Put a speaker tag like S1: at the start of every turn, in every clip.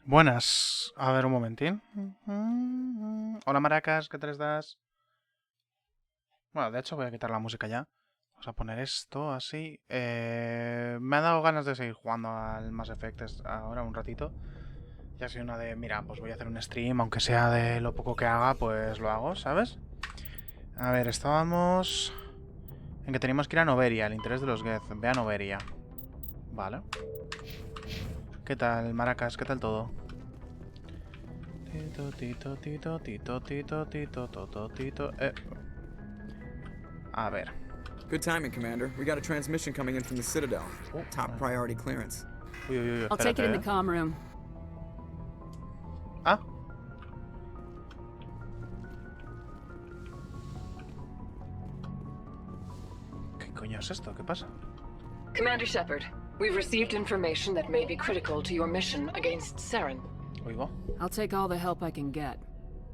S1: Buenas. A ver, un momentín. Hola, maracas, ¿qué tal estás? Bueno, de hecho voy a quitar la música ya. Vamos a poner esto así. Me ha dado ganas de seguir jugando al Mass Effect ahora un ratito. Y ha sido una de, mira, pues voy a hacer un stream, aunque sea de lo poco que haga, pues lo hago, ¿sabes? A ver, estábamos en que teníamos que ir a Noveria, el interés de los Geth. Ve a Noveria. Vale. ¿Qué tal, maracas? ¿Qué tal todo? Tito, tito, tito, tito, tito, tito, tito, tito. A ver.
S2: Good timing, Commander. We got a transmission coming in from the Citadel. Top priority clearance.
S1: Uy, uy, uy,
S3: I'll take it in the
S1: espérate,
S3: comm room.
S1: Ah. ¿Qué coño es esto? ¿Qué pasa?
S4: Commander Shepard, we've received information that may be critical to your mission against Saren.
S1: Oigo.
S3: I'll take all the help I can get.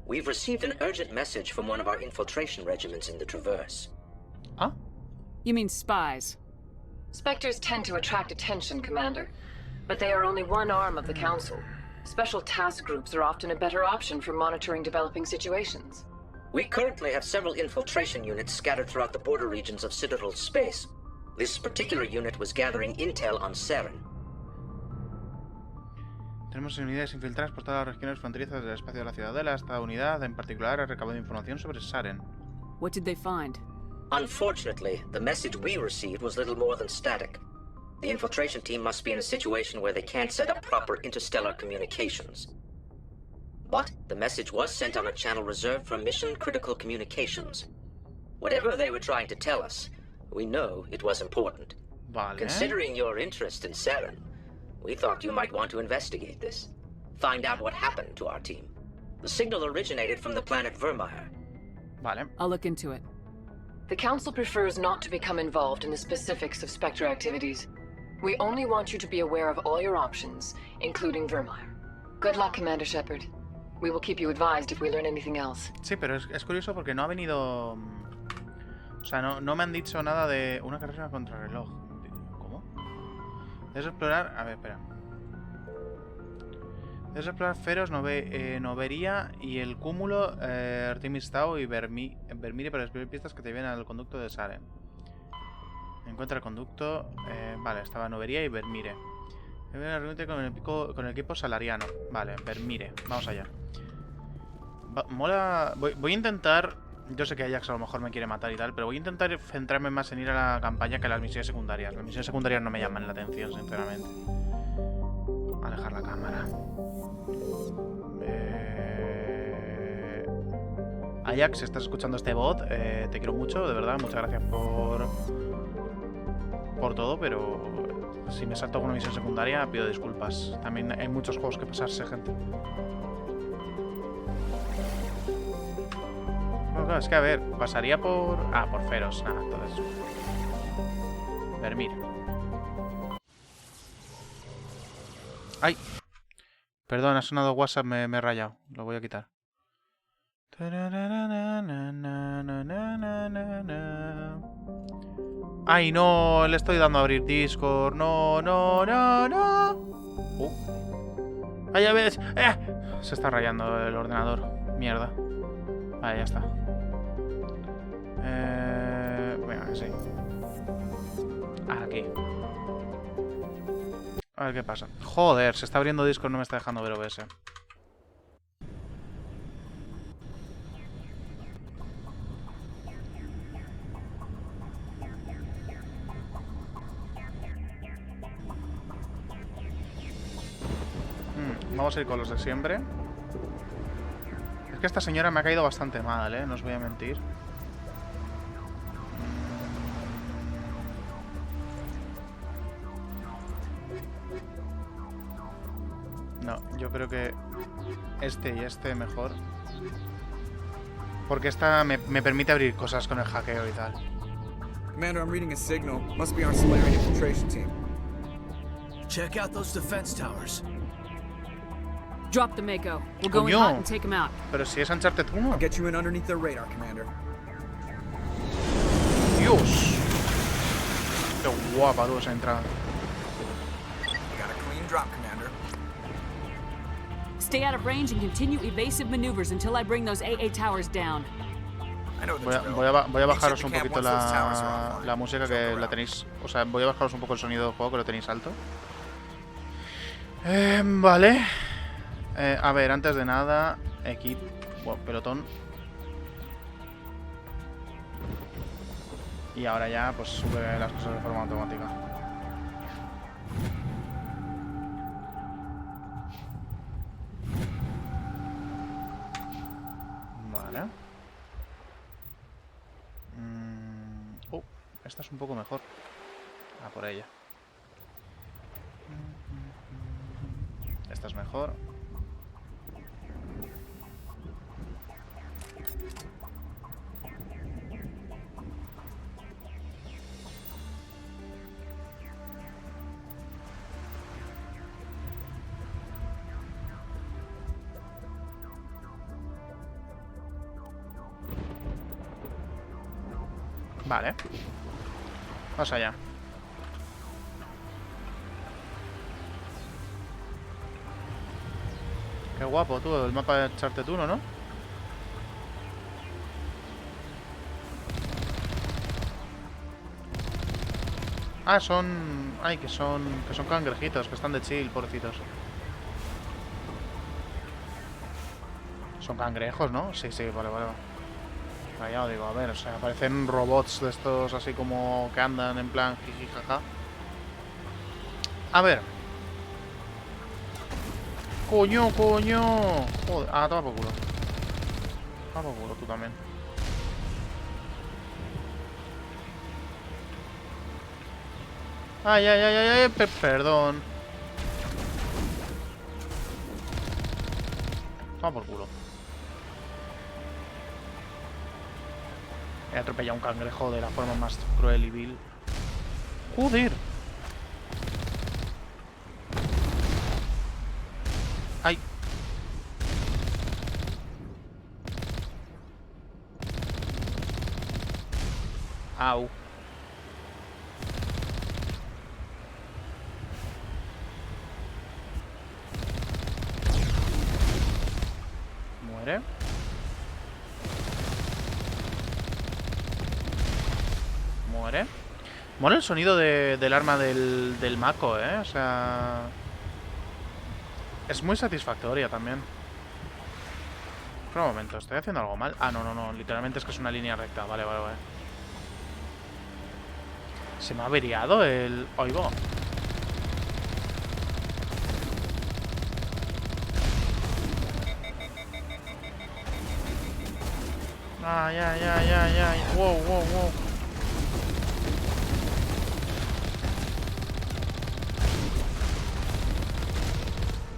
S5: We've received an urgent message from one of our infiltration regiments in the Traverse.
S1: Ah.
S3: You mean spies?
S4: Spectres tend to attract attention, Commander, but they are only one arm of the Council. Special task groups are often a better option for monitoring developing situations.
S5: We currently have several infiltration units scattered throughout the border regions of Citadel space. This particular unit was gathering intel on Saren.
S1: Tenemos unidades infiltradas por todas las regiones fronterizas del espacio de la Ciudadela. Esta unidad en particular ha recabado información sobre Saren.
S3: What did they find?
S5: Unfortunately, the message we received was little more than static. The infiltration team must be in a situation where they can't set up proper interstellar communications. But the message was sent on a channel reserved for mission-critical communications. Whatever they were trying to tell us, we know it was important.
S1: Vale.
S5: Considering your interest in Saren, we thought you might want to investigate this. Find out what happened to our team. The signal originated from the planet Vermeer.
S1: Vale.
S3: I'll look into it.
S4: The Council prefers not to become involved in the specifics of Spectre activities. We only want you to be aware of all your options, including Vermeer. Good luck, Commander Shepard. We will keep you advised if we learn anything else.
S1: Sí, pero es curioso porque no ha venido... O sea, no me han dicho nada de una carrera contra reloj. ¿Cómo? Debes explorar... A ver, espera. Debes explorar Feros, Noveria y el cúmulo Artemis Tau y Vermire para descubrir pistas que te lleven al conducto de Saren. Encuentra el conducto... vale, estaba Noveria y Vermire. Reúnete con el equipo salariano. Vale, Vermire. Vamos allá. Mola... Voy a intentar... Yo sé que Ajax a lo mejor me quiere matar y tal, pero voy a intentar centrarme más en ir a la campaña que a las misiones secundarias. Las misiones secundarias no me llaman la atención, sinceramente. Alejar la cámara. Ajax, si estás escuchando este bot, te quiero mucho, de verdad. Muchas gracias por todo, pero si me salto alguna misión secundaria, pido disculpas. También hay muchos juegos que pasarse, gente. Bueno, claro, es que a ver, pasaría por... Ah, por Feros, nada, entonces... Vermir. ¡Ay! Perdón, ha sonado WhatsApp, me he rayado. Lo voy a quitar. ¡Ay, no! Le estoy dando a abrir Discord. ¡No, no, no, no! ¡Ay, a ver! Se está rayando el ordenador. Mierda. Vale, ya está. Venga, que sí. Aquí. A ver qué pasa. Joder, se está abriendo Discord, no me está dejando ver OBS. Vamos a ir con los de siempre. Es que esta señora me ha caído bastante mal, no os voy a mentir. No, yo creo que este y este mejor. Porque esta me permite abrir cosas con el hackeo y tal.
S2: Commander, I'm reading a signal. Must be our Solarian infiltration team.
S6: Check out those defense towers.
S3: Drop the Mako. We'll go in
S1: Coño.
S3: hot and take him out.
S1: Pero si es Uncharted 1.
S2: I'll get you in underneath their radar, Commander.
S1: Dios. Qué guapa tú esa entrada.
S2: Got a clean drop, Commander.
S3: Stay out of range and continue evasive maneuvers until I bring those AA towers down.
S2: I know the
S1: Voy a,
S2: drill.
S1: voy a
S2: Make
S1: bajaros
S2: shit
S1: un
S2: to camp
S1: poquito
S2: once those towers are
S1: la,
S2: offline.
S1: la música,
S2: Show
S1: que
S2: around.
S1: la tenéis... O sea, voy a bajaros un poco el sonido del juego, que lo tenéis alto. Vale. A ver, antes de nada, equipo... Bueno, pelotón. Y ahora ya, pues sube las cosas de forma automática. Vale. Esta es un poco mejor. A por ella. Esta es mejor. Vale. Vamos allá. Qué guapo, tú, el mapa de echarte tú, ¿no? Ah, son... Ay, que son cangrejitos, que están de chill, pobrecitos. Son cangrejos, ¿no? Sí, sí, vale, vale. Vale, ya lo digo, a ver, o sea, parecen robots de estos así como que andan en plan jiji jaja. A ver. ¡Coño, coño! Joder. Ah, toma por culo. Toma por culo, tú también. Ay, ay, ay, ay, ay, perdón. Toma por culo. He atropellado a un cangrejo de la forma más cruel y vil. ¡Joder! ¡Ay! ¡Au! Muere. Muere. Mola el sonido del arma del Mako, ¿eh? O sea... Es muy satisfactoria también. Pero un momento, ¿estoy haciendo algo mal? Ah, no, no, no. Literalmente es que es una línea recta. Vale, vale, vale. Se me ha averiado el... Oigo. Ay, ay, ay, ay, ay. Wow, wow, wow.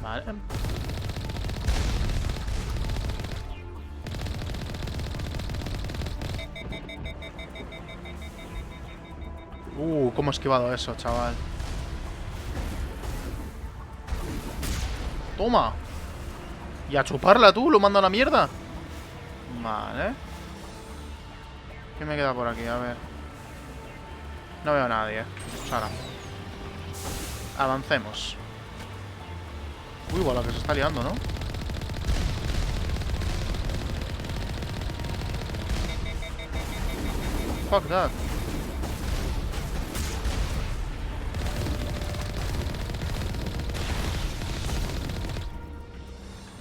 S1: Vale. Cómo he esquivado eso, chaval. Toma. Y a chuparla tú, lo mando a la mierda. Vale. ¿Qué me queda por aquí? A ver. No veo a nadie. Pues ahora. Avancemos. Uy, bueno, que se está liando, ¿no? Fuck that.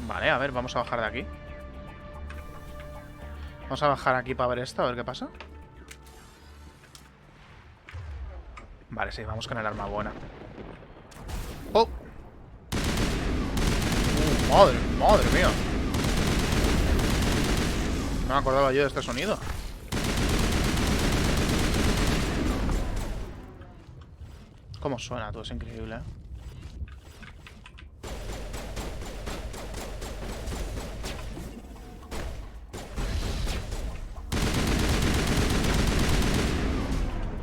S1: Vale, a ver, vamos a bajar de aquí. Vamos a bajar aquí para ver esto, a ver qué pasa. Vale, sí, vamos con el arma buena. ¡Oh! Madre, madre mía. No me acordaba yo de este sonido. Cómo suena, tú, es increíble, ¿eh?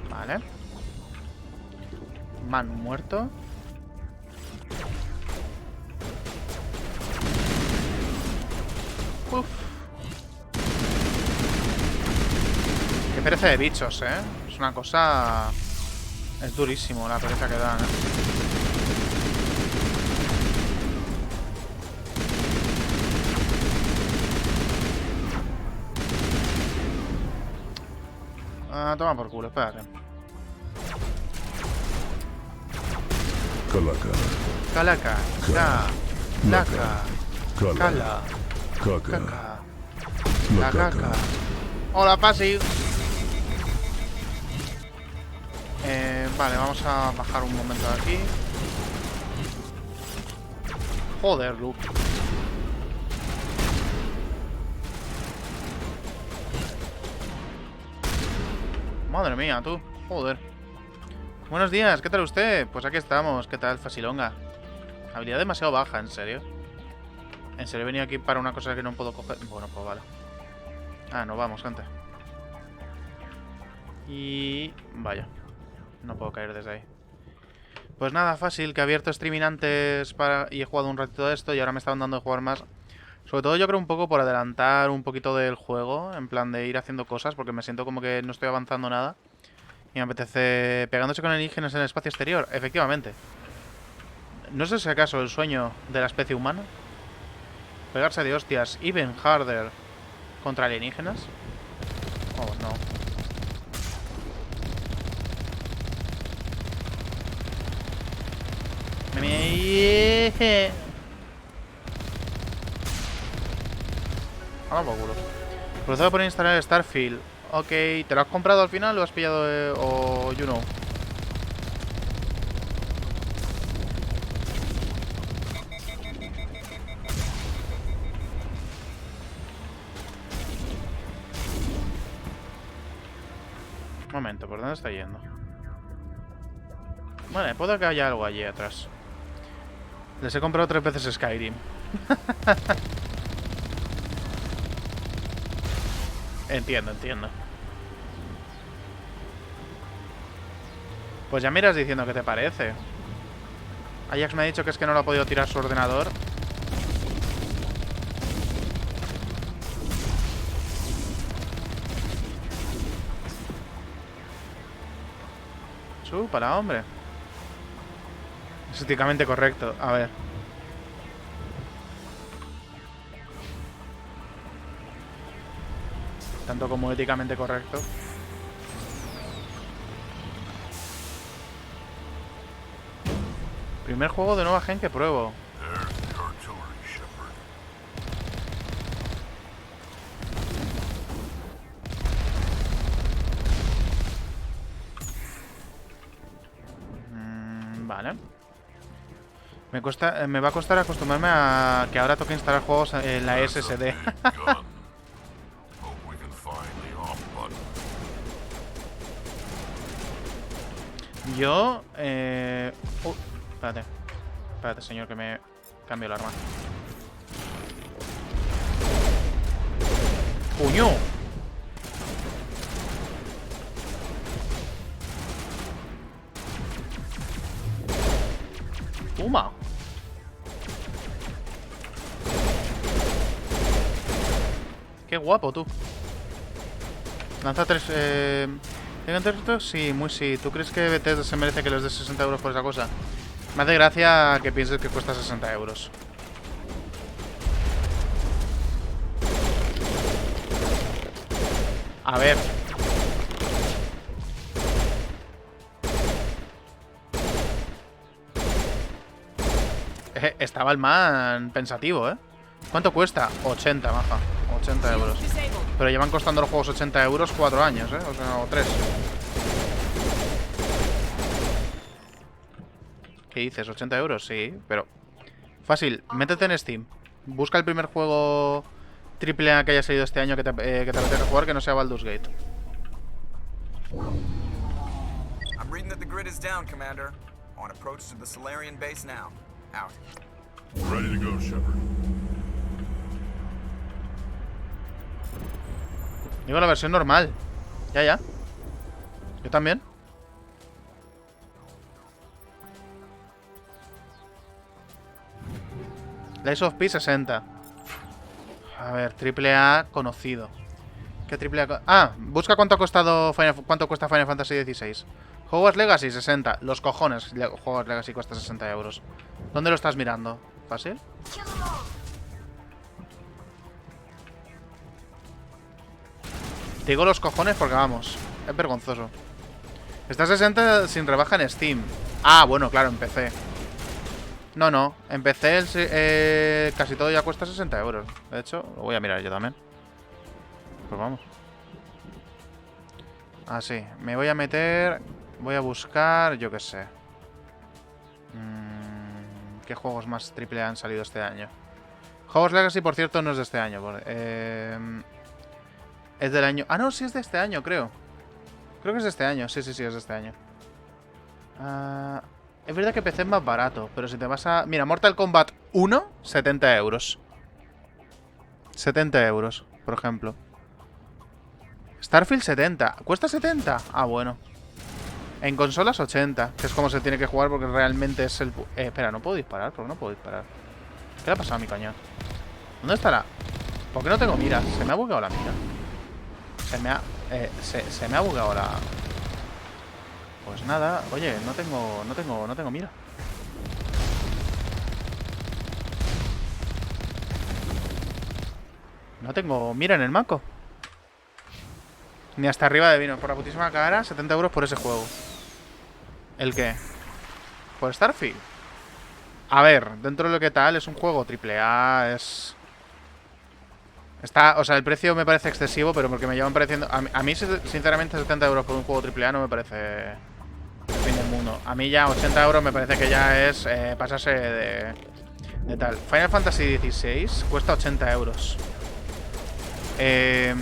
S1: Vale. Man muerto. Uf. Qué pereza de bichos, ¿eh? Es una cosa... Es durísimo la pereza que dan, ¿eh? Ah, toma por culo, espérate. Calaca. Ca. Laca. Cala. Caca. La caca. Hola, Pasi. Vale, vamos a bajar un momento de aquí. Joder, Luke. Madre mía, tú. Joder. Buenos días, ¿qué tal usted? Pues aquí estamos. ¿Qué tal, Fasilonga? Habilidad demasiado baja, ¿en serio? ¿En serio he venido aquí para una cosa que no puedo coger? Bueno, pues vale. Ah, nos vamos, gente. Y... vaya. No puedo caer desde ahí. Pues nada, fácil, que he abierto streaming antes y he jugado un ratito de esto y ahora me estaban dando de jugar más. Sobre todo yo creo un poco por adelantar un poquito del juego, en plan de ir haciendo cosas, porque me siento como que no estoy avanzando nada. Y me apetece pegándose con alienígenas en el espacio exterior, efectivamente. ¿No sé si acaso el sueño de la especie humana? Pegarse de hostias even harder contra alienígenas. Oh, no. Vamos por culo. Procedo por instalar Starfield. Ok, ¿te lo has comprado al final o lo has pillado o you know? Un momento, ¿por dónde está yendo? Vale, puede que haya algo allí atrás. Les he comprado 3 veces Skyrim. Entiendo. Pues ya miras diciendo qué te parece. Ajax me ha dicho que es que no lo ha podido tirar su ordenador. Chúpala, hombre. Estéticamente correcto. A ver. Tanto como éticamente correcto. Primer juego de nueva gen que pruebo. Vale. Me va a costar acostumbrarme a que ahora toque instalar juegos en la SSD. Yo... Espérate, señor, que me cambio el arma. ¡Puño! ¡Toma! ¡Qué guapo, tú! Lanza 3... ¿Tengo enterritos? Sí, muy sí. ¿Tú crees que Bethesda se merece que les des 60 euros por esa cosa? Me hace gracia que pienses que cuesta 60 euros. A ver. Estaba el man pensativo, ¿eh? ¿Cuánto cuesta? 80, maja. 80 euros. Pero llevan costando los juegos 80 euros 4 años, ¿eh? O sea, o 3. ¿Qué dices? ¿80 euros? Sí, pero... Fácil, métete en Steam. Busca el primer juego AAA que haya salido este año que te apetece jugar, que no sea Baldur's Gate.
S2: I'm reading that the grid is down, Commander. On approach to the Solarian base now. Out.
S7: Ready to go, Shepard.
S1: Digo la versión normal. Ya. Yo también. Lies of P 60. A ver, AAA conocido. ¿Qué AAA? Ah, busca cuánto ha costado cuánto cuesta Final Fantasy XVI. Hogwarts Legacy 60. Los cojones. Hogwarts Legacy cuesta 60 euros. ¿Dónde lo estás mirando? ¿Fácil? Te digo los cojones porque vamos. Es vergonzoso. Está a 60 sin rebaja en Steam. Ah, bueno, claro, en PC. No, en PC casi todo ya cuesta 60 euros. De hecho, lo voy a mirar yo también. Pues vamos. Así, me voy a meter... Voy a buscar, yo qué sé. ¿Qué juegos más triple A han salido este año? Hogwarts Legacy, por cierto, no es de este año. Es del año... Ah, no, sí es de este año, creo. Creo que es de este año. Sí, es de este año. Es verdad que PC es más barato, pero si te vas a... Mira, Mortal Kombat 1, 70 euros. 70 euros, por ejemplo. Starfield 70. ¿Cuesta 70? Ah, bueno. En consolas 80, que es como se tiene que jugar porque realmente es el... espera, ¿no puedo disparar? ¿Por qué no puedo disparar? ¿Qué le ha pasado a mi cañón? ¿Dónde está la...? ¿Por qué no tengo mira? ¿Se me ha bugueado la mira? Se me ha bugueado la... Pues nada, oye, no tengo mira. No tengo mira en el manco. Ni hasta arriba de vino. Por la putísima cara, 70 euros por ese juego. ¿El qué? ¿Por Starfield? A ver, dentro de lo que tal, es un juego AAA, es... Está, o sea, el precio me parece excesivo, pero porque me llevan pareciendo... A mí, sinceramente, 70 euros por un juego AAA no me parece... fin del mundo. A mí ya 80 euros me parece que ya es pasarse de tal. Final Fantasy XVI cuesta 80 euros. El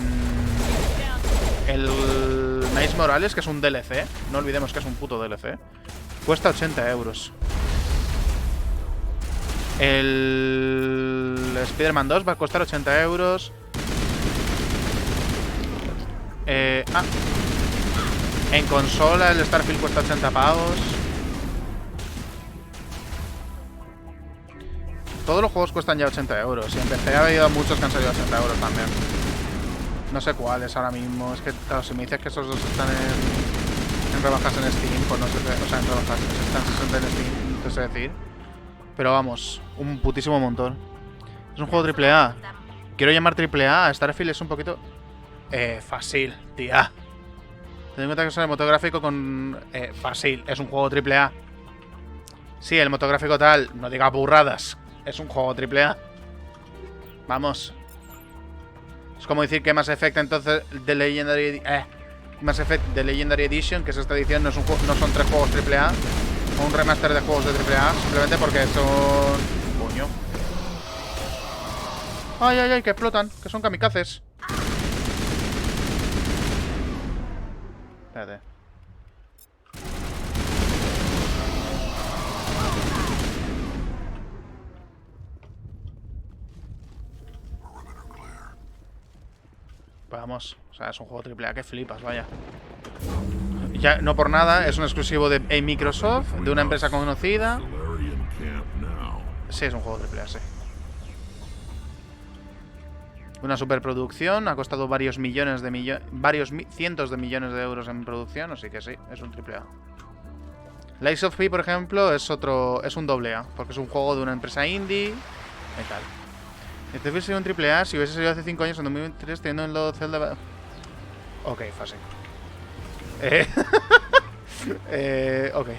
S1: Miles Morales, que es un DLC, no olvidemos que es un puto DLC, cuesta 80 euros. El Spider-Man 2 va a costar 80 euros. En consola el Starfield cuesta 80 pavos. Todos los juegos cuestan ya 80 euros. Y en PC ha habido muchos que han salido a 80 euros también. No sé cuáles ahora mismo. Es que, claro, si me dices que esos dos están en rebajas en Steam, pues no sé. O sea, en rebajas, están 60 en Steam, no te sé decir. Pero vamos, un putísimo montón. Es un juego AAA. Quiero llamar AAA a Starfield, es un poquito... fácil, tía. Ten en cuenta que es el motográfico con... fácil, es un juego AAA. Sí, el motográfico tal, no diga burradas. Es un juego AAA. Vamos. Es como decir que Mass Effect entonces de Legendary... Mass Effect de Legendary Edition, que es esta edición, no son 3 juegos AAA. O un remaster de juegos de AAA, simplemente porque son... Coño. Ay, que explotan, que son kamikazes. Espérate. Vamos, o sea, es un juego AAA que flipas, vaya. Ya, no por nada, es un exclusivo de Microsoft, de una empresa conocida. Sí, es un juego AAA, sí. Una superproducción, ha costado varios millones de cientos de millones de euros en producción, así que sí, es un AAA. Lies of P, por ejemplo, es un AA, porque es un juego de una empresa indie y tal. Este hubiese sido un AAA si hubiese salido hace 5 años en 2023 teniendo el logo Zelda... Ok, fácil. Ok.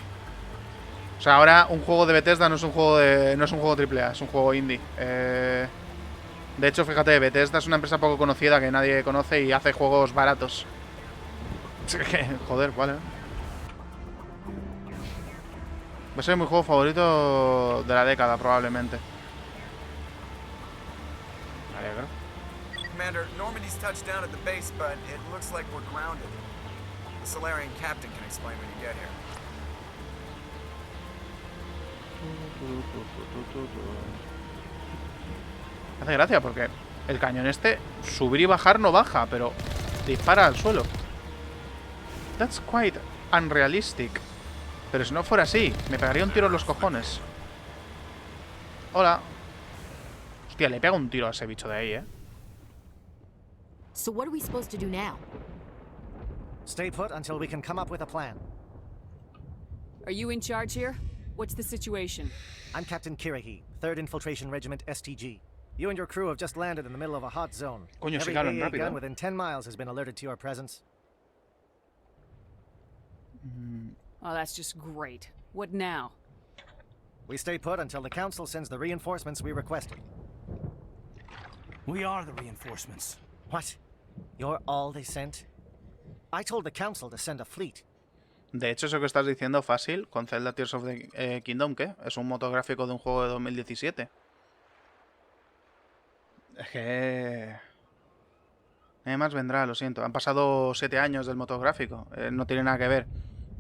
S1: O sea, ahora un juego de Bethesda no es un juego AAA, es un juego indie. De hecho, fíjate, Bethesda es una empresa poco conocida que nadie conoce y hace juegos baratos. Joder, vale. Va a ser mi juego favorito de la década, probablemente. Me alegro.
S2: Commander, Normandy's touched down at the base, but it looks like we're grounded. The Solarian captain can explain when you get here.
S1: Me hace gracia porque el cañón este, subir y bajar no baja, pero dispara al suelo. That's quite unrealistic. Pero si no fuera así, me pegaría un tiro en los cojones. Hola. Hostia, le pega un tiro a ese bicho de ahí,
S8: So what are we supposed to do now?
S6: Stay put until we can come up with a plan.
S3: Are you in charge here? What's the situation?
S6: I'm Captain Kirihi, 3rd Infiltration Regiment STG. You and your crew have just landed in the middle of a hot zone.
S1: Coño,
S6: Every
S1: sí que hablan
S6: AA
S1: rápido.
S6: gun within 10 miles has been alerted to your presence.
S3: Oh, that's just great. What now?
S6: We stay put until the Council sends the reinforcements we requested.
S9: We are the reinforcements.
S6: What? You're all they sent? I told the Council to send a fleet.
S1: De hecho, eso que estás diciendo fácil con Zelda Tears of the Kingdom, ¿qué? Es un motográfico de un juego de 2017. Es que... Nadie más vendrá, lo siento. Han pasado 7 años del motográfico. No tiene nada que ver.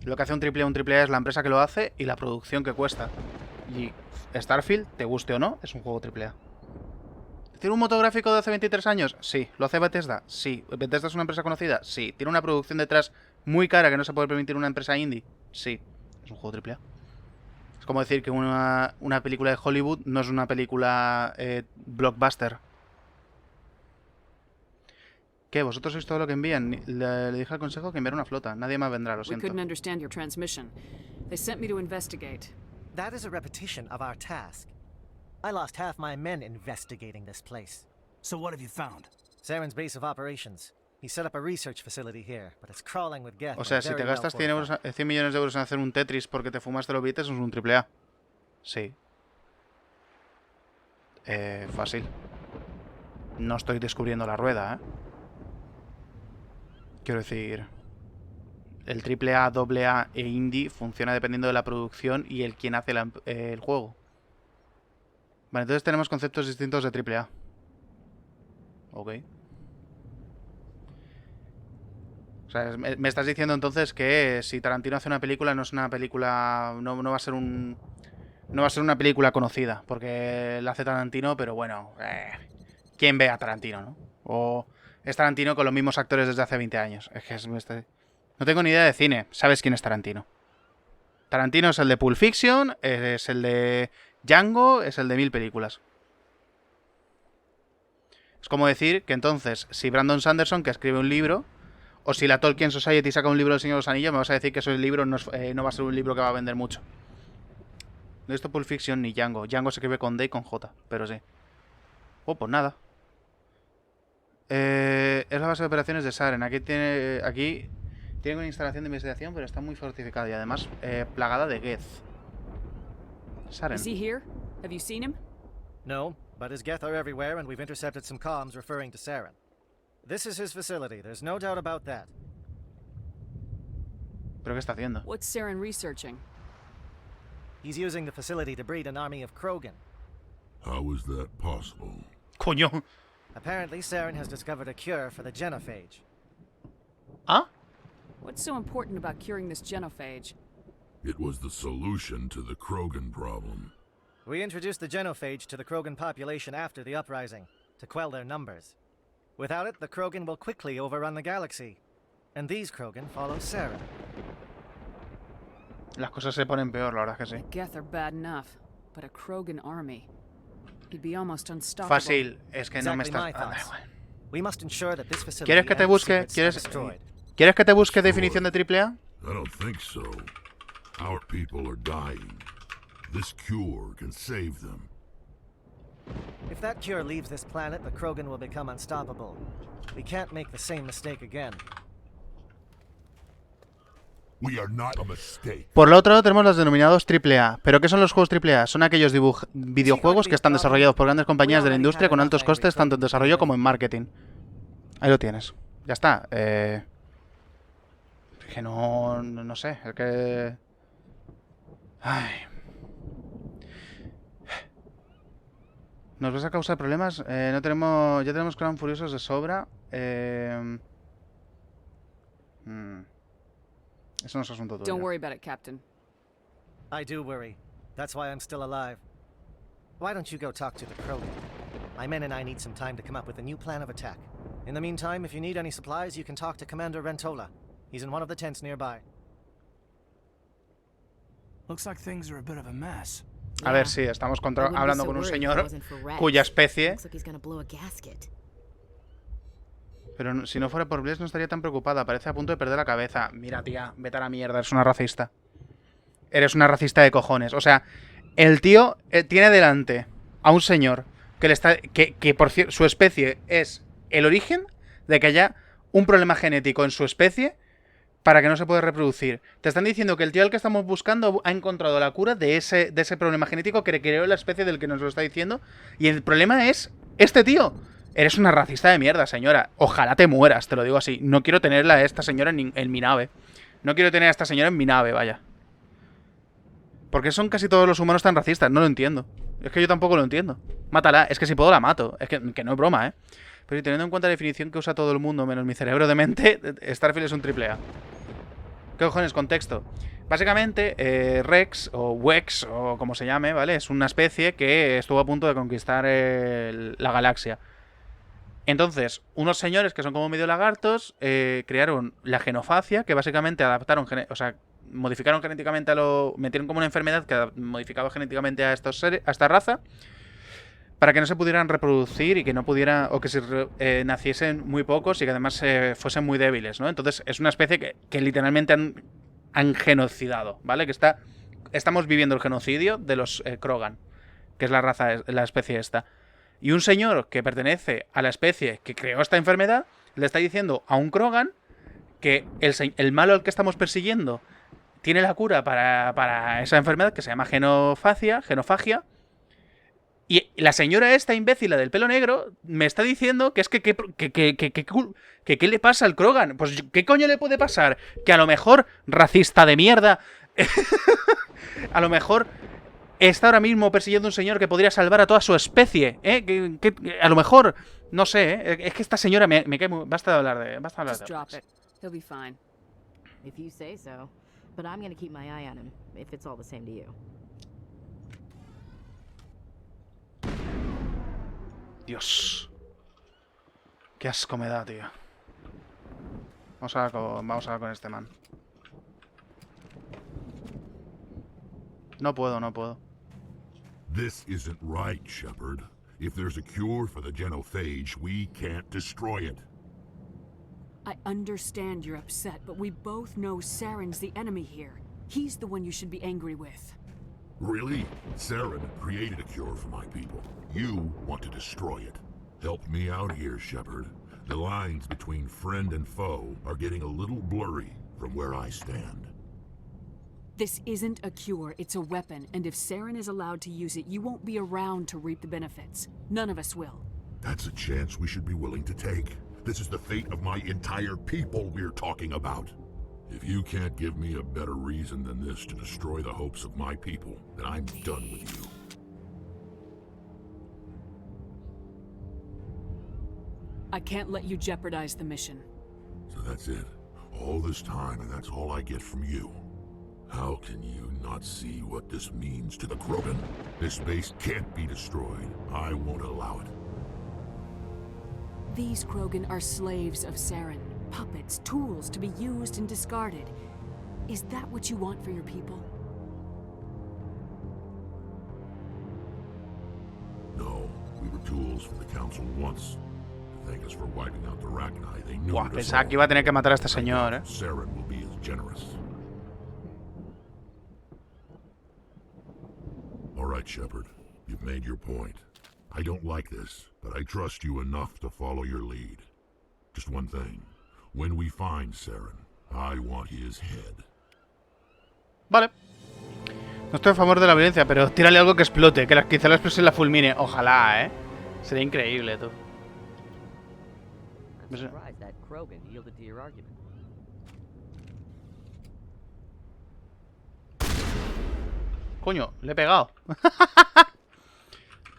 S1: Lo que hace un triple A es la empresa que lo hace y la producción que cuesta. Y Starfield, te guste o no, es un juego triple A. ¿Tiene un motográfico de hace 23 años? Sí. ¿Lo hace Bethesda? Sí. ¿Bethesda es una empresa conocida? Sí. ¿Tiene una producción detrás muy cara que no se puede permitir una empresa indie? Sí. Es un juego triple A. Es como decir que una película de Hollywood no es una película blockbuster. ¿Qué? ¿Vosotros sois todo lo que envían? Le dije al consejo que enviara una flota. Nadie más vendrá, lo
S3: We
S1: siento.
S3: couldn't understand your transmission. They sent me to investigate.
S6: That is a repetition of our task. I lost half my men investigating this place.
S9: So what have you found?
S6: Saren's base of operations. He set up a research facility here, but it's crawling with Geth.
S1: O sea, si te gastas 100 millones de euros en hacer un Tetris porque te fumaste los billetes, es un triple A. Sí. Fácil. No estoy descubriendo la rueda, ¿eh? Quiero decir... El triple A, doble A e indie funciona dependiendo de la producción y el quien hace el juego. Vale, entonces tenemos conceptos distintos de triple A. Ok. O sea, me estás diciendo entonces que si Tarantino hace una película no es una película... No va a ser un... No va a ser una película conocida, porque la hace Tarantino, pero bueno... ¿Quién ve a Tarantino, no? O es Tarantino con los mismos actores desde hace 20 años. Es que no tengo ni idea de cine. ¿Sabes quién es Tarantino? Tarantino es el de Pulp Fiction, es el de Django, es el de 1000 películas. Es como decir que entonces, si Brandon Sanderson, que escribe un libro, o si la Tolkien Society saca un libro del Señor de los Anillos, me vas a decir que ese libro no va a ser un libro que va a vender mucho. No he visto Pulp Fiction ni Django. Django se escribe con D y con J, pero sí. Oh, pues nada. Es la base de operaciones de Saren. Aquí tiene una instalación de investigación, pero está muy fortificada y además plagada de Geth. Saren.
S3: Is he here? Have you seen him?
S6: No, but his Geth are everywhere, and we've intercepted some comms referring to Saren. This is his facility, there's no doubt about that.
S1: ¿Pero qué está haciendo?
S3: What's Saren researching?
S6: He's using the facility to breed an army of Krogan.
S7: How is that possible?
S1: ¡Coño!
S6: Apparently, Saren has discovered a cure for the genophage.
S1: ¿Ah?
S3: What's so important about curing this genophage?
S7: It was the solution to the Krogan problem.
S6: We introduced the genophage to the Krogan population after the uprising, to quell their numbers. Without it, the Krogan will quickly overrun the galaxy. And these Krogan follow Saren.
S1: Las cosas se ponen peor, la verdad es que sí.
S3: The Geth are bad enough, but a Krogan army. He'd be almost unstoppable.
S1: Fácil, es que no me
S6: Exactly
S1: estás...
S6: my thoughts.
S1: igual.
S6: We must ensure that this facility
S1: ¿Quieres que te
S6: and its
S1: busque?
S6: secrets are
S1: ¿Quieres
S6: destroyed.
S1: que te busque definición de triple A?
S7: I don't think so. Our people are dying. This cure can save them.
S6: If that cure leaves this planet, the Krogan will become unstoppable. We can't make the same mistake again.
S7: We are not a mistake.
S1: Por lo otro lado tenemos los denominados triple A. ¿Pero qué son los juegos triple A? Son aquellos videojuegos que están desarrollados por grandes compañías de la industria con altos costes tanto en desarrollo como en marketing. Ahí lo tienes. Ya está. Que no sé. Es que... Ay. ¿Nos vas a causar problemas? No tenemos... Ya tenemos Crown Furiosos de sobra. Eso no es asunto tuyo.
S3: Don't worry about it, Captain.
S6: I do worry. That's why I'm still alive. Why don't you go talk to the Krogan? My men and I need some time to come up with a new plan of attack. In the meantime, if you need any supplies, you can talk to Commander Rentola. He's in one of the tents nearby.
S9: Looks like things are a bit of a mess.
S1: A ver, sí, estamos hablando con un señor cuya especie...
S8: Looks like he's gonna blow a gasket.
S1: Pero si no fuera por Bless no estaría tan preocupada. Parece a punto de perder la cabeza. Mira, tía, vete a la mierda. Eres una racista. Eres una racista de cojones. O sea, el tío tiene delante a un señor que le está... Que por cierto, su especie es el origen de que haya un problema genético en su especie para que no se pueda reproducir. Te están diciendo que el tío al que estamos buscando ha encontrado la cura de ese problema genético que creó la especie del que nos lo está diciendo. Y el problema es este tío. Eres una racista de mierda, señora. Ojalá te mueras, te lo digo así. No quiero tenerla a esta señora en mi nave. No quiero tener a esta señora en mi nave, vaya. ¿Por qué son casi todos los humanos tan racistas? No lo entiendo. Es que yo tampoco lo entiendo. Mátala. Es que si puedo la mato. Es que no es broma, ¿eh? Pero teniendo en cuenta la definición que usa todo el mundo, menos mi cerebro de mente, Starfield es un triple A. ¿Qué cojones? Contexto. Básicamente, Rex, o Wex, o como se llame, ¿vale? Es una especie que estuvo a punto de conquistar la galaxia. Entonces, unos señores que son como medio lagartos crearon la genofagia, que básicamente adaptaron, o sea, modificaron genéticamente metieron como una enfermedad que modificaba genéticamente a esta raza, para que no se pudieran reproducir y que no pudiera, o que se naciesen muy pocos y que además fuesen muy débiles, ¿no? Entonces es una especie que literalmente han genocidado, ¿vale? Que estamos viviendo el genocidio de los Krogan, que es la especie esta. Y un señor que pertenece a la especie que creó esta enfermedad le está diciendo a un Krogan que el malo al que estamos persiguiendo tiene la cura para esa enfermedad que se llama genofagia. Y la señora esta imbécil, la del pelo negro, me está diciendo que es que ¿qué le pasa al Krogan? Pues ¿qué coño le puede pasar? Que a lo mejor, racista de mierda, a lo mejor está ahora mismo persiguiendo a un señor que podría salvar a toda su especie, ¿eh? Que a lo mejor, no sé, ¿eh? Es que esta señora me cae muy... Basta de hablar de...
S3: Just drop it. He'll be fine.
S8: If you say so. But I'm gonna keep my eye on him, if it's all the same to you.
S1: Dios. Qué asco me da, tío. Vamos a hablar con este man. No puedo.
S7: This isn't right, Shepard. If there's a cure for the genophage, we can't destroy it.
S3: I understand you're upset, but we both know Saren's the enemy here. He's the one you should be angry with.
S7: Really? Saren created a cure for my people. You want to destroy it. Help me out here, Shepard. The lines between friend and foe are getting a little blurry from where I stand.
S3: This isn't a cure, it's a weapon, and if Saren is allowed to use it, you won't be around to reap the benefits. None of us will.
S7: That's a chance we should be willing to take. This is the fate of my entire people we're talking about. If you can't give me a better reason than this to destroy the hopes of my people, then I'm done with you.
S3: I can't let you jeopardize the mission.
S7: So that's it. All this time, and that's all I get from you. How can you not see what this means to the Krogan? This base can't be destroyed. I won't allow it.
S3: These Krogan are slaves of Saren. Puppets, tools to be used and discarded. Is that what you want for your people?
S7: No, we were tools for the Council once. To thank us for wiping out the Rachni, they knew
S1: Buah,
S7: it
S1: pensaba que iba a tener que matar a este señor, ¿eh?
S7: Saren will be as generous. All right, Shepard. You've made your point. I don't like this, but I trust you enough to follow your lead. Just one thing. When we find Saren, I want his head.
S1: Vale. No estoy a favor de la violencia, pero tírale algo que explote, que quizá la explosión la fulmine. Ojalá, ¿eh? Sería increíble, tú.
S10: I'm surprised that Krogan yielded to your argument.
S1: Coño, le he pegado.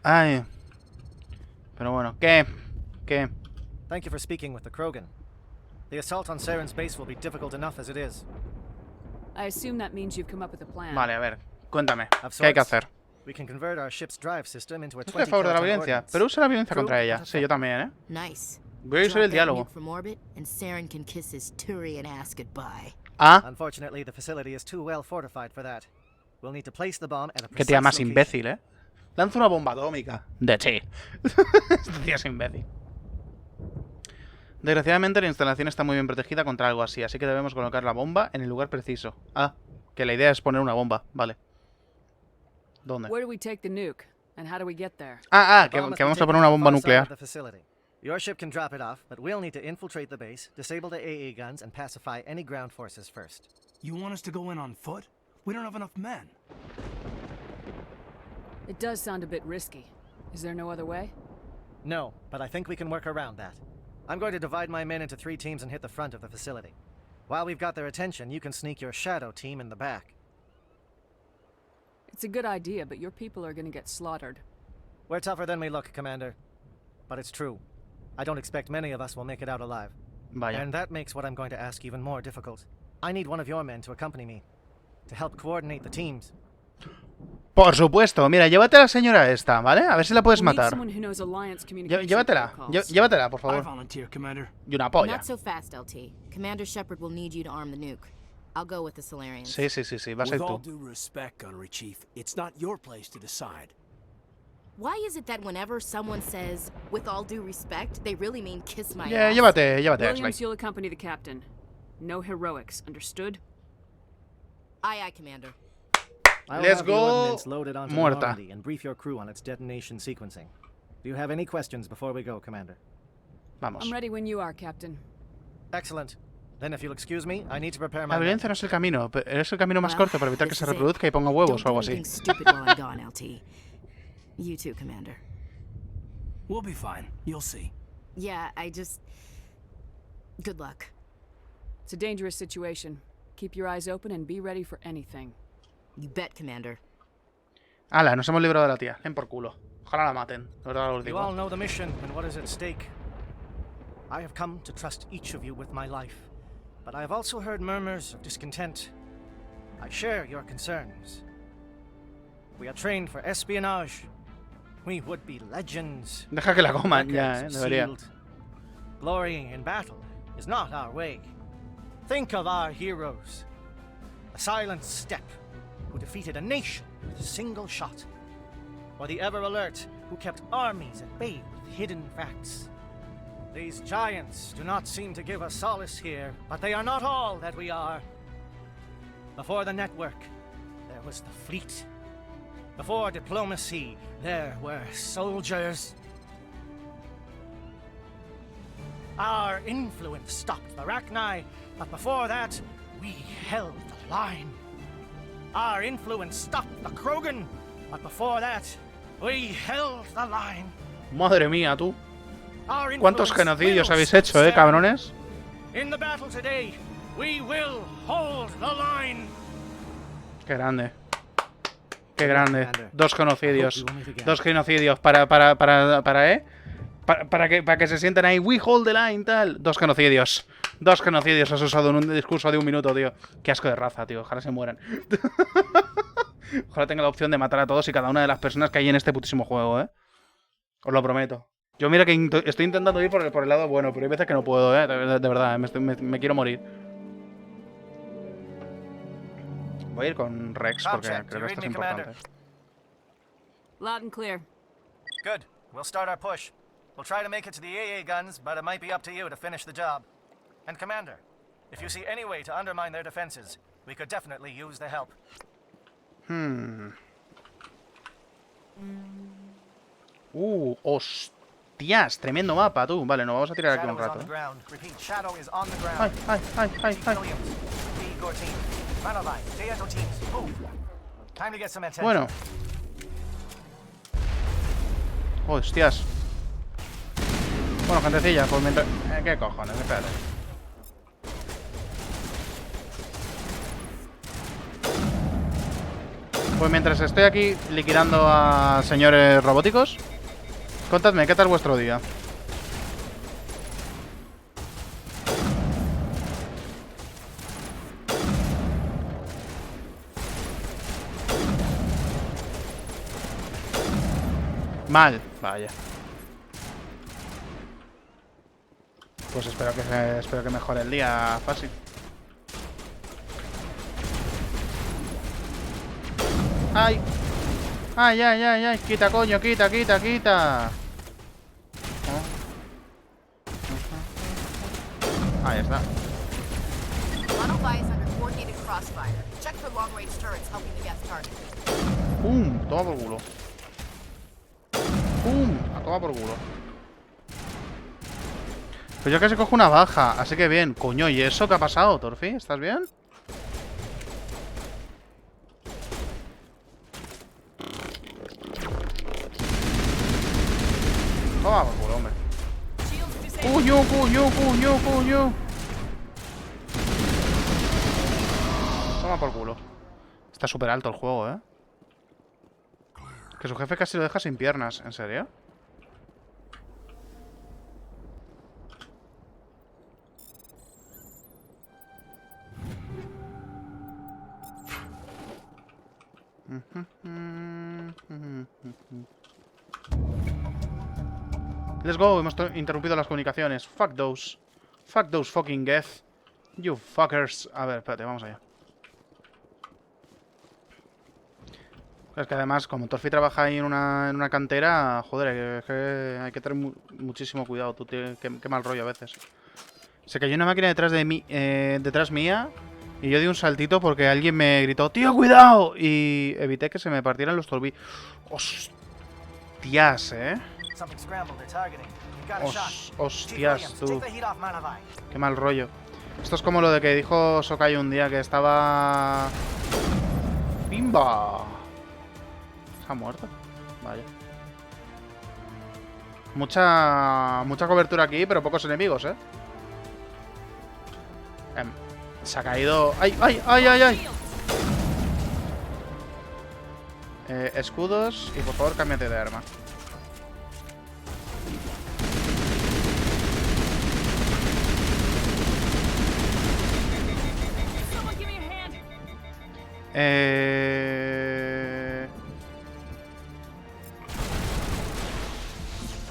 S1: Ay. Pero bueno, ¿qué?
S6: Thank you for speaking with the Krogan. The assault on Saren's base will be difficult enough as it is.
S3: I assume that means you've come up with a plan.
S1: Vale, a ver, cuéntame. ¿Qué hay que hacer?
S6: We can convert our ship's drive system into a
S1: No estoy a
S6: 20
S1: favor de la
S6: kiloton
S1: violencia,
S6: ordnance.
S1: pero usa la violencia
S6: True,
S1: contra ella.
S6: that's
S1: Sí, yo también, ¿eh?
S8: Nice.
S1: Voy a usar el diálogo.
S8: From orbit, and Saren can kiss his Turian ass goodbye.
S1: Ah,
S6: Unfortunately, the facility is too well fortified for that. We'll need to place the bomb at a
S1: qué tía
S6: precise
S1: más
S6: location.
S1: imbécil, ¿eh? Lanza una bomba atómica. De ti. Este tío es imbécil. Desgraciadamente la instalación está muy bien protegida contra algo así, así que debemos colocar la bomba en el lugar preciso. Ah, que la idea es poner una bomba, vale. ¿Dónde?
S3: Where do we take the nuke? And how do we get there?
S1: Ah,
S6: The bomb must
S1: que
S6: be
S1: vamos a
S6: taken
S1: poner una
S6: to the
S1: bomba
S6: far side of
S1: nuclear.
S6: the facility. Your ship can drop it off, but we'll need to infiltrate the base, disable the AA guns, and pacify any ground forces first.
S9: You want us to go in on foot? We don't have enough men.
S3: It does sound a bit risky. Is there no other way?
S6: No, but I think we can work around that. I'm going to divide my men into 3 teams and hit the front of the facility. While we've got their attention, you can sneak your shadow team in the back.
S3: It's a good idea, but your people are gonna get slaughtered.
S6: We're tougher than we look, Commander. But it's true. I don't expect many of us will make it out alive.
S1: Vaya.
S6: And that makes what I'm going to ask even more difficult. I need one of your men to accompany me, to help coordinate the teams.
S1: Por supuesto. Mira, llévate a la señora esta, ¿vale? A ver si la puedes matar. Llévatela. Llévatela, por
S9: I
S1: favor.
S9: volunteer, Commander.
S1: Y una polla.
S8: Not so fast, LT. Commander Shepard will need you to arm the nuke. I'll go with the Solarians.
S1: Sí, sí, sí, sí. Vas a
S9: With
S1: ir
S9: all
S1: tú.
S9: due respect, Gunnery Chief, it's not your place to decide.
S8: Why is it that whenever someone says, with all due respect, they really mean kiss my
S1: Yeah,
S8: ass?
S1: llévate,
S3: Williams,
S1: Axley.
S3: you'll accompany the captain. No heroics, understood?
S8: Aye, aye, Commander.
S6: I'll
S1: Let's
S6: have the
S1: go,
S6: ordnance loaded onto
S1: Muerta.
S6: Normandy and brief your crew on its detonation sequencing. Do you have any questions before we go, Commander?
S1: Vamos.
S3: I'm ready when you are, Captain.
S6: Excellent. Then if you'll excuse me, I need to prepare my
S1: La
S6: men.
S1: violencia no es el camino, es el camino más
S8: Well,
S1: corto para evitar que
S8: this
S1: se
S8: is it.
S1: reproduzca y ponga huevos o algo
S8: Don't do
S1: así.
S8: anything stupid while I'm gone, LT. You too, Commander.
S9: We'll be fine. You'll see.
S8: Yeah, I just... Good luck.
S3: It's a dangerous situation. Keep your eyes open and be ready for anything.
S8: You bet, Commander.
S1: Ala, nos hemos librado de la tía. Ven por culo. Ojalá la maten. De verdad lo
S6: You all
S1: digo.
S6: know the mission and what is at stake. I have come to trust each of you with my life, but I have also heard murmurs of discontent. I share your concerns. We are trained for espionage. We would be legends.
S1: Deja que la coman ya,
S6: Records
S1: debería.
S6: sealed. Glorying in battle is not our way. Think of our heroes. A silent step who defeated a nation with a single shot. Or the ever-alert who kept armies at bay with hidden facts. These giants do not seem to give us solace here, but they are not all that we are. Before the network, there was the fleet. Before diplomacy, there were soldiers. Our influence stopped the Rachni, but before that, we held the line. Our influence stopped the Krogan, but before that, we held the line.
S1: Madre mía, tú.
S6: Our
S1: ¿Cuántos
S6: influence
S1: genocidios
S6: will
S1: habéis hecho,
S6: stand.
S1: cabrones?
S6: In the battle today, we will hold the line.
S1: Qué grande. Qué grande.
S6: Commander.
S1: Dos genocidios.
S6: I hope you will meet again.
S1: Dos genocidios para que se sientan ahí. We hold the line, tal. Dos genocidios. Dos genocidios has usado en un discurso de 1 minuto, tío. Qué asco de raza, tío. Ojalá se mueran. Ojalá tenga la opción de matar a todos y cada una de las personas que hay en este putísimo juego, ¿eh? Os lo prometo. Yo mira que estoy intentando ir por el lado bueno, pero hay veces que no puedo, ¿eh? De verdad, me quiero morir. Voy a ir con Rex porque
S6: Contract,
S1: creo
S6: you
S1: que esto
S6: read
S1: es
S6: me, Commander?
S1: importante.
S3: Loud and clear.
S6: Good. We'll start our push. We'll try to make it to the AA guns, but it might be up to you to finish the job. And Commander, if you see any way to undermine their defenses, we could definitely use the help.
S1: Hostias, tremendo mapa, tú. Vale, nos vamos a tirar aquí un
S6: Shadow is on
S1: rato.
S6: the ground. Repeat, Shadow is on the
S1: Ay,
S6: ground.
S1: ay, ay, ay, ay.
S6: Williams, B. Gortine, Manovine, Deato teams, move. Time to get some attention.
S1: Bueno. Hostias. Bueno, gentecilla, pues mientras... ¿Qué cojones? Espérate. Pues mientras estoy aquí liquidando a señores robóticos, contadme, ¿qué tal vuestro día? Mal, vaya. Pues espero que mejore el día fácil. ¡Ay! ¡Ay, ay, ay, ay! ¡Quita, coño! ¡Quita, quita, quita! Ahí está. ¡Pum! Toma por culo. ¡Pum! A toma por culo. Pues yo casi cojo una baja, así que bien. Coño, ¿y eso qué ha pasado, Torfi? ¿Estás bien? Toma por culo, hombre. Coño, coño, coño, coño. Toma por culo. Está súper alto el juego, ¿eh? Que su jefe casi lo deja sin piernas. ¿En serio? Let's go, hemos interrumpido las comunicaciones. Fuck those. Fuck those fucking Geth. You fuckers. A ver, espérate, vamos allá. Es que además, como Torfi trabaja ahí en una cantera, joder, que hay que tener muchísimo cuidado, tú, tío, qué mal rollo a veces. Se cayó una máquina detrás de mí, detrás mía, y yo di un saltito porque alguien me gritó, ¡tío, cuidado! Y evité que se me partieran los tobillos. Hostias, hostias, tú. Qué mal rollo. Esto es como lo de que dijo Sokai un día, que estaba... ¡Pimba! ¿Se ha muerto? Vaya. Mucha cobertura aquí, pero pocos enemigos, ¿eh? Se ha caído... ¡Ay, ay, ay, ay, ay! Escudos y por favor cámbiate de arma.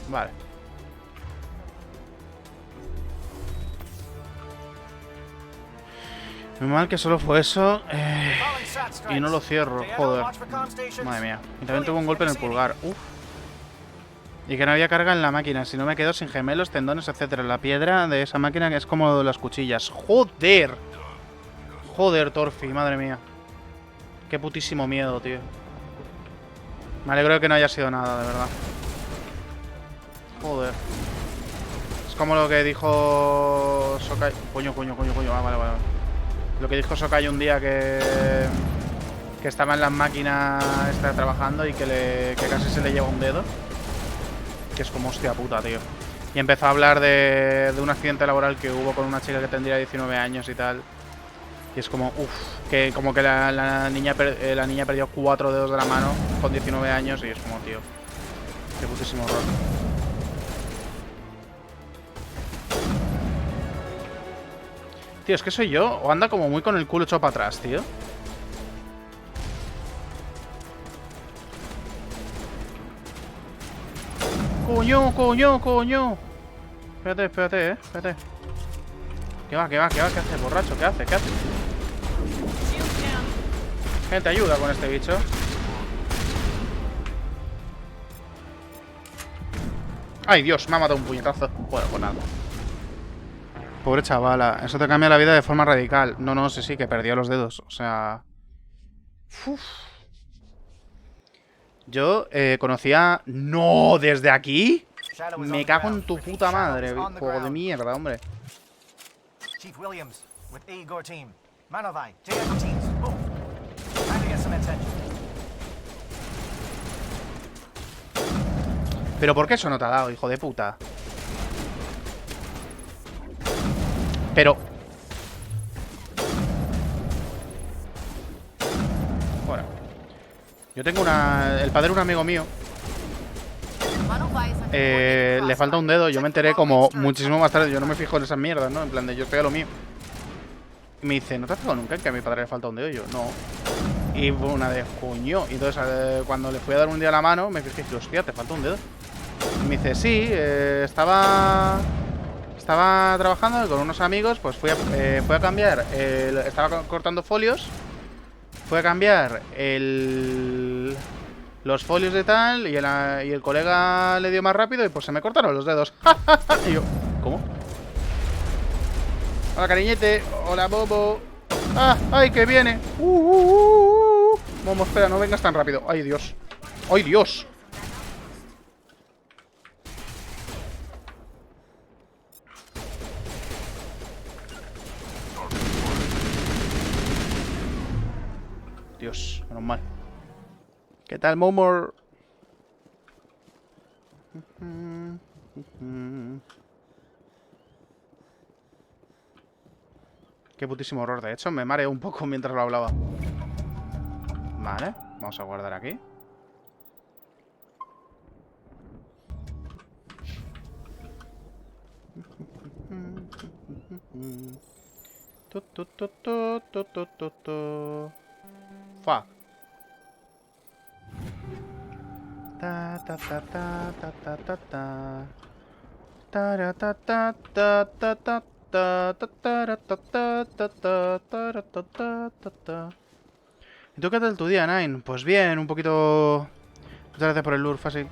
S1: Vale. Muy mal que solo fue eso. Y no lo cierro, joder. Madre mía. Y también tuvo un golpe en el pulgar. Uf. Y que no había carga en la máquina. Si no me quedo sin gemelos, tendones, etcétera. La piedra de esa máquina que es como las cuchillas. ¡Joder! Joder, Torfi, madre mía. Qué putísimo miedo, tío. Me alegro de que no haya sido nada, de verdad. Joder. Es como lo que dijo Sokai. Coño. Ah, vale. Lo que dijo Sokai un día que estaba en las máquinas trabajando y que casi se le lleva un dedo. Que es como hostia puta, tío. Y empezó a hablar de un accidente laboral que hubo con una chica que tendría 19 años y tal. Y es como, uff, que como que la niña perdió 4 dedos de la mano con 19 años y es como, tío, qué putísimo horror. Tío, es que soy yo, o anda como muy con el culo echado para atrás, tío. Coño. Espérate, espérate. ¿Qué va? ¿Qué hace, borracho? ¿Qué hace? Gente, ayuda con este bicho. Ay, Dios, me ha matado un puñetazo. Bueno, pues nada. Pobre chavala, eso te cambia la vida de forma radical. No, sí, que perdió los dedos. O sea... Uf. Yo conocía... ¡No! ¿Desde aquí? Me cago en tu puta madre. Juego de mierda, hombre.
S6: Chief Williams, with Igor team. Manovai, JF teams. Boom. Time to get some attention.
S1: ¿Pero por qué eso no te ha dado, hijo de puta? Pero... Bueno. Yo tengo el padre de un amigo mío. Le falta un dedo. Yo me enteré como muchísimo más tarde. Yo no me fijo en esas mierdas, ¿no? En plan de yo estoy a lo mío. Y me dice, ¿no te has fijado nunca en que a mi padre le falta un dedo? Y yo, no. Y una de coño. Y entonces cuando le fui a dar un día la mano, me fijé y dije, hostia, te falta un dedo. Y me dice, sí, estaba trabajando con unos amigos, pues fui a cambiar, estaba cortando folios, fui a cambiar los folios de tal, y el colega le dio más rápido y pues se me cortaron los dedos. Y yo, ¿cómo? Hola, cariñete, hola, bobo. ¡Ah! ¡Ay, que viene! Momo, espera, no vengas tan rápido. ¡Ay, Dios! ¡Ay, Dios! Dios, menos mal. ¿Qué tal, Momor? Qué putísimo horror. De hecho, me mareé un poco mientras lo hablaba. Vale, vamos a guardar aquí. Fuck. Ta ta ta ta ta ta ta ta. Tara ta ta ta ta ta ta ta tara ta ta ta ta tara ta ta ta ta. ¿Y tú qué tal tu día, Nine? Pues bien, un poquito... Muchas gracias por el lure, fácil.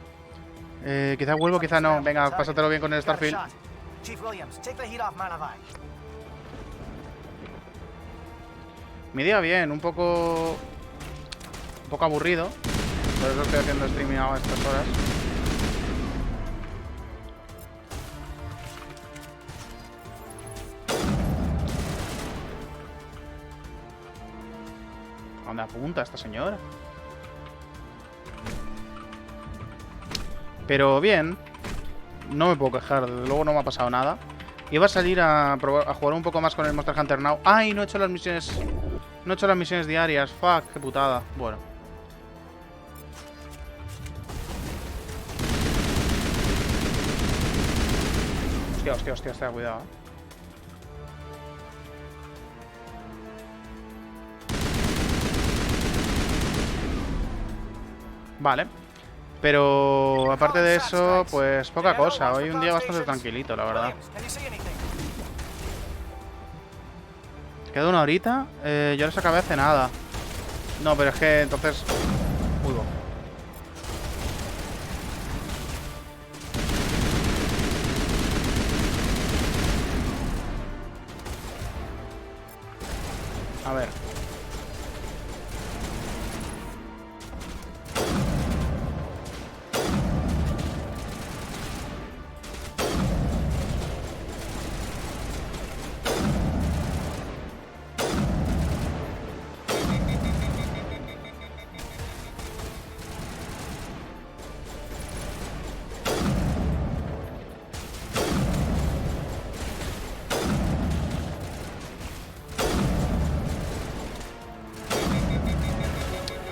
S1: Quizá vuelvo, quizá no. Venga, pásatelo bien con el Starfield.
S6: Chief Williams, take the heat off Manavai.
S1: Mi día bien, un poco aburrido. Por eso estoy haciendo streaming a estas horas. ¿A dónde apunta esta señora? Pero bien. No me puedo quejar, desde luego no me ha pasado nada. Iba a salir a jugar un poco más con el Monster Hunter Now. ¡Ay! No he hecho las misiones. No he hecho las misiones diarias. Fuck, qué putada. Bueno. Hostia, cuidado. Vale. Pero aparte de eso, pues poca cosa. Hoy un día bastante tranquilito, la verdad. Queda una horita. Yo les acabé hace nada. No, pero es que entonces... Uy, bo. A ver.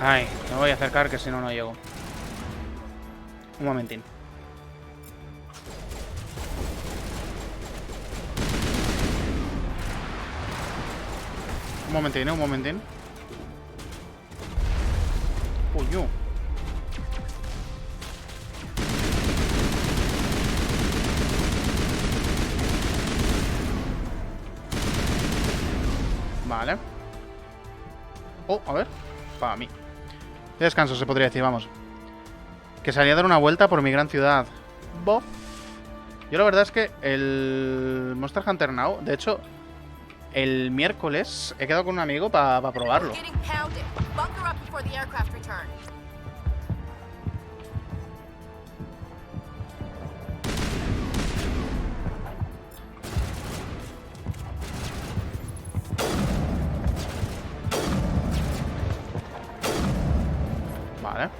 S1: Ay, me voy a acercar que si no, no llego. Un momentín. Un momentín. Puño. Vale. Oh, a ver. Para mí. Descanso, se podría decir, vamos. Que salí a dar una vuelta por mi gran ciudad. Bof. Yo la verdad es que el Monster Hunter Now, de hecho, el miércoles he quedado con un amigo para probarlo. Vale.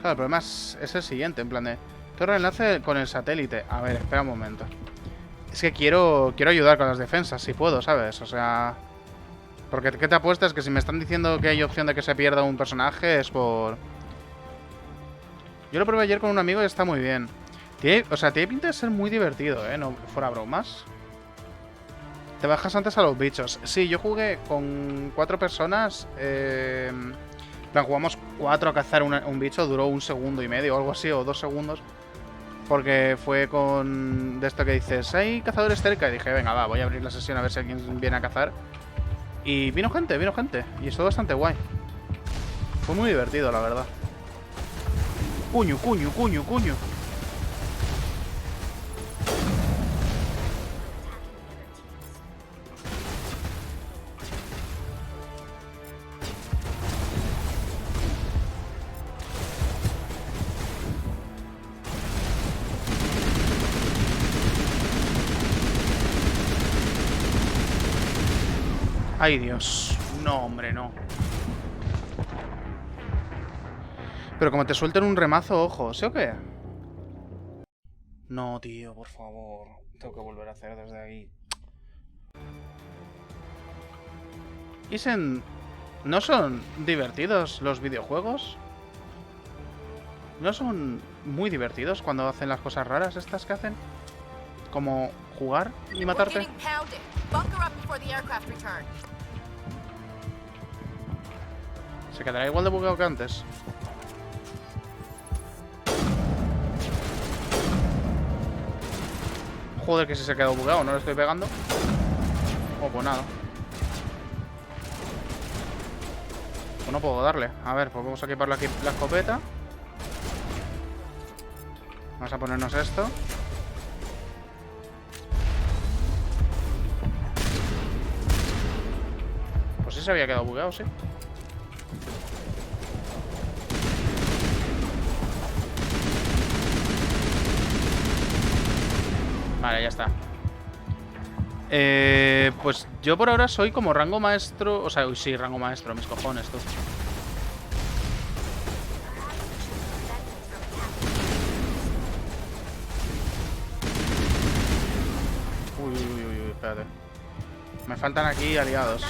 S1: Claro, el problema es el siguiente, en plan de... Torre de enlace con el satélite. A ver, espera un momento. Es que quiero ayudar con las defensas, si puedo, ¿sabes? O sea... Porque ¿qué te apuestas? Que si me están diciendo que hay opción de que se pierda un personaje es por... Yo lo probé ayer con un amigo y está muy bien. O sea, tiene pinta de ser muy divertido, ¿eh? No fuera bromas. Te bajas antes a los bichos. Sí, yo jugué con 4 personas. Jugamos 4 a cazar un bicho. Duró 1,5 segundos o algo así, o 2 segundos. Porque fue con... De esto que dices, hay cazadores cerca. Y dije, venga, va, voy a abrir la sesión a ver si alguien viene a cazar. Y vino gente. Y estuvo bastante guay. Fue muy divertido, la verdad. Cuño. Ay, Dios. No, hombre, no. Pero como te suelten un remazo, ojo, ¿sí o qué? No, tío, por favor. Tengo que volver a hacer desde ahí. ¿No son divertidos los videojuegos? ¿No son muy divertidos cuando hacen las cosas raras estas que hacen? Como jugar y matarte. Se quedará igual de bugueado que antes. Joder, que si se ha quedado bugueado, no le estoy pegando. Oh, pues nada. Pues no puedo darle. A ver, pues vamos a equiparle aquí la escopeta. Vamos a ponernos esto. Pues sí se había quedado bugueado, sí. Vale, ya está. Pues yo por ahora soy como rango maestro. O sea, sí, rango maestro, mis cojones, tú. Uy, espérate. Me faltan aquí aliados.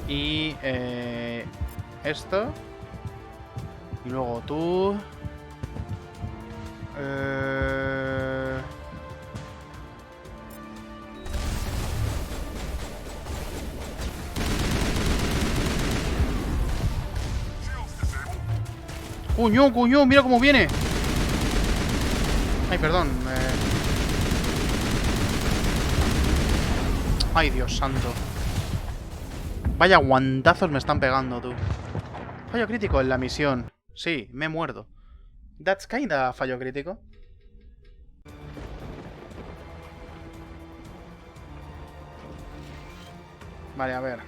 S1: Y esto. Y luego tú. Cuño, mira cómo viene. Ay, perdón. Ay, Dios santo. Vaya guantazos me están pegando, tú. Fallo crítico en la misión. Sí, me muerdo. That's kinda fallo crítico. Vale, a ver.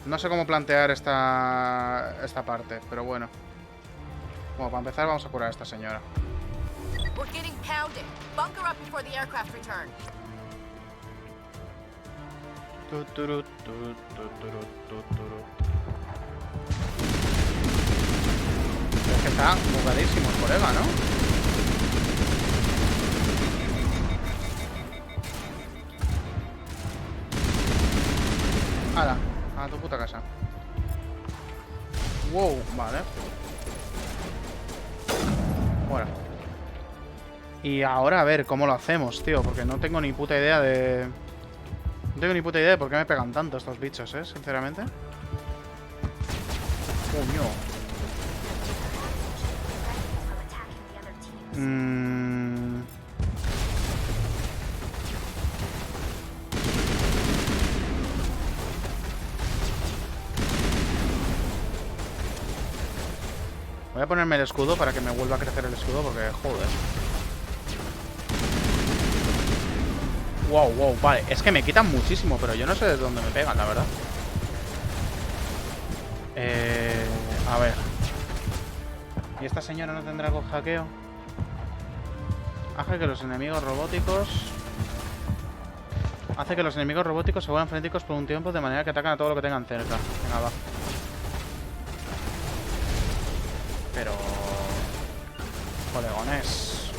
S1: No sé cómo plantear esta parte, pero bueno. Bueno, para empezar vamos a curar a esta señora. Es que está bugadísimo el colega, ¿no? ¡Hala! A tu puta casa. Wow, vale. Fuera. Y ahora a ver cómo lo hacemos, tío, porque no tengo ni puta idea de... No tengo ni puta idea de por qué me pegan tanto estos bichos, sinceramente. Coño. Voy a ponerme el escudo para que me vuelva a crecer el escudo porque, joder. Wow, vale. Es que me quitan muchísimo, pero yo no sé de dónde me pegan, la verdad. A ver. ¿Y esta señora no tendrá algo hackeo? Hace que los enemigos robóticos se vuelvan frenéticos por un tiempo de manera que atacan a todo lo que tengan cerca. Venga, va. Pero... colegones,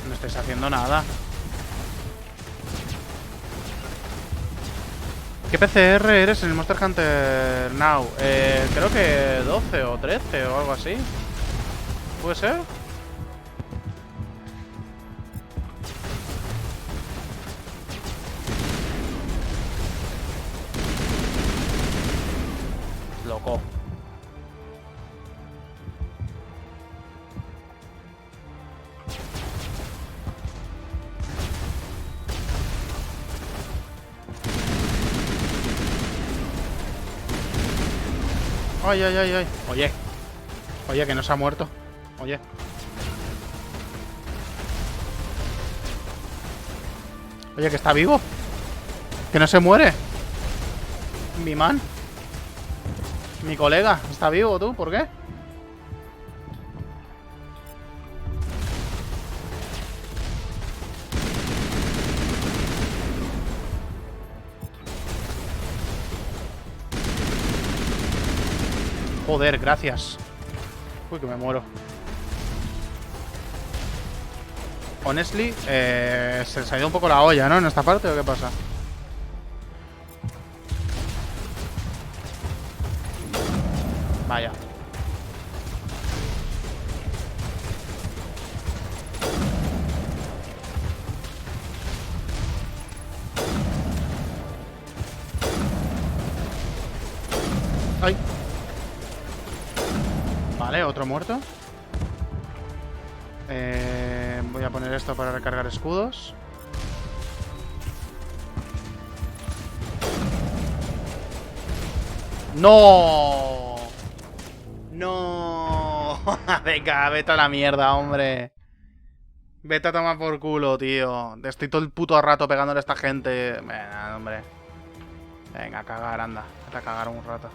S1: no estáis haciendo nada. ¿Qué PCR eres en el Monster Hunter Now? Creo que 12 o 13 o algo así. ¿Puede ser? Loco. Ay. Oye, que no se ha muerto. Oye. Oye, que está vivo. Que no se muere. Mi man. Mi colega. ¿Está vivo tú? ¿Por qué? Joder, gracias. Uy, que me muero. Honestly, se les ha ido un poco la olla, ¿no? En esta parte, ¿o qué pasa? Vaya. ¡Ay! Vale, otro muerto. Voy a poner esto para recargar escudos. ¡No! ¡No! Venga, vete a la mierda, hombre. Vete a tomar por culo, tío. Estoy todo el puto rato pegándole a esta gente. Venga, hombre. Venga, a cagar, anda. Vete a cagar un rato.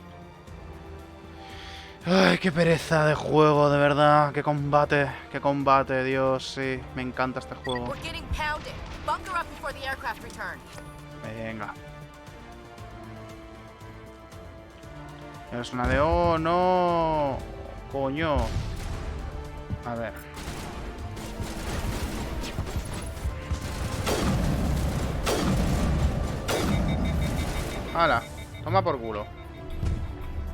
S1: Ay, qué pereza de juego, de verdad. Qué combate, Dios, sí. Me encanta este juego. Venga. Es una de... ¡Oh, no! Coño. A ver. ¡Hala! Toma por culo.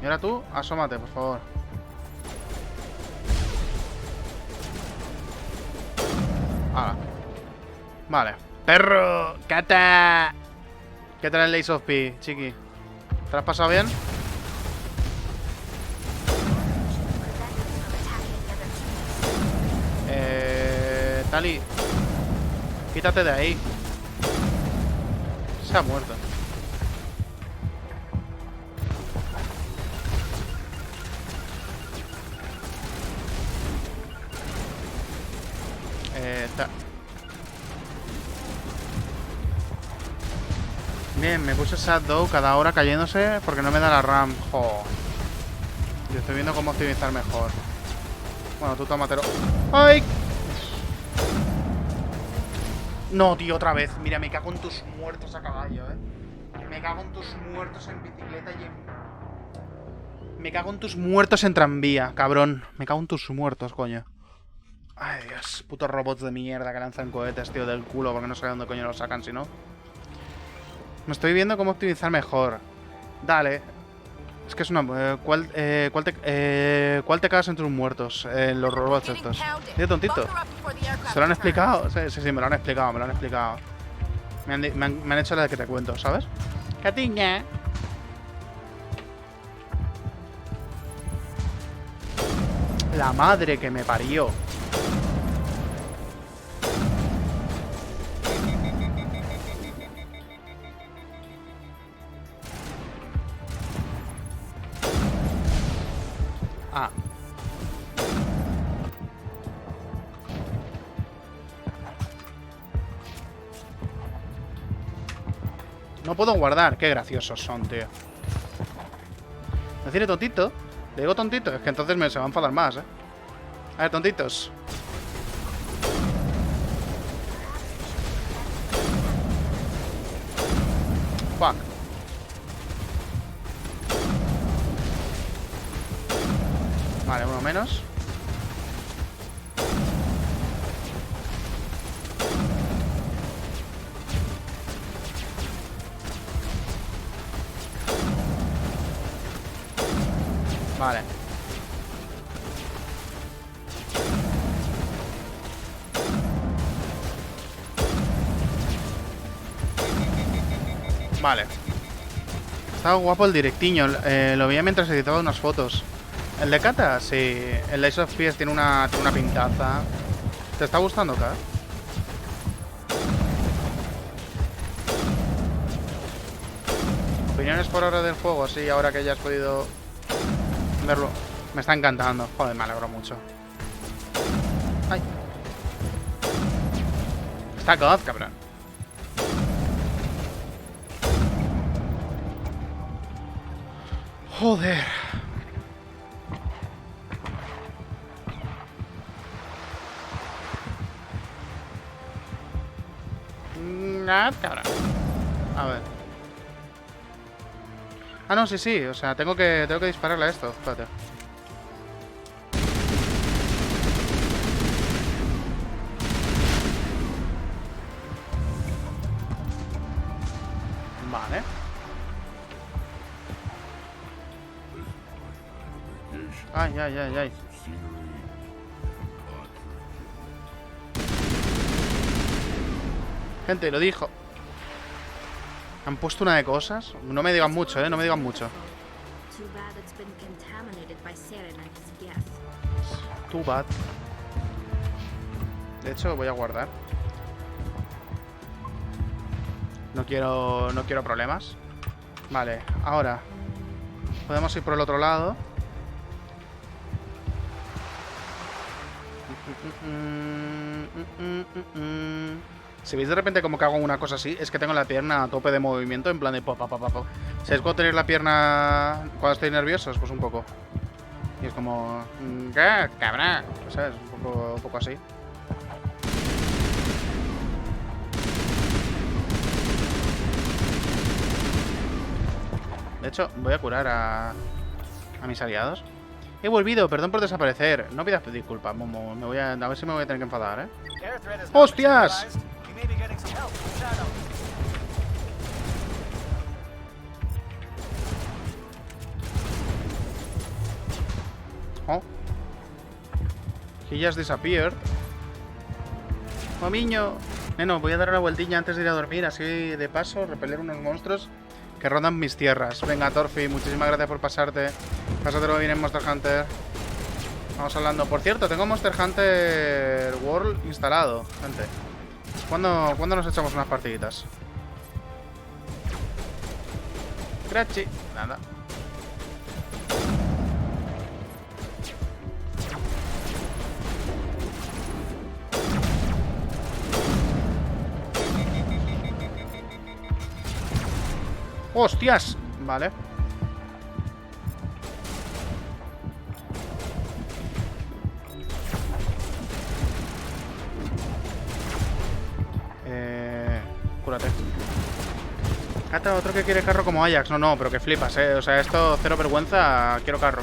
S1: Y ahora tú, asómate, por favor. ¡Hala! Vale. ¡Perro! ¡Cata! ¿Qué tal el Lace of P, chiqui? ¿Te lo has pasado bien? Tali, quítate de ahí. Se ha muerto. Bien, me puse Sad Dog cada hora cayéndose porque no me da la RAM. Jo. Yo estoy viendo cómo optimizar mejor. Bueno, tú tómatelo. ¡Ay! No, tío, otra vez. Mira, me cago en tus muertos a caballo, Me cago en tus muertos en bicicleta y en... Me cago en tus muertos en tranvía, cabrón. Me cago en tus muertos, coño. Ay, Dios. Putos robots de mierda que lanzan cohetes, tío, del culo, porque no sé dónde coño los sacan, si no. Me estoy viendo cómo optimizar mejor. Dale. Es que es una... ¿Cuál te cagas en tus muertos? Los robots estos. Tío, tontito. ¿Se lo han explicado? Sí, me lo han explicado, Me han hecho la de que te cuento, ¿sabes? ¡Catiña! La madre que me parió. Ah. No puedo guardar. Qué graciosos son, tío. Decirle tontito. Le digo tontito. Es que entonces se va a enfadar más, A ver, tontitos. Fuck. Vale, uno menos. Vale. Vale. Estaba guapo el directiño. Lo veía mientras editaba unas fotos. ¿El de Kata? Sí. El Lace of Peace tiene una pintaza. ¿Te está gustando, Kat? Opiniones por ahora del juego, sí, ahora que ya has podido verlo. Me está encantando. Joder, me alegro mucho. Ay. Está God, cabrón. Joder. Cabrón. A ver. Ah, no, sí. O sea, tengo que dispararle a esto. Espérate. Vale. Ay, ay, ay, ay. Gente, lo dijo. Han puesto una de cosas. No me digan mucho, no me digan mucho. Too bad. De hecho, voy a guardar. No quiero problemas. Vale, ahora podemos ir por el otro lado. Si veis de repente como que hago una cosa así, es que tengo la pierna a tope de movimiento, en plan de pop, pop, pop, pop. ¿Sabéis cuando tenéis la pierna cuando estoy nerviosos? Pues un poco. Y es como... ¿Qué? ¡Cabrón! ¿Sabes? Un poco así. De hecho, voy a curar a mis aliados. He volvido, perdón por desaparecer. No pidas disculpas, Momo. A ver si me voy a tener que enfadar, ¿eh? ¡Hostias! Oh. He just disappeared. ¡Momiño! Neno, voy a dar una vueltilla antes de ir a dormir. Así de paso, repeler unos monstruos que rondan mis tierras. Venga, Torfi, muchísimas gracias por pasarte. Pásatelo bien en Monster Hunter. Vamos hablando. Por cierto, tengo Monster Hunter World instalado, gente. ¿Cuándo nos echamos unas partiditas? Grachi. Nada. ¡Hostias! Vale. Cúrate. Cata, otro que quiere carro como Ajax. No, pero que flipas, O sea, esto cero vergüenza. Quiero carro.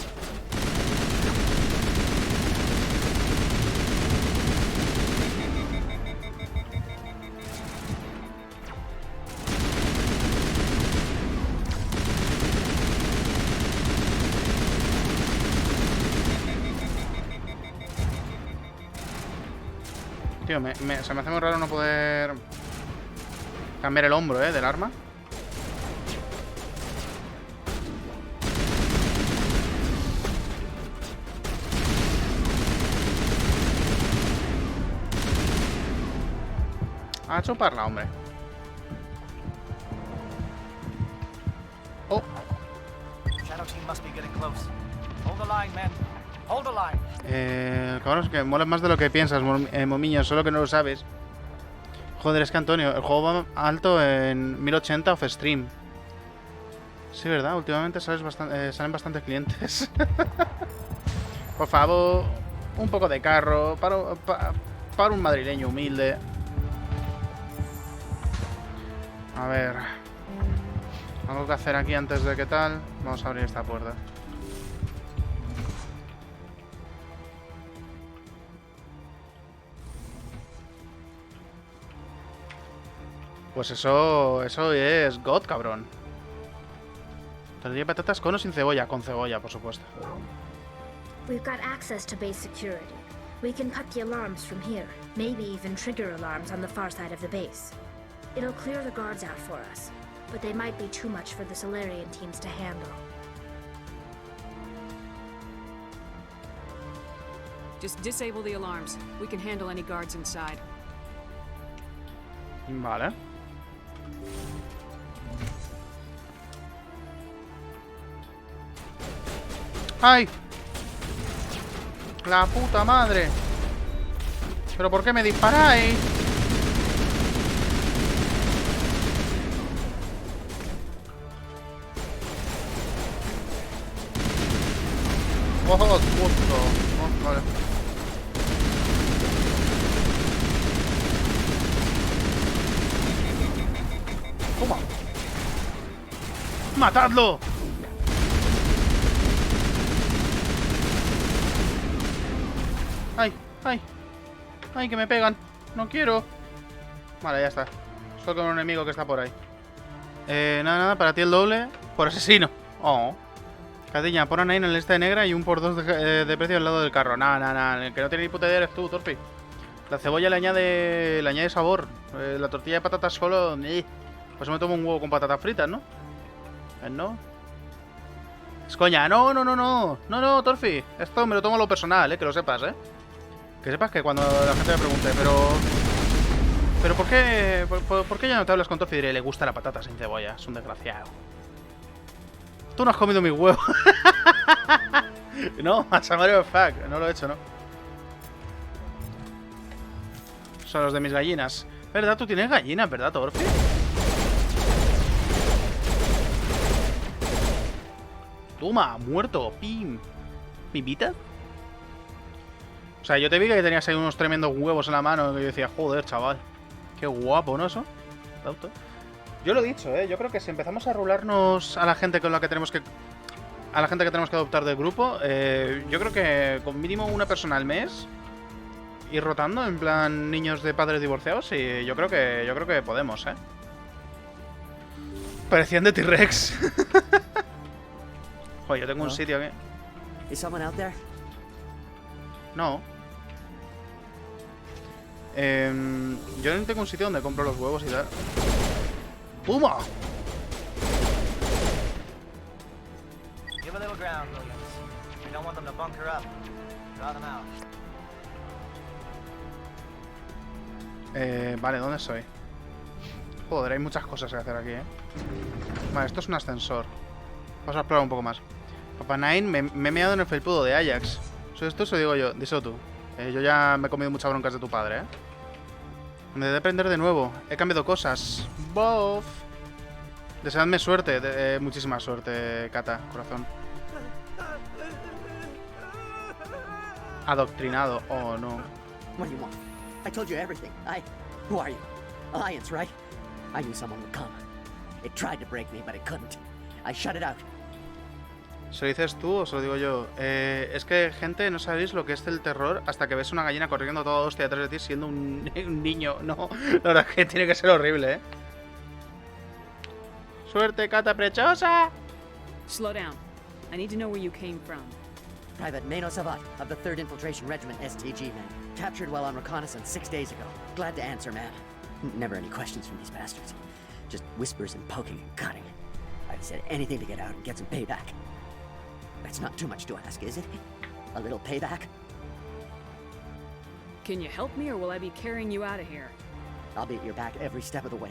S1: Tío, se me hace muy raro no poder cambiar el hombro, del arma. A chuparla, hombre. Oh. Cabrón, es que mola más de lo que piensas, momiño, solo que no lo sabes. Joder, es que Antonio, el juego va alto en 1080 off stream. Sí, ¿verdad? Últimamente salen bastantes clientes. Por favor, un poco de carro para un madrileño humilde. A ver. Algo que hacer aquí antes de que tal. Vamos a abrir esta puerta. Pues eso es God, cabrón. Tortilla de patatas con o sin cebolla. Con cebolla, por supuesto.
S11: We've got access to base security. We can cut the alarms from here. Maybe even trigger alarms on the far side of the base. It'll clear the guards out for us, but they might be too much for the Solarian teams to handle.
S3: Just disable the alarms. We can handle any guards inside.
S1: Vale. ¡Ay! ¡La puta madre! ¿Pero por qué me disparáis? ¡Oh, justo! Oh, vale. ¡Toma! ¡Matadlo! ¡Ay! ¡Ay! ¡Ay, que me pegan! ¡No quiero! Vale, ya está. Solo con un enemigo que está por ahí. Nada, para ti el doble por asesino. Oh. Catiña, pon a Nine en la lista de negra y un por 2 de precio al lado del carro. Nada, el que no tiene ni puta idea eres tú, Torpi. La cebolla le añade sabor. La tortilla de patatas solo... Pues me tomo un huevo con patatas fritas, ¿no? ¿No? Es coña. No, Torfi. Esto me lo tomo a lo personal, que lo sepas, Que sepas que cuando la gente me pregunte, pero ¿por qué ya no te hablas con Torfi? Diré, le gusta la patata sin cebolla. Es un desgraciado. Tú no has comido mi huevo. No, a Mario fuck. No lo he hecho, ¿no? Son los de mis gallinas. ¿Verdad? Tú tienes gallinas, ¿verdad, Torfi? Toma, muerto. Pim. ¿Me invitas? O sea, yo te vi que tenías ahí unos tremendos huevos en la mano. Y yo decía, joder, chaval. Qué guapo, ¿no? Eso. Yo lo he dicho, Yo creo que si empezamos a rularnos a la gente con la que tenemos que... A la gente que tenemos que adoptar del grupo, yo creo que con mínimo una persona al mes ir rotando, en plan niños de padres divorciados, y yo creo que podemos, Parecían de T-Rex. Joder, yo tengo un sitio aquí.
S10: Is someone out there?
S1: No. Yo no tengo un sitio donde compro los huevos y tal. ¡Puma!
S6: Give a little ground, Williams. We don't want them to bunker up. Draw them out.
S1: Vale, ¿dónde soy? Joder, hay muchas cosas que hacer aquí, Vale, esto es un ascensor. Vamos a explorar un poco más. Papá Nine, me he meado en el felpudo de Ajax. ¿Soy esto? Eso digo yo. Díselo tú. Yo ya me he comido muchas broncas de tu padre, Me debe aprender de nuevo. He cambiado cosas. Bof. Deseadme suerte. Muchísima suerte, Kata, corazón. Adoctrinado. Oh, no.
S10: What do you want? I told you everything. Who are you? Alliance, right? I knew someone would come. It tried to break me, but it couldn't. I shut it out.
S1: ¿Se lo dices tú o se lo digo yo? Es que, gente, no sabéis lo que es el terror hasta que ves una gallina corriendo toda hostia detrás de ti siendo un niño. No, la verdad es que tiene que ser horrible, ¡Suerte, Kata prechosa!
S3: Slow down. I need to know where you came from.
S10: Private Mano Savat of the 3rd Infiltration Regiment STG, man. Captured while on reconnaissance 6 days ago. Glad to answer, man. Never any questions from these bastards. Just whispers and poking and cutting. I've said anything to get out and get some payback. That's not too much to ask, is it? A little payback?
S3: Can you help me, or will I be carrying you out of here?
S10: I'll be at your back every step of the way.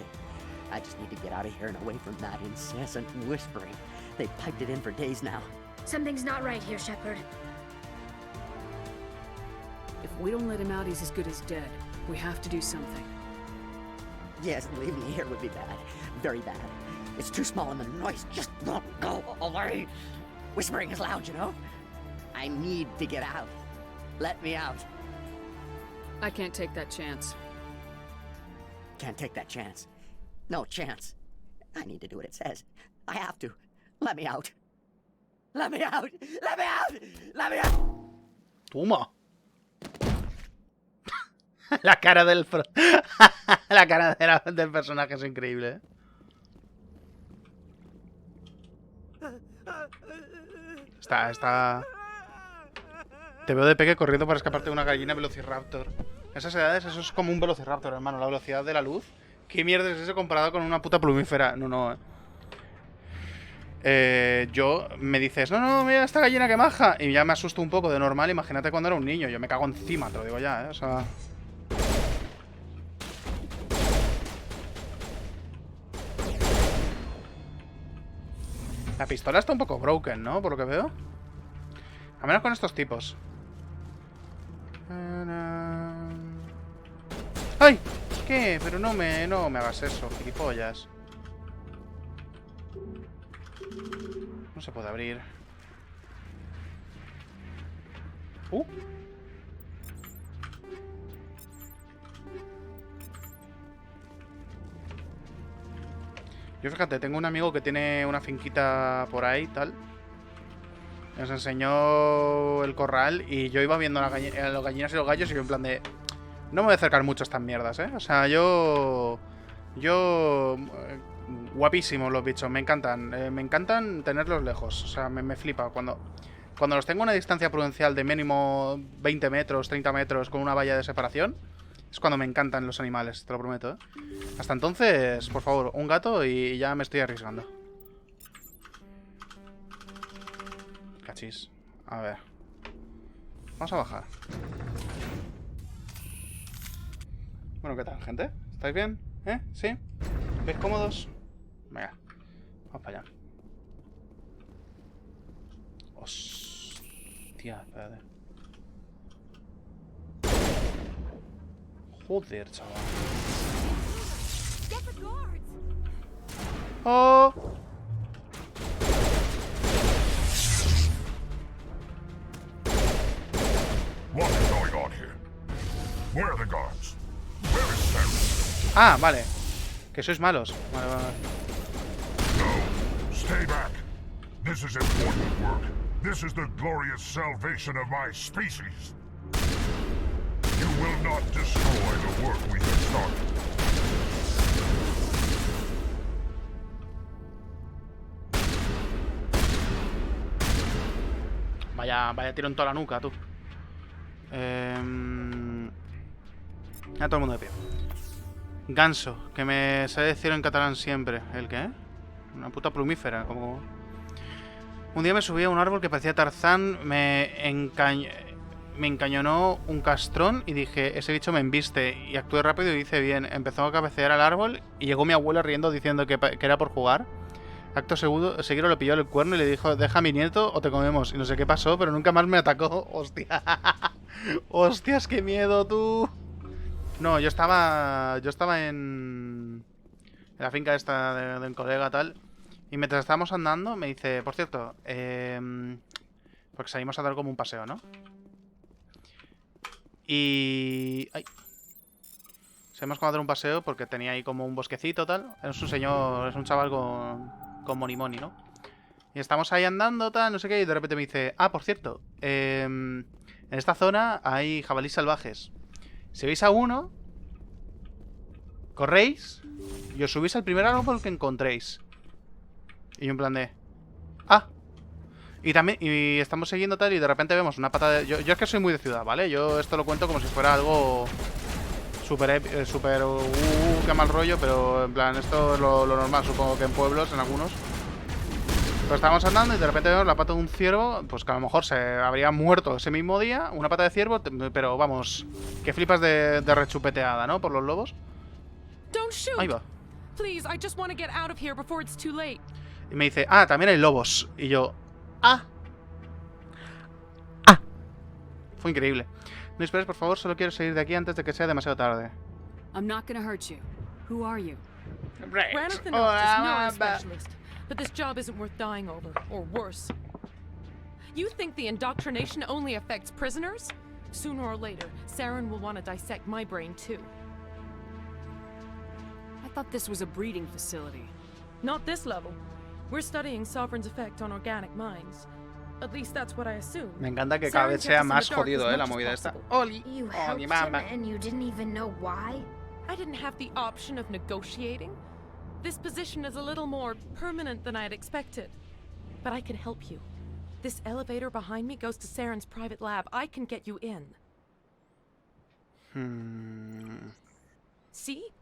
S10: I just need to get out of here and away from that incessant whispering. They've piped it in for days now.
S11: Something's not right here, Shepard.
S3: If we don't let him out, he's as good as dead. We have to do something.
S10: Yes, leaving here would be bad. Very bad. It's too small and the noise just won't go away. Whispering is loud, you know? I need to get out. Let me out.
S3: I can't take that chance.
S10: Can't take that chance. No chance. I need to do what it says. I have to. Let me out. Let me out. Let me out. Let me out.
S1: Toma. La cara del la cara del personaje es increíble, Está... Te veo de peque corriendo para escaparte de una gallina velociraptor. Esas edades, eso es como un velociraptor, hermano. La velocidad de la luz. ¿Qué mierda es eso comparado con una puta plumífera? No. Yo me dices, no, mira esta gallina que maja. Y ya me asusto un poco de normal. Imagínate cuando era un niño. Yo me cago encima, te lo digo ya, O sea... La pistola está un poco broken, ¿no? Por lo que veo. A menos con estos tipos. ¡Ay! ¿Qué? Pero no me hagas eso, gilipollas. No se puede abrir. Yo fíjate, tengo un amigo que tiene una finquita por ahí, tal. Nos enseñó el corral y yo iba viendo las gallinas y los gallos y yo en plan de... No me voy a acercar mucho a estas mierdas, O sea, yo guapísimos los bichos, me encantan. Me encantan tenerlos lejos. O sea, me flipa. Cuando los tengo a una distancia prudencial de mínimo 20 metros, 30 metros con una valla de separación, es cuando me encantan los animales, te lo prometo, ¿eh? Hasta entonces, por favor, un gato y ya me estoy arriesgando. Cachis. A ver. Vamos a bajar. Bueno, ¿qué tal, gente? ¿Estáis bien? ¿Eh? ¿Sí? ¿Veis cómodos? Venga. Vamos para allá. Hostia, espérate. Joder, chaval. ¡Oh!
S7: What is going on here? Where are the guards? Where is Sarah?
S1: Ah, vale. Que sois malos. Vale, vale, vale.
S7: No, stay back. This is important work. This is the glorious salvation of my species. You will not destroy the work we have started.
S1: Vaya tiro en toda la nuca, tú. A todo el mundo de pie. Ganso, que me sabe decir en catalán siempre. ¿El qué? Una puta plumífera, como... Un día me subí a un árbol que parecía Tarzán, me encañonó un castrón y dije, ese bicho me embiste. Y actué rápido y hice bien. Empezó a cabecear al árbol y llegó mi abuela riendo diciendo que era por jugar. Acto seguido le pilló el cuerno y le dijo, deja a mi nieto o te comemos. Y no sé qué pasó, pero nunca más me atacó. Hostia. Hostias, qué miedo, tú. No, yo estaba en la finca esta de un colega tal. Y mientras estábamos andando me dice, por cierto, porque salimos a dar como un paseo, ¿no? Y... ¡ay! Salimos como a dar un paseo porque tenía ahí como un bosquecito tal. Es un señor, es un chaval con monimoni, ¿no? Y estamos ahí andando tal, no sé qué, y de repente me dice, ah, por cierto, en esta zona hay jabalíes salvajes. Si veis a uno, corréis y os subís al primer árbol que encontréis. Y yo en plan de... ah. Y también, y estamos siguiendo tal y de repente vemos una pata de... Yo es que soy muy de ciudad, ¿vale? Yo esto lo cuento como si fuera algo... Súper... qué mal rollo, pero en plan, esto es lo normal, supongo que en pueblos, en algunos. Pero estábamos andando y de repente vemos la pata de un ciervo, pues que a lo mejor se habría muerto ese mismo día, una pata de ciervo, pero vamos, que flipas de rechupeteada, ¿no? Por los lobos. Ahí va. Y me dice, ah, también hay lobos. Y yo, ah. Ah. Fue increíble. No esperes, por favor, solo quiero salir de aquí antes de que sea demasiado tarde.
S3: I'm not gonna hurt you. Who are you?
S12: Raneth the Noctis, no specialist. But this job isn't worth dying over, or worse. You think the indoctrination only affects prisoners? Sooner or later, Saren will want to dissect my brain too.
S3: I thought this was a breeding facility.
S12: Not this level. We're studying Sovereign's effect on organic minds. At least that's what I assume.
S1: Me encanta que cada vez sea más jodido, la movida esta. Oli,
S11: You
S1: oh,
S11: helped
S1: mi
S11: him
S1: mamá.
S11: and you didn't even know why?
S12: I didn't have the option of negotiating. This position is a little more permanent than I had expected. But I can help you. This elevator behind me goes to Saren's private lab. I can get you in. See?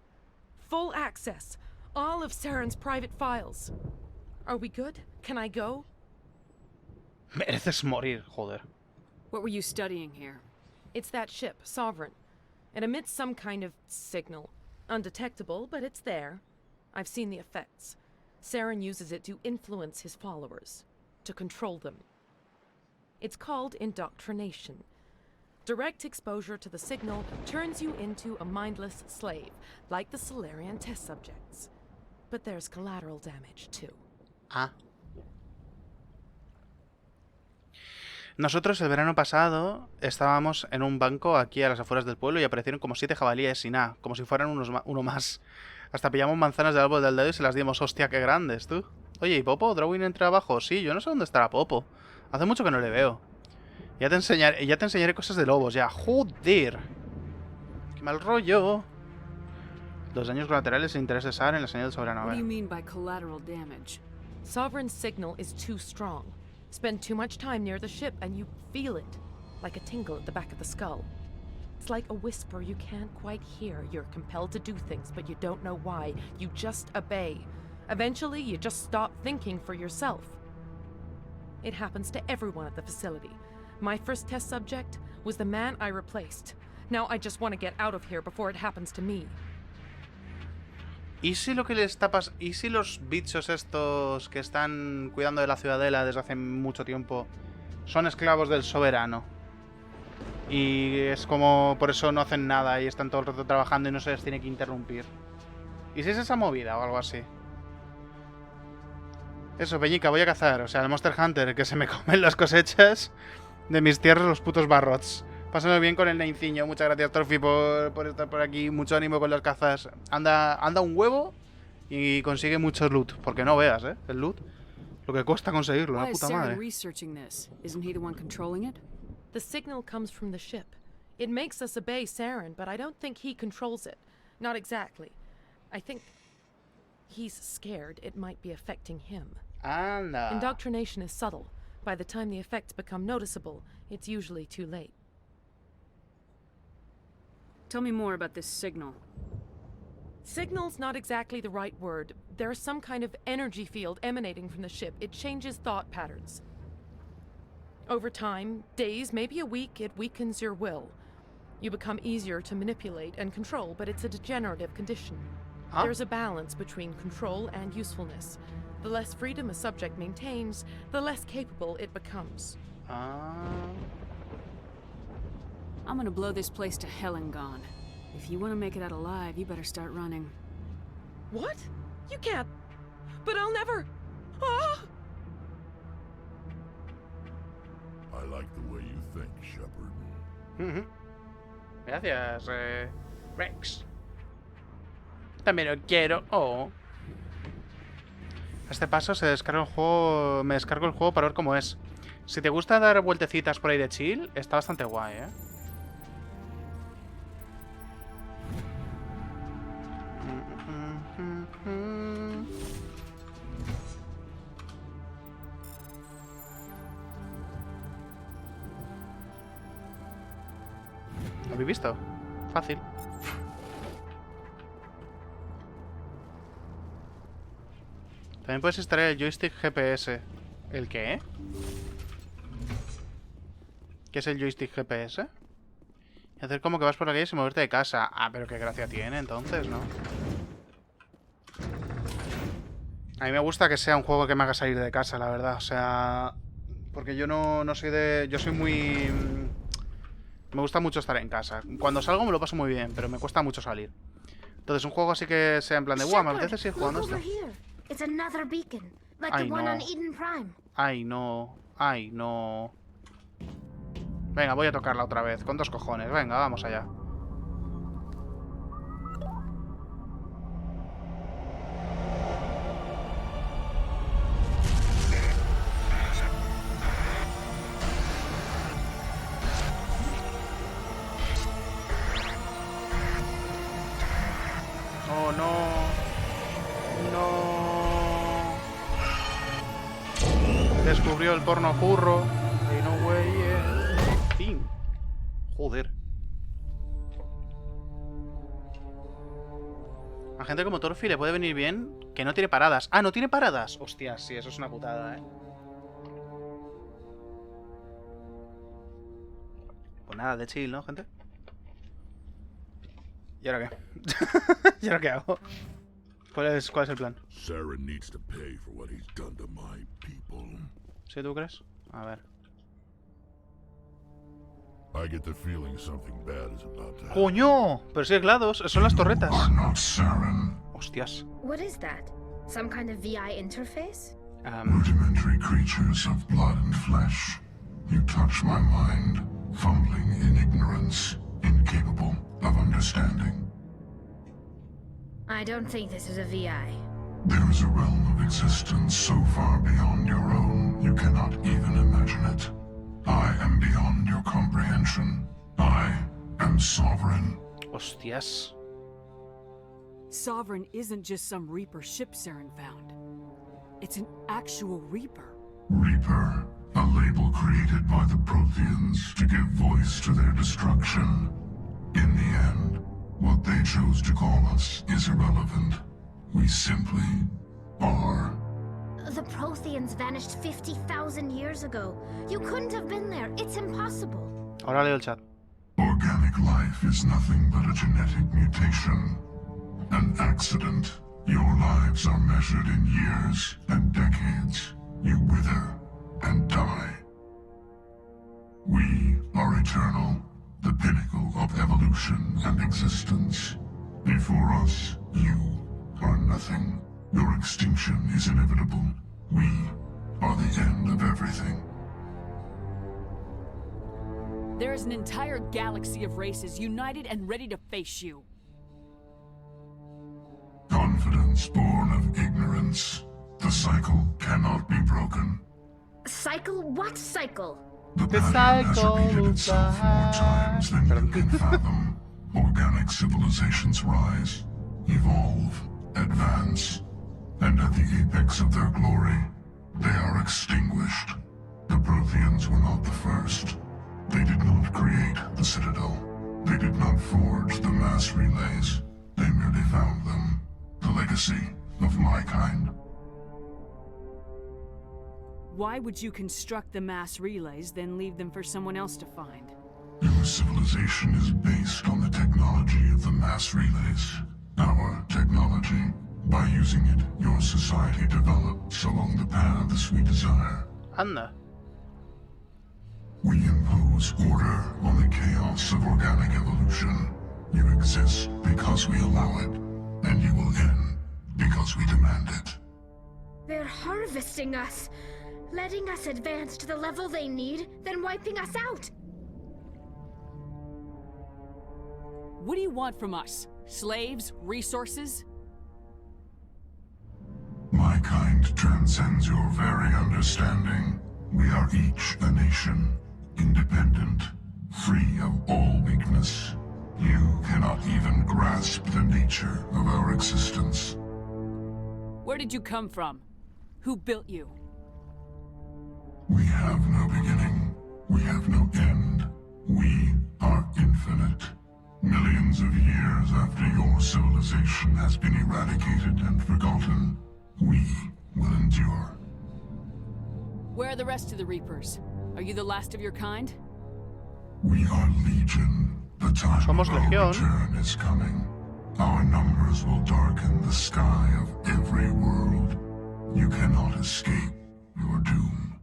S12: Full access. All of Saren's private files. Are we good? Can I go?
S1: Mereces morir, joder.
S3: What were you studying here?
S12: It's that ship, Sovereign. It emits some kind of signal. Undetectable, but it's there. I've seen the effects. Saren uses it to influence his followers. To control them. It's called indoctrination. Direct exposure to the signal turns you into a mindless slave, like the Solarian test subjects. But there's collateral damage, too.
S1: Ah. Nosotros el verano pasado estábamos en un banco aquí a las afueras del pueblo y aparecieron como 7 jabalíes y nada, como si fueran uno más. Hasta pillamos manzanas del árbol del dedo y se las dimos. Hostia, qué grandes, tú. Oye, ¿y Popo? ¿Drawing entra abajo? Sí, yo no sé dónde estará Popo. Hace mucho que no le veo. Ya te enseñaré cosas de lobos, ya. ¡Joder! ¡Qué mal rollo! Los daños colaterales e interés de Saren en la señal del soberano. A
S3: What do
S1: ver.
S3: you mean by collateral damage?
S12: Sovereign's signal is too strong. Spend too much time near the ship and you feel it, like a tingle at the back of the skull. It's like a whisper you can't quite hear. You're compelled to do things, but you don't know why. You just obey. Eventually, you just stop thinking for yourself. It happens to everyone at the facility. My first test subject was the man I replaced. Now I just want to get out of here before it happens to me.
S1: ¿Y si lo que le está pasando... ¿Y si los bichos estos que están cuidando de la ciudadela desde hace mucho tiempo son esclavos del soberano? Y es como... por eso no hacen nada y están todo el rato trabajando y no se les tiene que interrumpir. ¿Y si es esa movida o algo así? Eso, Peñica, voy a cazar. O sea, el Monster Hunter, que se me comen las cosechas de mis tierras los putos barrots. Pásenlo bien con el Neinciño. Muchas gracias, Torfi, por estar por aquí. Mucho ánimo con las cazas. Anda un huevo y consigue mucho loot. Porque no veas, ¿eh? El loot. Lo que cuesta conseguirlo, la
S3: Why is
S1: puta
S3: Saren
S1: madre.
S3: researching this? Isn't he the one controlling it?
S12: The signal comes from the ship. It makes us obey Saren, but I don't think he controls it. Not exactly. I think he's scared it might be affecting him.
S1: Anda.
S12: Indoctrination is subtle. By the time the effects become noticeable, it's usually too late.
S3: Tell me more about this signal.
S12: Signal's not exactly the right word. There's some kind of energy field emanating from the ship. It changes thought patterns. Over time, days, maybe a week, it weakens your will. You become easier to manipulate and control, but it's a degenerative condition.
S1: Huh?
S12: There's a balance between control and usefulness. The less freedom a subject maintains, the less capable it becomes.
S3: I'm gonna blow this place to hell and gone. If you want to make it out alive, you better start running.
S12: What? You can't. But I'll never. Ah!
S7: I like the way you think, Shepard.
S1: Gracias, Rex. También lo quiero. Oh. A este paso se descarga el juego. Me descargo el juego para ver cómo es. Si te gusta dar vueltecitas por ahí de chill, está bastante guay, ¿eh? ¿Lo habéis visto? Fácil. También puedes instalar el joystick GPS. ¿El qué? ¿Qué es el joystick GPS? Y hacer como que vas por la calle sin moverte de casa. Ah, pero qué gracia tiene entonces, ¿no? A mí me gusta que sea un juego que me haga salir de casa, la verdad. O sea... Porque yo no soy de... Yo soy muy... Me gusta mucho estar en casa. Cuando salgo me lo paso muy bien, pero me cuesta mucho salir. Entonces un juego así que sea en plan de... ¡Guau! Me apetece seguir jugando esto.
S11: It's another beacon, like
S1: Ay,
S11: the one
S1: no.
S11: on Eden Prime.
S1: Ay, no. Ay, no. Venga, voy a tocarla otra vez. Con 2 cojones. Venga, vamos allá. Oh, no. No. Descubrió el porno furro. Y no, güey. Fin. Joder. A gente como Torfi le puede venir bien que no tiene paradas. Ah, ¿no tiene paradas? Hostia, sí, eso es una putada, ¿eh? Pues nada, de chill, ¿no, gente? ¿Y ahora qué? ¿Y ahora qué hago? ¿Cuál es el plan?
S7: Saren needs to pay for what he's done to my people.
S1: ¿Sí tú crees? A ver.
S7: I get the feeling something bad is about to happen.
S1: ¡Coño! Pero sí, GLaDOS, son las torretas.
S7: Are not Saren.
S1: Hostias.
S11: What is that? Some kind of VI interface?
S7: Rudimentary creatures of blood and flesh. You touch my mind, fumbling in ignorance, incapable of understanding.
S11: I don't think this is a VI.
S7: There is a realm of existence so far beyond your own, you cannot even imagine it. I am beyond your comprehension. I am sovereign.
S1: Hostias.
S3: Sovereign isn't just some Reaper ship Saren found. It's an actual Reaper.
S7: Reaper, a label created by the Protheans to give voice to their destruction. In the end, what they chose to call us is irrelevant. We simply are.
S11: The Protheans vanished 50,000 years ago. You couldn't have been there. It's impossible.
S1: Ahora leo el chat.
S7: Organic life is nothing but a genetic mutation. An accident. Your lives are measured in years and decades. You wither and die. We are eternal, the pinnacle of evolution and existence. Before us, you are nothing. Your extinction is inevitable. We are the end of everything.
S3: There is an entire galaxy of races united and ready to face you.
S7: Confidence born of ignorance. The cycle cannot be broken.
S11: Cycle? What cycle?
S7: The pattern has repeated itself more times than you can fathom. Organic civilizations rise, evolve, advance, and at the apex of their glory, they are extinguished. The Protheans were not the first. They did not create the Citadel. They did not forge the mass relays. They merely found them. The legacy of my kind.
S3: Why would you construct the mass relays, then leave them for someone else to find?
S7: Your civilization is based on the technology of the mass relays. Our technology. By using it, your society develops along the paths we desire.
S1: Anda.
S7: We impose order on the chaos of organic evolution. You exist because we allow it, and you will end because we demand it.
S11: They're harvesting us, letting us advance to the level they need, then wiping us out.
S3: What do you want from us? Slaves? Resources?
S7: My kind transcends your very understanding. We are each a nation, independent, free of all weakness. You cannot even grasp the nature of our existence.
S3: Where did you come from? Who built you?
S7: We have no beginning. We have no end. We are infinite. Millions of years after your civilization has been eradicated and forgotten, we will endure.
S3: Where are the rest of the Reapers? Are you the last of your kind?
S7: We are Legion. The time
S1: Somos
S7: of our
S1: Legión.
S7: return is coming. Our numbers will darken the sky of every world. You cannot escape your doom.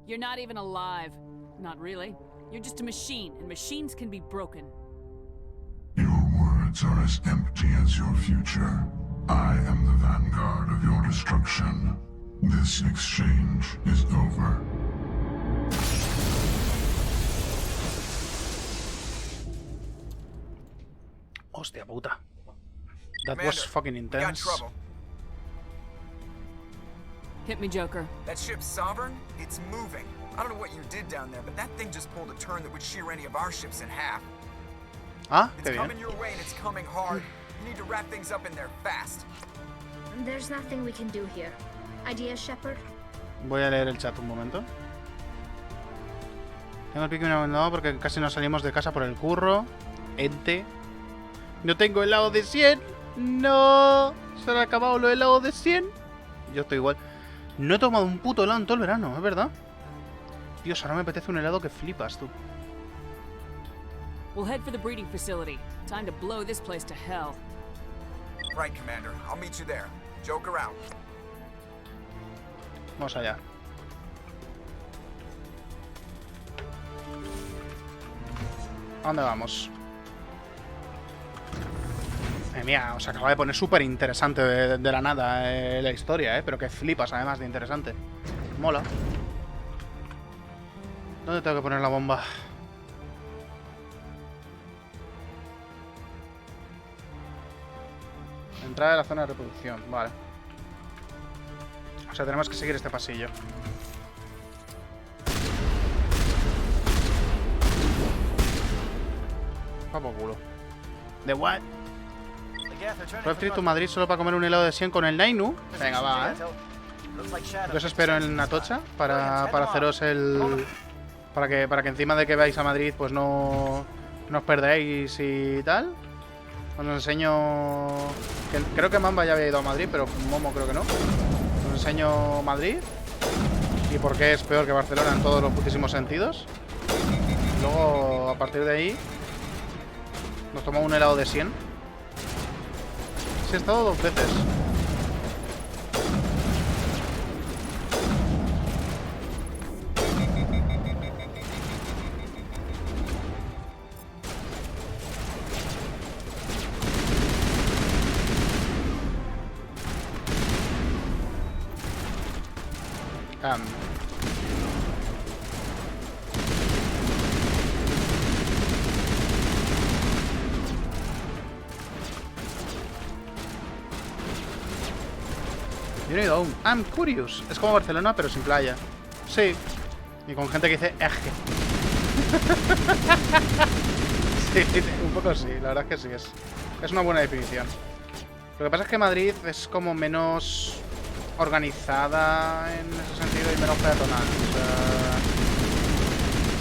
S3: You're not even alive. Not really. You're just a machine, and machines can be broken.
S7: Your words are as empty as your future. I am the vanguard of your destruction. This exchange is over.
S1: Hostia puta. That
S2: Commander,
S1: was fucking
S2: we got
S1: intense.
S2: trouble.
S3: Hit me, Joker.
S2: That ship Sovereign? It's moving. I don't know what you did down there, but that thing just pulled a turn that would shear any of our ships in half.
S1: Ah,
S2: It's
S1: qué bien.
S2: coming your way and it's coming hard. You need to wrap things up in there fast.
S11: There's nothing we can do here. Ideas, Shepard?
S1: Voy a leer el chat un momento. Tengo el pico no porque casi nos salimos de casa por el curro. Ente. No tengo helado de 100. No. Se le ha acabado lo helado de 100. Yo estoy igual. No he tomado un puto helado en todo el verano, es verdad. Dios, ahora me apetece un helado que flipas, tú.
S3: We'll head for the breeding facility. Time to blow this place to hell.
S2: Right, Commander. I'll meet you there. Joker out.
S1: Vamos allá. ¿A dónde vamos? Mía, os acaba de poner súper interesante de la nada la historia, pero que flipas además de interesante. Mola. ¿Dónde tengo que poner la bomba? Entrada de la zona de reproducción, vale. O sea, tenemos que seguir este pasillo. Papo culo. ¿De what? Road trip to Madrid solo para comer un helado de 100 con el Nainu. Venga, va, Yo os espero en Atocha para haceros el... Para que encima de que vais a Madrid, pues no os perdáis y tal. Os enseño... Creo que Mamba ya había ido a Madrid, pero Momo creo que no. Os enseño Madrid. Y por qué es peor que Barcelona en todos los putísimos sentidos. Luego, a partir de ahí, nos tomamos un helado de 100. Sí, he estado 2 veces. Yo no he ido aún. I'm curious. Es como Barcelona, pero sin playa. Sí. Y con gente que dice eje. Sí, un poco sí. La verdad es que sí. Es una buena definición. Lo que pasa es que Madrid es como menos organizada en ese sentido y menos peatonal.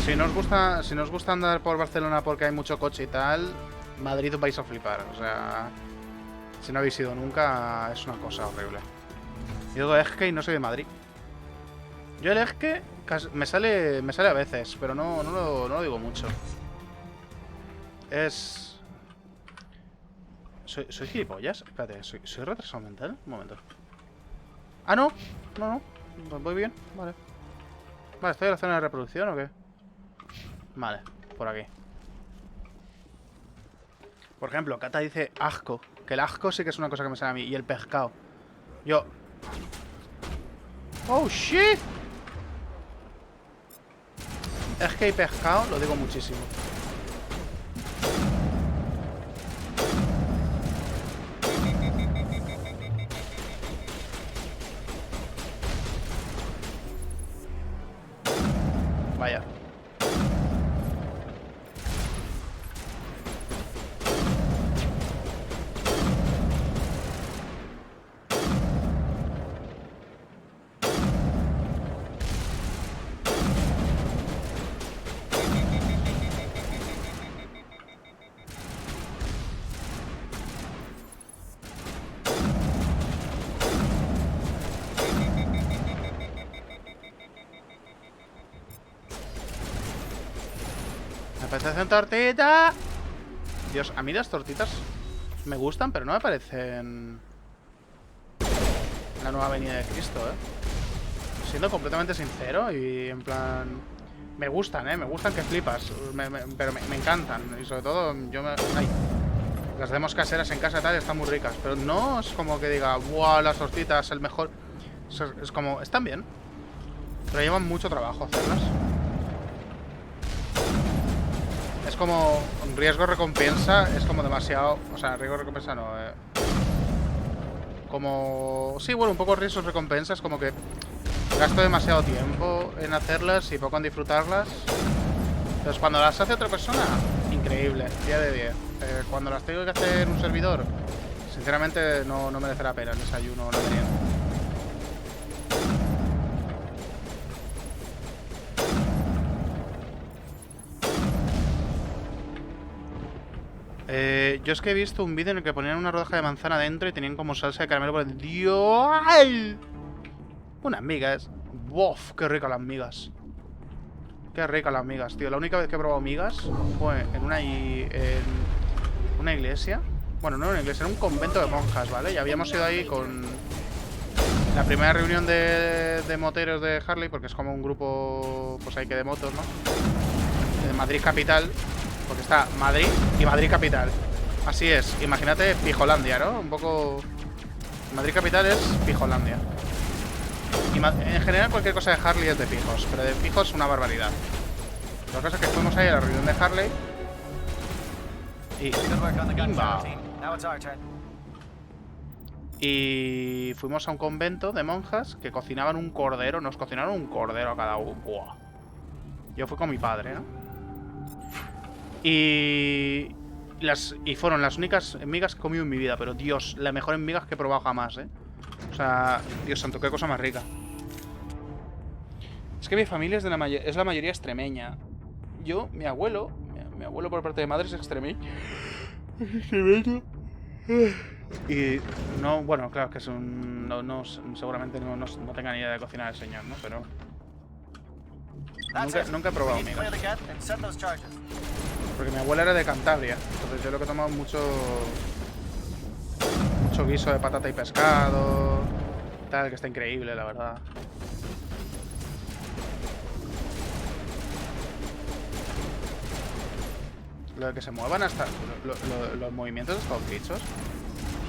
S1: O sea, si no os gusta andar por Barcelona porque hay mucho coche y tal, Madrid os vais a flipar. O sea, si no habéis ido nunca, es una cosa horrible. Yo digo Esque y no soy de Madrid. Yo el Esque me sale a veces, pero no lo digo mucho. Es... ¿Soy gilipollas? Espérate, ¿soy retrasado mental? Un momento. Ah, no. No. Voy bien, vale. Vale, ¿estoy en la zona de reproducción o qué? Vale, por aquí. Por ejemplo, Kata dice asco. Que el asco sí que es una cosa que me sale a mí. Y el pescado. Yo... ¡Oh, shit! Es que hay pescado, lo digo muchísimo. Vaya. Me apetece una tortita. Dios, a mí las tortitas me gustan, pero no me parecen la nueva avenida de Cristo, Siendo completamente sincero y en plan... Me gustan, me gustan que flipas. Pero me encantan. Y sobre todo, ay, las demos caseras en casa y tal están muy ricas. Pero no es como que diga, wow, las tortitas, el mejor... Es como, están bien. Pero llevan mucho trabajo hacerlas. Es como riesgo-recompensa, es como demasiado... O sea, riesgo-recompensa no, Como... Sí, bueno, un poco riesgo-recompensa, es como que gasto demasiado tiempo en hacerlas y poco en disfrutarlas. Entonces, cuando las hace otra persona, increíble, 10 de 10. Cuando las tengo que hacer un servidor, sinceramente no merece la pena el desayuno o la merienda. Yo es que he visto un vídeo en el que ponían una rodaja de manzana dentro y tenían como salsa de caramelo por el... ¡Dios! Unas migas. ¡Bof! ¡Qué ricas las migas! ¡Qué ricas las migas, tío! La única vez que he probado migas fue en una iglesia. Bueno, no en una iglesia, en un convento de monjas, ¿vale? Y habíamos ido ahí con la primera reunión de moteros de Harley, porque es como un grupo, pues hay que de motos, ¿no? De Madrid capital. Porque está Madrid y Madrid capital. Así es, imagínate Pijolandia, ¿no? Un poco... Madrid capital es Pijolandia. Y en general cualquier cosa de Harley es de pijos, pero de pijos una barbaridad. La cosa es que fuimos ahí a la reunión de Harley y fuimos a un convento de monjas que cocinaban un cordero. Nos cocinaron un cordero a cada uno. Buah. Yo fui con mi padre, ¿no? Y Y fueron las únicas migas que he comido en mi vida. Pero Dios, las mejores migas que he probado jamás, ¿eh? O sea, Dios santo, qué cosa más rica. Es que mi familia es la mayoría extremeña. Mi abuelo por parte de madre es extremeño. Y no, bueno, claro, que es un... seguramente no tenga ni idea de cocinar el señor, ¿no? Pero... Nunca he probado migas. Porque mi abuela era de Cantabria. Entonces yo lo que he tomado mucho guiso de patata y pescado. Tal, que está increíble, la verdad. Lo de que se muevan hasta... los movimientos de estos bichos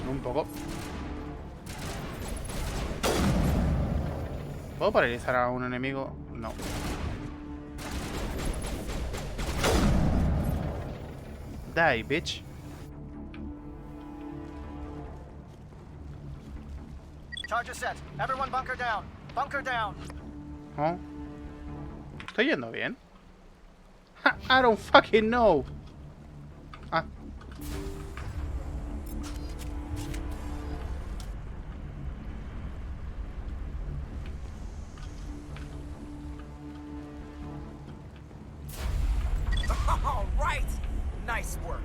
S1: son un poco... ¿Puedo paralizar a un enemigo? No. Die, bitch.
S6: Charger set. Everyone bunker down. Bunker down.
S1: Oh. ¿Estoy yendo bien? I don't fucking know. Ah.
S2: All right. Nice work.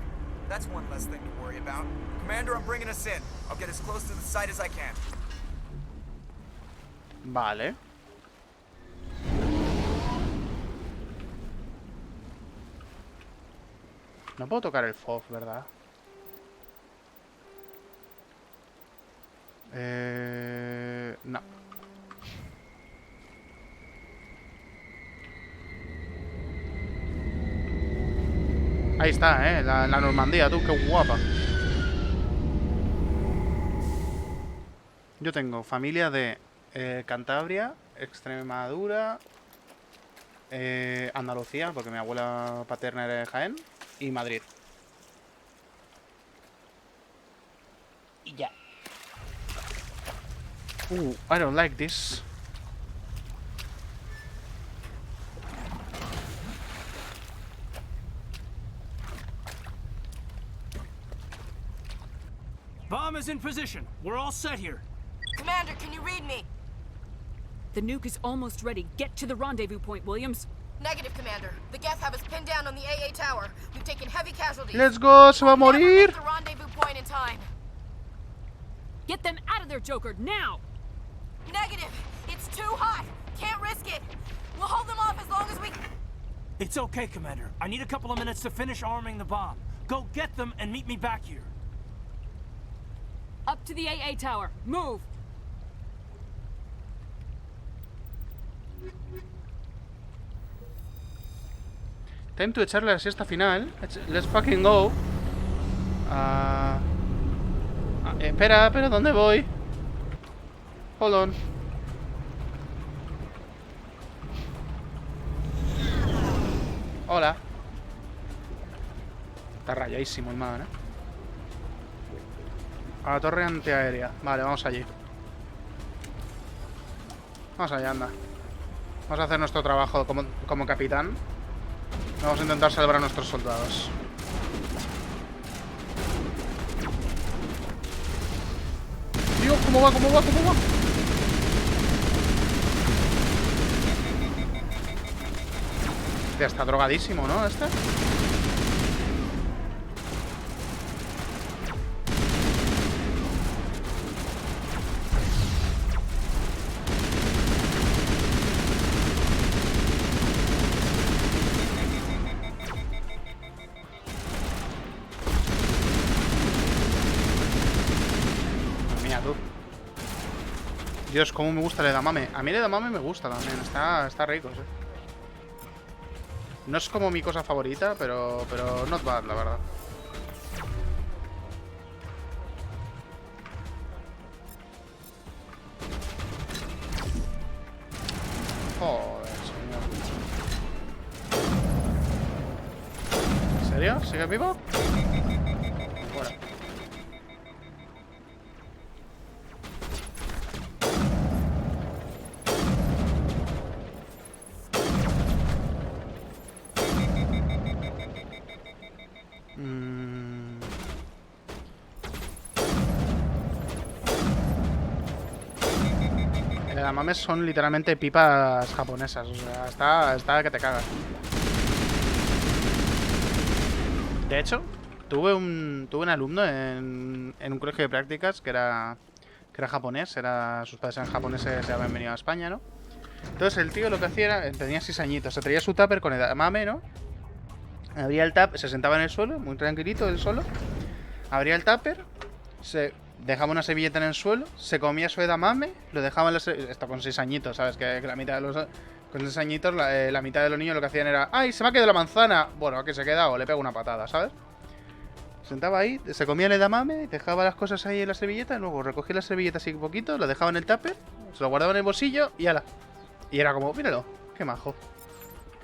S2: That's one less thing to worry about. Commander, I'm bringing us in. I'll get as close to the site as I can.
S1: Vale. No puedo tocar el FOV, ¿verdad? No. Ahí está, la Normandía, tú, qué guapa. Yo tengo familia de Cantabria, Extremadura, Andalucía, porque mi abuela paterna era de Jaén, y Madrid. Y ya. I don't like this.
S9: Bomb is in position. We're all set here.
S4: Commander, can you read me?
S3: The nuke is almost ready. Get to the rendezvous point, Williams.
S8: Negative, Commander. The Geth have us pinned down on the AA tower. We've taken heavy casualties.
S1: Let's go, se va a
S8: We'll never
S1: morir.
S8: make the rendezvous point in time.
S3: Get them out of there, Joker, now!
S8: Negative. It's too hot. Can't risk it. We'll hold them off as long as we...
S9: It's okay, Commander. I need a couple of minutes to finish arming the bomb. Go get them and meet me back here.
S3: Up to the AA tower. Move!
S1: Time to echarle la siesta final. Let's fucking go. Espera, ¿dónde voy? Hold on. Hola. Está rayadísimo el man, ¿eh? A la torre antiaérea. Vale, vamos allí. Vamos allá, anda. Vamos a hacer nuestro trabajo como capitán. Vamos a intentar salvar a nuestros soldados. Dios, ¿cómo va? Ya está drogadísimo, ¿no? Este. Dios, cómo me gusta el edamame. A mí el edamame me gusta también. Está rico, sí. No es como mi cosa favorita, pero not bad, la verdad. Joder, señor. ¿En serio? ¿Sigue vivo? Bueno. edamames son literalmente pipas japonesas. O sea, está que te cagas. De hecho, tuve un alumno en un colegio de prácticas que era japonés. Sus padres eran japoneses y habían venido a España, ¿no? Entonces el tío lo que hacía era, tenía 6 añitos, se traía su tupper con edamame, ¿no? Abría el tupper, se sentaba en el suelo, muy tranquilito, él solo. Abría el tupper, se dejaba una servilleta en el suelo, se comía su edamame, lo dejaba en la servilleta. Esto con 6 añitos, ¿sabes? Que la mitad de los... Con 6 añitos, la mitad de los niños lo que hacían era... ¡Ay, se me ha quedado la manzana! Bueno, ¿a qué se queda? O le pego una patada, ¿sabes? Sentaba ahí, se comía el edamame, dejaba las cosas ahí en la servilleta, luego recogía la servilleta así un poquito, la dejaba en el tupper, se lo guardaba en el bolsillo y ala. Y era como, míralo, qué majo,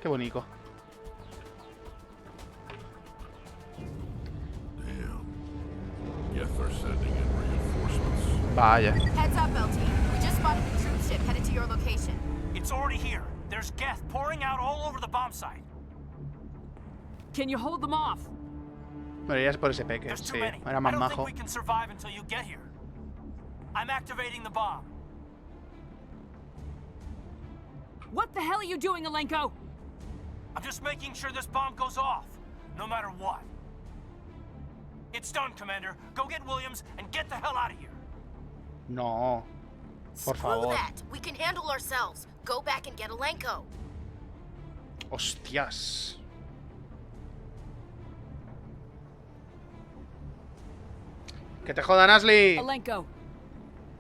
S1: qué bonito. Vaya.
S8: Heads up, LT. We just spotted the troop ship headed to your location.
S9: It's already here. There's gas pouring out all over the bomb site.
S3: Can you hold them off?
S1: Bueno, ya es por ese peque,
S9: There's too
S1: sí,
S9: many.
S1: era
S9: I
S1: más
S9: don't think
S1: majo.
S9: we can survive until you get here. I'm activating the bomb.
S3: What the hell are you doing, Alenko?
S9: I'm just making sure this bomb goes off, no matter what. It's done, Commander. Go get Williams and get the hell out of here.
S1: No, por
S8: Screw
S1: favor.
S8: that. We can handle ourselves. Go back and get Alenko.
S1: Hostias. Que te jodan, Ashley.
S3: Alenko,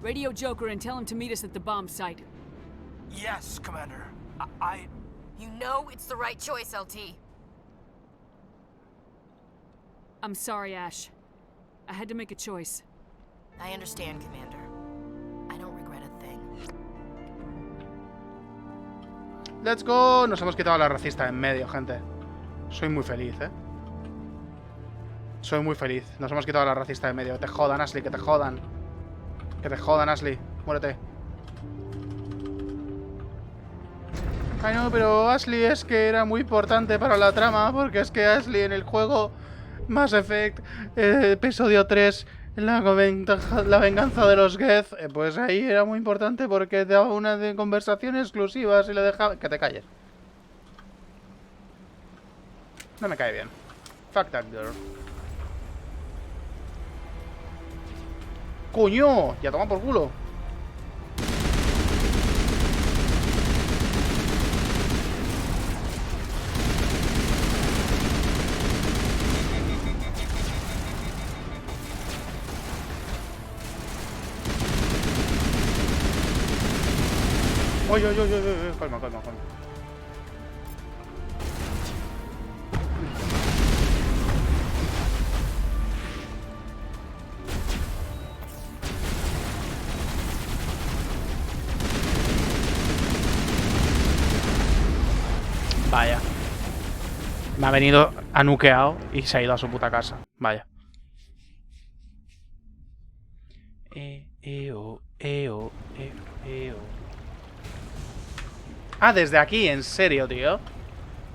S3: radio Joker and tell him to meet us at the bomb site.
S9: Yes, Commander.
S8: You know it's the right choice, LT.
S3: I'm sorry, Ash. I had to make a choice.
S8: I understand, Commander. I don't regret a thing.
S1: Let's go. Nos hemos quitado a la racista en medio, gente. Soy muy feliz, ¿eh? Soy muy feliz. Nos hemos quitado a la racista de en medio. Que te jodan, Ashley, que te jodan. Que te jodan, Ashley. Muérete. Ay, no, pero Ashley es que era muy importante para la trama. Porque es que Ashley en el juego Mass Effect episodio 3, la venganza de los Geth, pues ahí era muy importante porque daba una de conversación exclusivas y le dejaba... Que te calles. No me cae bien. Fuck that girl. ¡Coño! Ya toma por culo. Oye, oye, oye, oye, calma, calma, calma. Vaya. Me ha venido a nuqueado y se ha ido a su puta casa. Vaya. Ah, desde aquí, en serio, tío.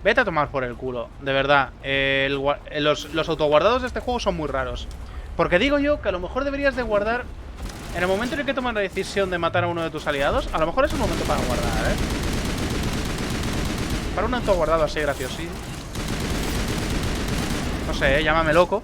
S1: Vete a tomar por el culo, de verdad. Los autoguardados de este juego son muy raros. Porque digo yo que a lo mejor deberías de guardar en el momento en el que tomas la decisión de matar a uno de tus aliados. A lo mejor es el momento para guardar, ¿eh? Para un autoguardado así gracioso. No sé, llámame loco.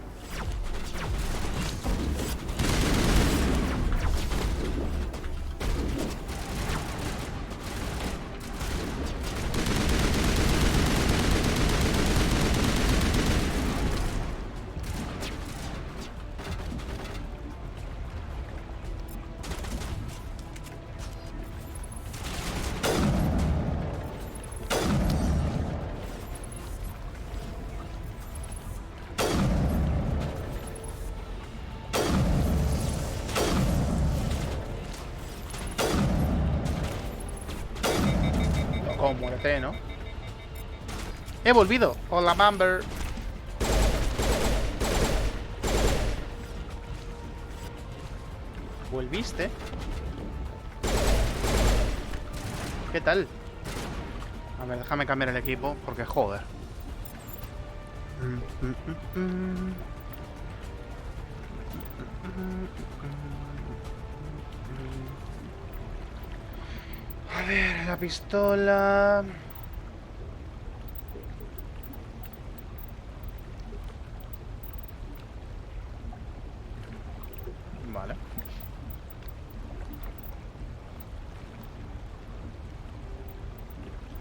S1: Muérete, ¿no? He volvido. Hola, Bamber. ¿Volviste? ¿Qué tal? A ver, déjame cambiar el equipo, porque joder. ver, la pistola... Vale.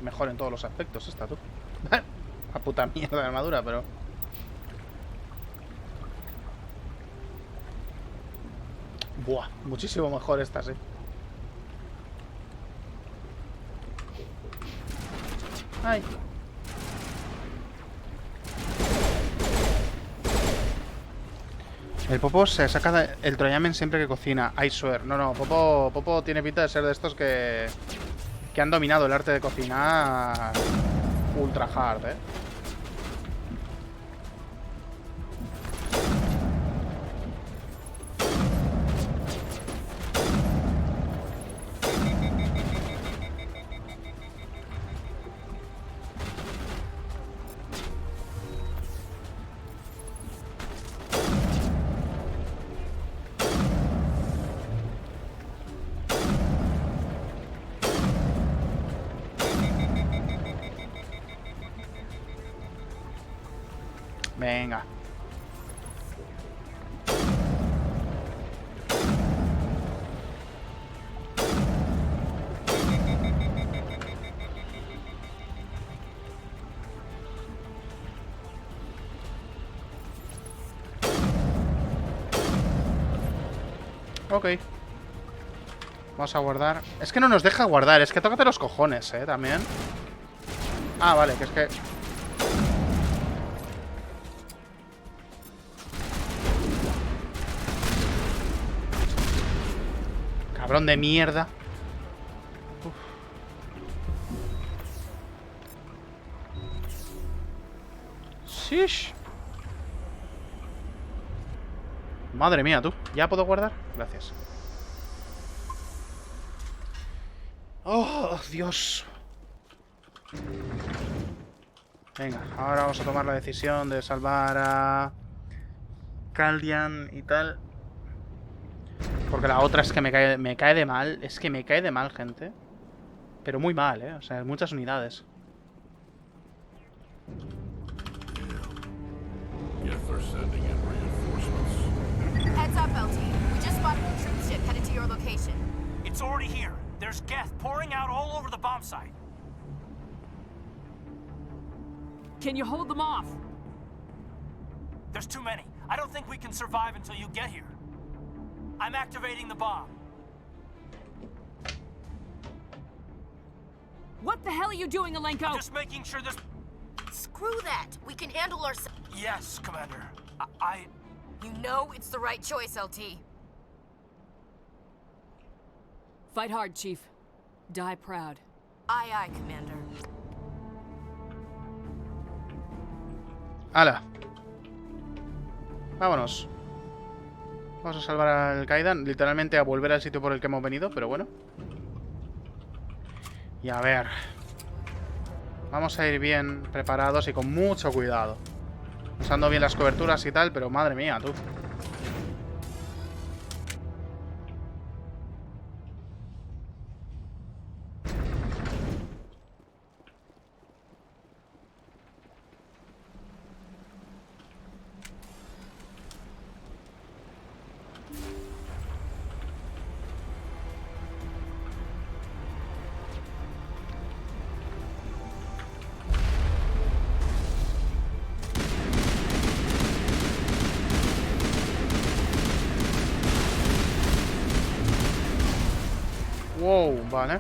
S1: Mejor en todos los aspectos esta, tú. A puta mierda de armadura, pero... Buah, muchísimo mejor esta, sí. Ay. El Popo se saca el troyamen siempre que cocina. I swear. No, no, Popo tiene pinta de ser de estos que han dominado el arte de cocinar ultra hard, ¿eh? Venga. Ok. Vamos a guardar. Es que no nos deja guardar. Es que tócate los cojones, también. Ah, vale, que es que... Cabrón de mierda. Uf. Shish. Madre mía, tú. ¿Ya puedo guardar? Gracias. Oh, Dios. Venga, ahora vamos a tomar la decisión de salvar a Caldian y tal. Porque la otra es que me cae de mal. Es que me cae de mal, gente. Pero muy mal, O sea, muchas unidades.
S8: Heads up, LT. We just spotted a troop ship headed to your location.
S9: It's already here. There's gas pouring out all over the bomb site.
S3: Can you hold them off?
S9: There's too many. I don't think we can survive until you get here. I'm activating the bomb.
S3: What the hell are you doing, Alenko?
S9: Just making sure this...
S8: Screw that. We can handle ourselves.
S9: Yes, Commander.
S8: You know it's the right choice, LT.
S3: Fight hard, Chief. Die proud.
S8: Aye, aye, Commander.
S1: ¡Hala! Vámonos. Vamos a salvar al Kaidan. Literalmente a volver al sitio por el que hemos venido, pero bueno. Y a ver. Vamos a ir bien preparados y con mucho cuidado. Usando bien las coberturas y tal, pero madre mía, tú. Wow, vale.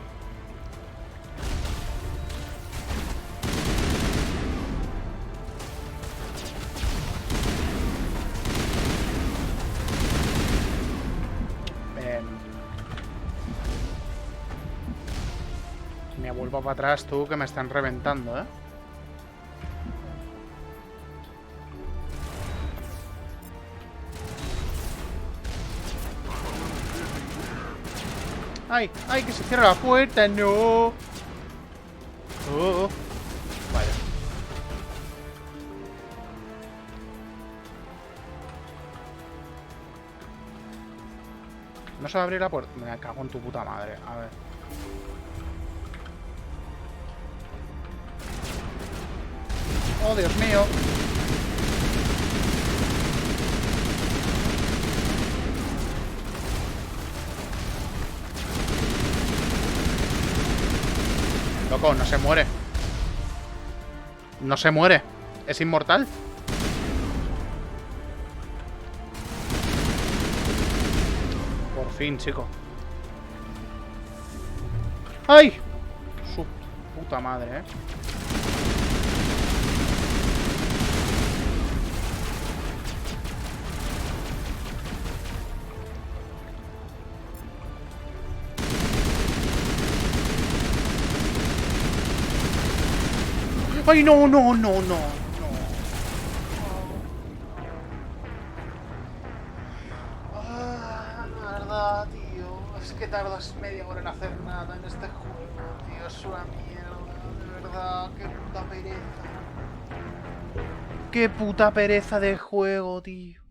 S1: Me vuelvo para atrás, tú, que me están reventando, ¿eh? ¡Ay! ¡Ay! ¡Que se cierra la puerta! ¡No! ¡Oh! Vaya. ¿No se va a abrir la puerta? Me cago en tu puta madre. A ver. Oh, Dios mío. Loco, no se muere. No se muere. Es inmortal. Por fin, chico. ¡Ay! Su puta madre, ¿eh? ¡Ay, no, no, no, no! La verdad, tío. Es que tardas media hora en hacer nada en este juego, tío. Es una mierda, de verdad. Qué puta pereza. Qué puta pereza de juego, tío.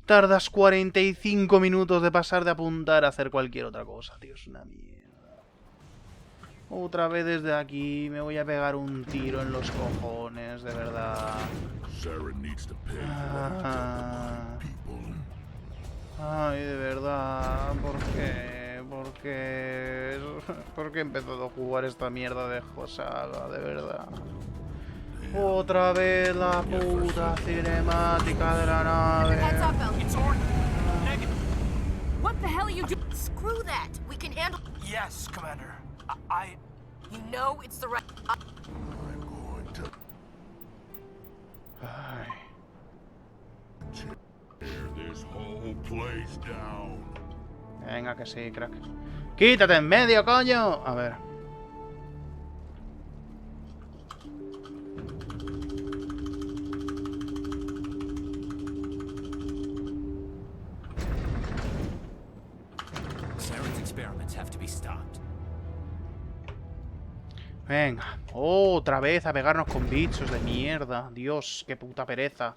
S1: Tardas 45 minutos de pasar de apuntar a hacer cualquier otra cosa, tío. Es una mierda. Otra vez desde aquí me voy a pegar un tiro en los cojones, de verdad. Ay, de verdad, ¿por qué? ¿Por qué? ¿Por qué he empezado a jugar esta mierda de saga, de verdad? Otra vez la puta cinemática de la nave.
S8: What the hell are you doing? Screw that. We can handle.
S9: Yes, Commander.
S8: You know it's the right.
S7: I'm going to tear this whole place down.
S1: Venga, que sí, crack. ¡Quítate en medio, coño! A ver.
S9: Saren's experiments have to be stopped.
S1: Venga, otra vez a pegarnos con bichos de mierda. Dios, qué puta pereza.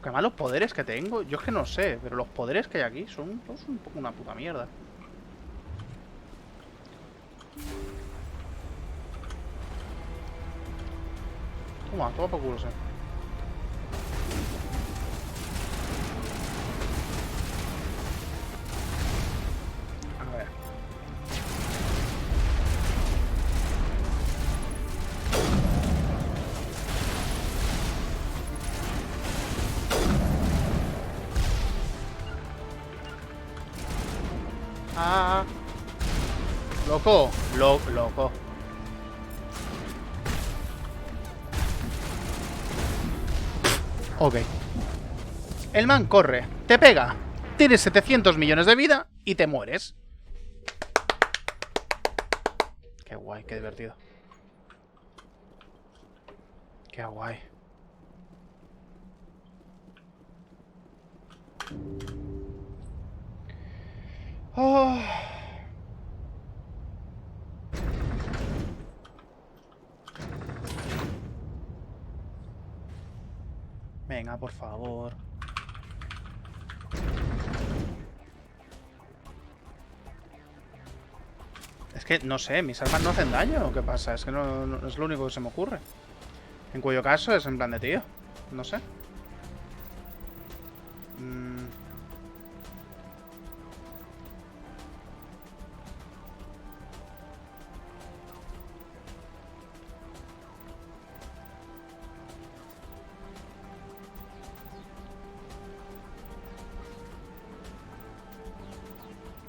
S1: Qué malos poderes que tengo. Yo es que no sé, pero los poderes que hay aquí son todos un poco una puta mierda. Toma por culo, sí. A ver. Ah, loco, loco. Ok. El man corre, te pega, tienes 700 millones de vida y te mueres. Qué guay, qué divertido. Qué guay. Oh. Venga, por favor. Es que, no sé, mis armas no hacen daño. ¿Qué pasa? Es que no es lo único que se me ocurre. En cuyo caso es en plan de tío. No sé.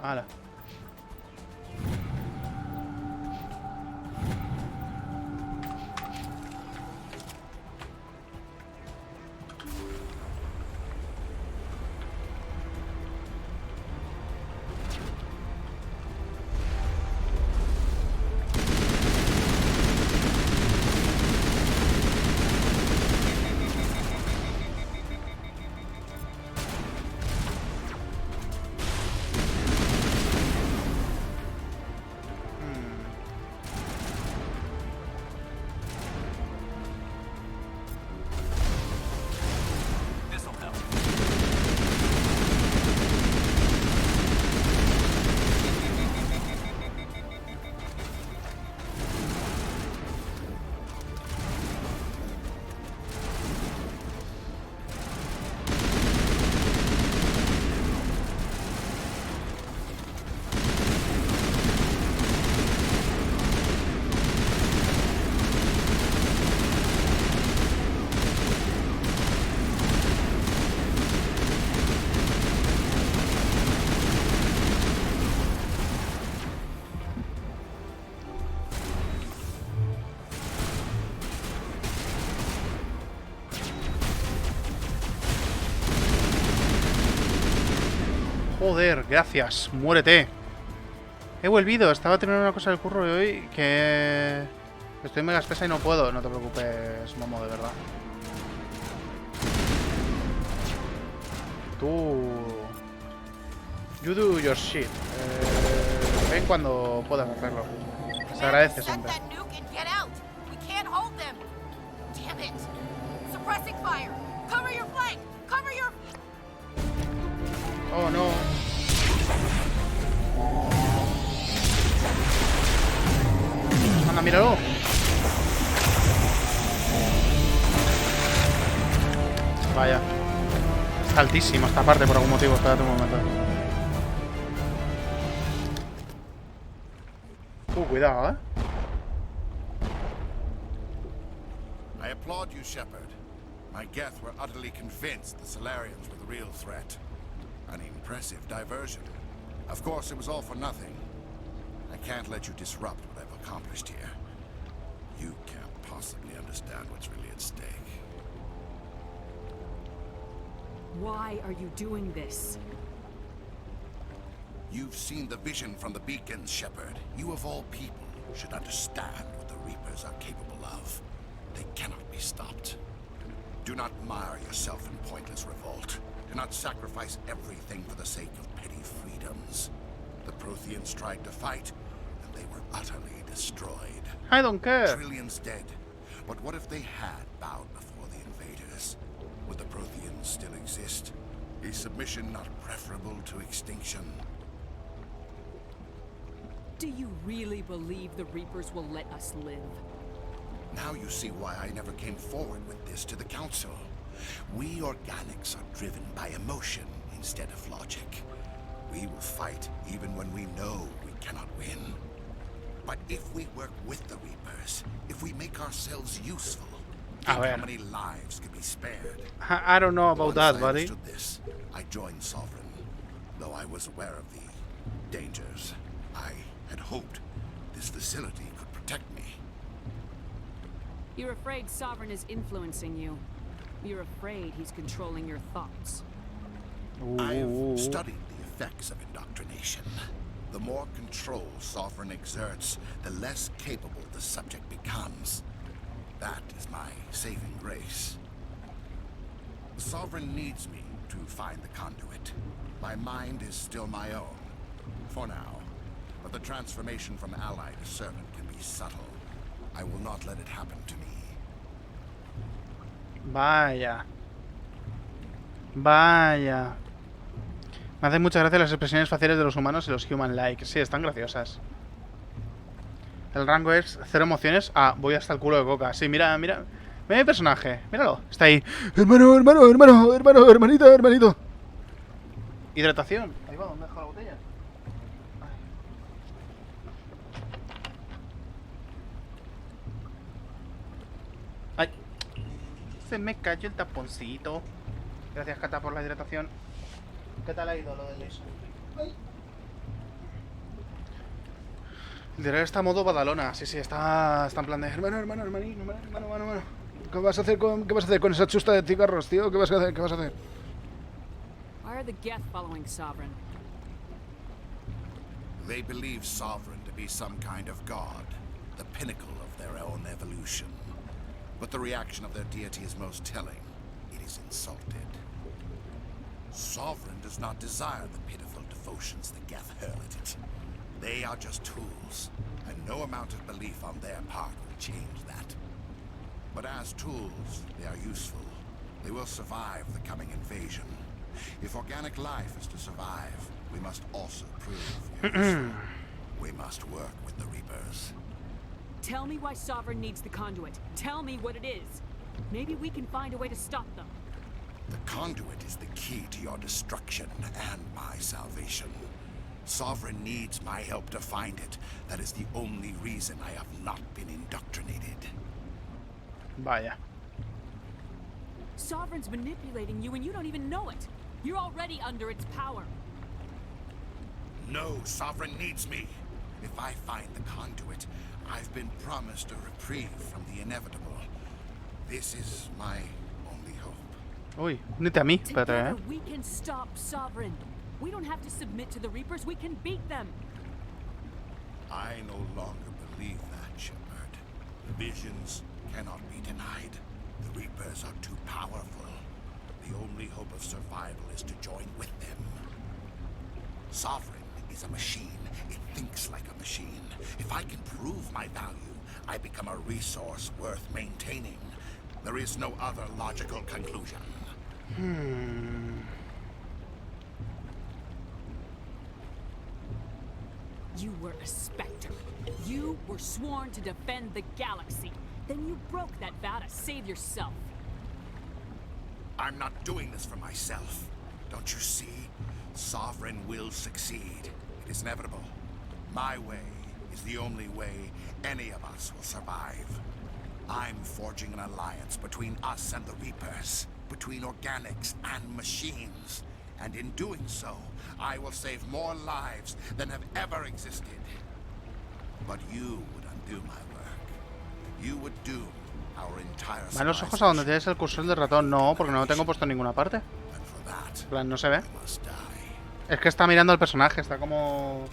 S1: Hala. Joder, gracias. Muérete. He volvido. Estaba teniendo una cosa del curro de hoy que... Estoy mega espesa y no puedo. No te preocupes, Momo, de verdad. Tú... You do your shit. Ven cuando puedas hacerlo. Se agradece siempre. Oh, no. Anda, míralo. Vaya. Está altísimo esta parte por algún motivo. Espérate un momento. Cuidado,
S13: I applaud you, Shepard. My Geth were utterly convinced the Solarians were the real threat. An impressive diversion. Of course, it was all for nothing. I can't let you disrupt what I've accomplished here. You can't possibly understand what's really at stake.
S3: Why are you doing this?
S13: You've seen the vision from the beacons, Shepard. You of all people should understand what the Reapers are capable of. They cannot be stopped. Do not mire yourself in pointless revolt. Do not sacrifice everything for the sake of petty freedoms. The Protheans tried to fight, and they were utterly destroyed.
S1: I don't care.
S13: Trillions dead. But what if they had bowed before the invaders? Would the Protheans still exist? Is submission not preferable to extinction?
S3: Do you really believe the Reapers will let us live?
S13: Now you see why I never came forward with this to the Council. We organics are driven by emotion instead of logic. We will fight even when we know we cannot win. But if we work with the Reapers, if we make ourselves useful, think how many lives could be spared.
S1: I don't know about that, buddy.
S13: Once I understood this, I joined Sovereign. Though I was aware of the dangers, I had hoped this facility could protect me.
S3: You're afraid Sovereign is influencing you. You're afraid he's controlling your thoughts.
S13: I've studied the effects of indoctrination. The more control Sovereign exerts, the less capable the subject becomes. That is my saving grace. The Sovereign needs me to find the conduit. My mind is still my own, for now. But the transformation from ally to servant can be subtle. I will not let it happen to me.
S1: Vaya. Vaya. Me hacen mucha gracia las expresiones faciales de los humanos y los human-like. Sí, están graciosas. El rango es 0 emociones. Ah, voy hasta el culo de coca. Sí, mira, mira. Mira mi personaje. Míralo. Está ahí. Hermano, hermano, hermano, hermano, hermanito, hermanito. Hidratación. Ahí va, ¿dónde dejo la botella? Ay. Se me cayó el taponcito. Gracias, Cata, por la hidratación. ¿Qué tal ha ido lo del eso? Ay. El director está a modo Badalona. Sí, sí, está en plan de hermano, hermano, hermanito, hermano. ¿Qué vas a hacer con esa chusta de cigarros, tío? ¿Qué vas a hacer? ¿Qué vas a hacer?
S3: Why are the Geth following Sovereign?
S13: They believe Sovereign to be some kind of god, the pinnacle of their own evolution. But the reaction of their deity is most telling. It is insulted. Sovereign does not desire the pitiful devotions the Geth hurl at it. They are just tools, and no amount of belief on their part will change that. But as tools, they are useful. They will survive the coming invasion. If organic life is to survive, we must also prove useful. We must work with the Reapers.
S3: Tell me why Sovereign needs the conduit. Tell me what it is. Maybe we can find a way to stop them.
S13: The conduit is the key to your destruction and my salvation. Sovereign needs my help to find it. That is the only reason I have not been indoctrinated.
S1: Vaya.
S3: Sovereign's manipulating you and you don't even know it. You're already under its power.
S13: No, Sovereign needs me. If I find the conduit, I've been promised a reprieve from the inevitable. This is my only hope.
S1: Uy, únete a mí, espérate,
S3: We can stop Sovereign. We don't have to submit to the Reapers. We can beat them.
S13: I no longer believe that, Shepard. Visions cannot be denied. The Reapers are too powerful. The only hope of survival is to join with them. Sovereign is a machine. It thinks like a machine. If I can prove my value, I become a resource worth maintaining. There is no other logical conclusion.
S3: You were a Spectre. You were sworn to defend the galaxy. Then you broke that vow to save yourself.
S13: I'm not doing this for myself. Don't you see? Sovereign will succeed. It is inevitable. My way is the only way any of us will survive. I'm forging an alliance between us and the Reapers, between organics and machines. And in doing so, I will save more lives than have ever existed. But you would undo my work. You would doom our entire
S1: ¿Van los ojos a donde tienes el cursor del ratón? No, porque no lo tengo puesto en ninguna parte. En plan, no se ve. Es que está mirando al personaje, está como...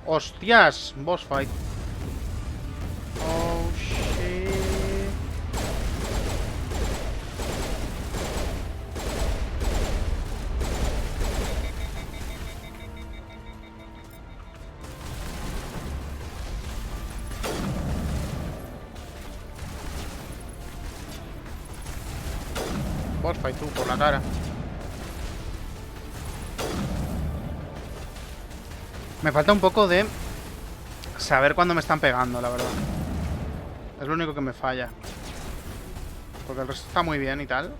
S1: ¡Hostias! Boss fight. Oh, shit. Boss fight, tú, por la cara. Me falta un poco de saber cuándo me están pegando, la verdad. Es lo único que me falla. Porque el resto está muy bien y tal.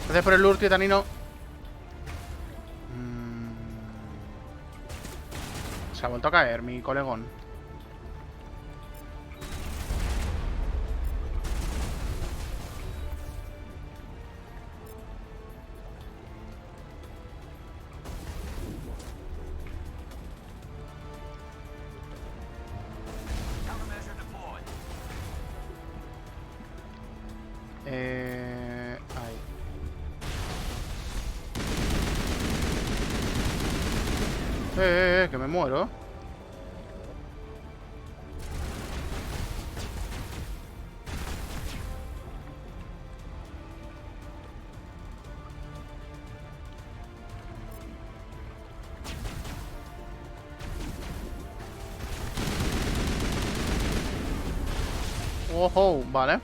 S1: Gracias por el lure, titanino. Se ha vuelto a caer mi colegón. Ahí. Que me muero. Ojo, vale.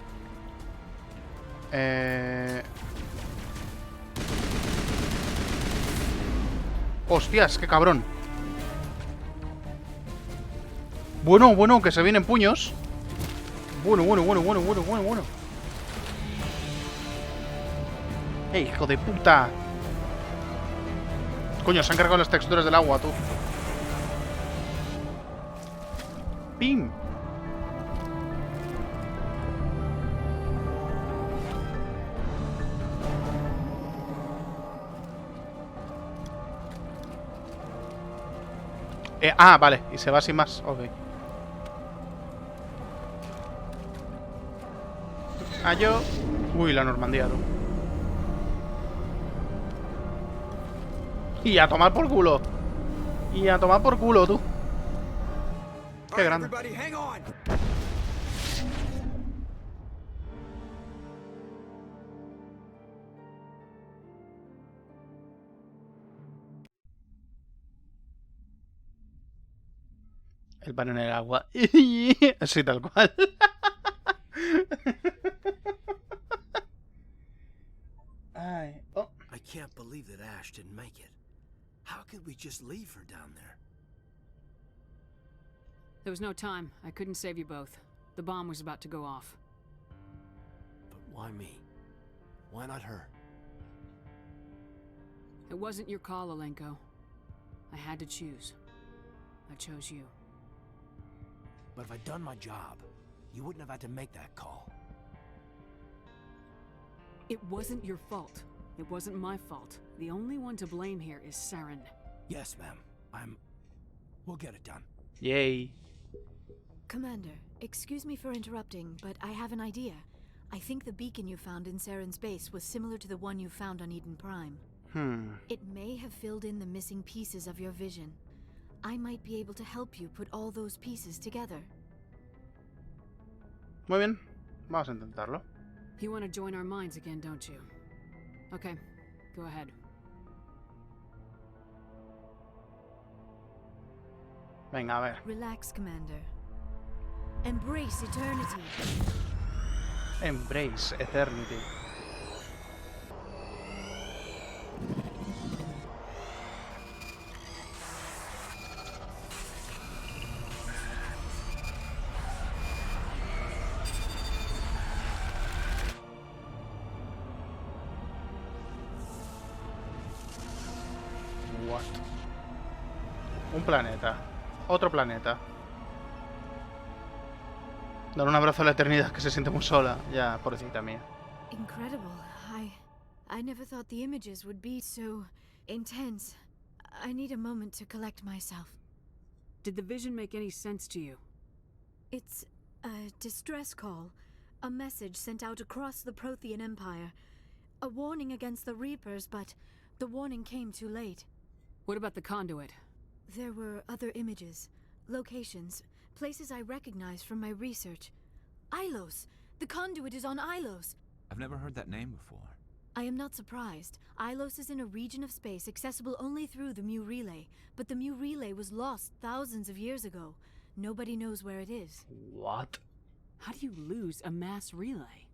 S1: Hostias, qué cabrón. Bueno, bueno, que se vienen puños. Bueno. Hijo de puta. Coño, se han cargado las texturas del agua, tú. ¡Pim! Vale, y se va sin más, ok. Yo. Uy, la Normandía, tú. Y a tomar por culo. Y a tomar por culo, tú. Qué grande. El pan en el agua. Sí, tal cual.
S14: I can't believe that Ash didn't make it. How could we just leave her down there?
S3: There was no time. I couldn't save you both. The bomb was about to go off.
S9: But why me? Why not her?
S3: It wasn't your call, Alenko. I had to choose. I chose you.
S9: But if I'd done my job, you wouldn't have had to make that call.
S3: It wasn't your fault. It wasn't my fault. The only one to blame here is Saren.
S9: Yes, ma'am. We'll get it done.
S1: Yay.
S14: Commander, excuse me for interrupting, but I have an idea. I think the beacon you found in Saren's base was similar to the one you found on Eden Prime. It may have filled in the missing pieces of your vision. I might be able to help you put all those pieces together.
S1: Muy bien. Vamos a intentarlo.
S3: You want to join our minds again, don't you? Okay, go ahead.
S1: Venga, a ver.
S14: Relax, Commander. Embrace eternity.
S1: Embrace eternity. What? Un planeta. Otro planeta. Dar un abrazo a la eternidad, que se siente muy sola. Ya, pobrecita mía.
S14: Incredible. I never thought the images would be so intense. I need a moment to collect myself.
S3: Did the vision make any sense to you?
S14: It's a distress call. A message sent out across the Prothean Empire. A warning against the Reapers, but the warning came too late.
S3: What about the conduit?
S14: There were other images, locations, places I recognized from my research. Ilos! The conduit is on Ilos!
S15: I've never heard that name before.
S14: I am not surprised. Ilos is in a region of space accessible only through the Mu Relay, but the Mu Relay was lost thousands of years ago. Nobody knows where it is.
S1: What?
S3: How do you lose a mass relay?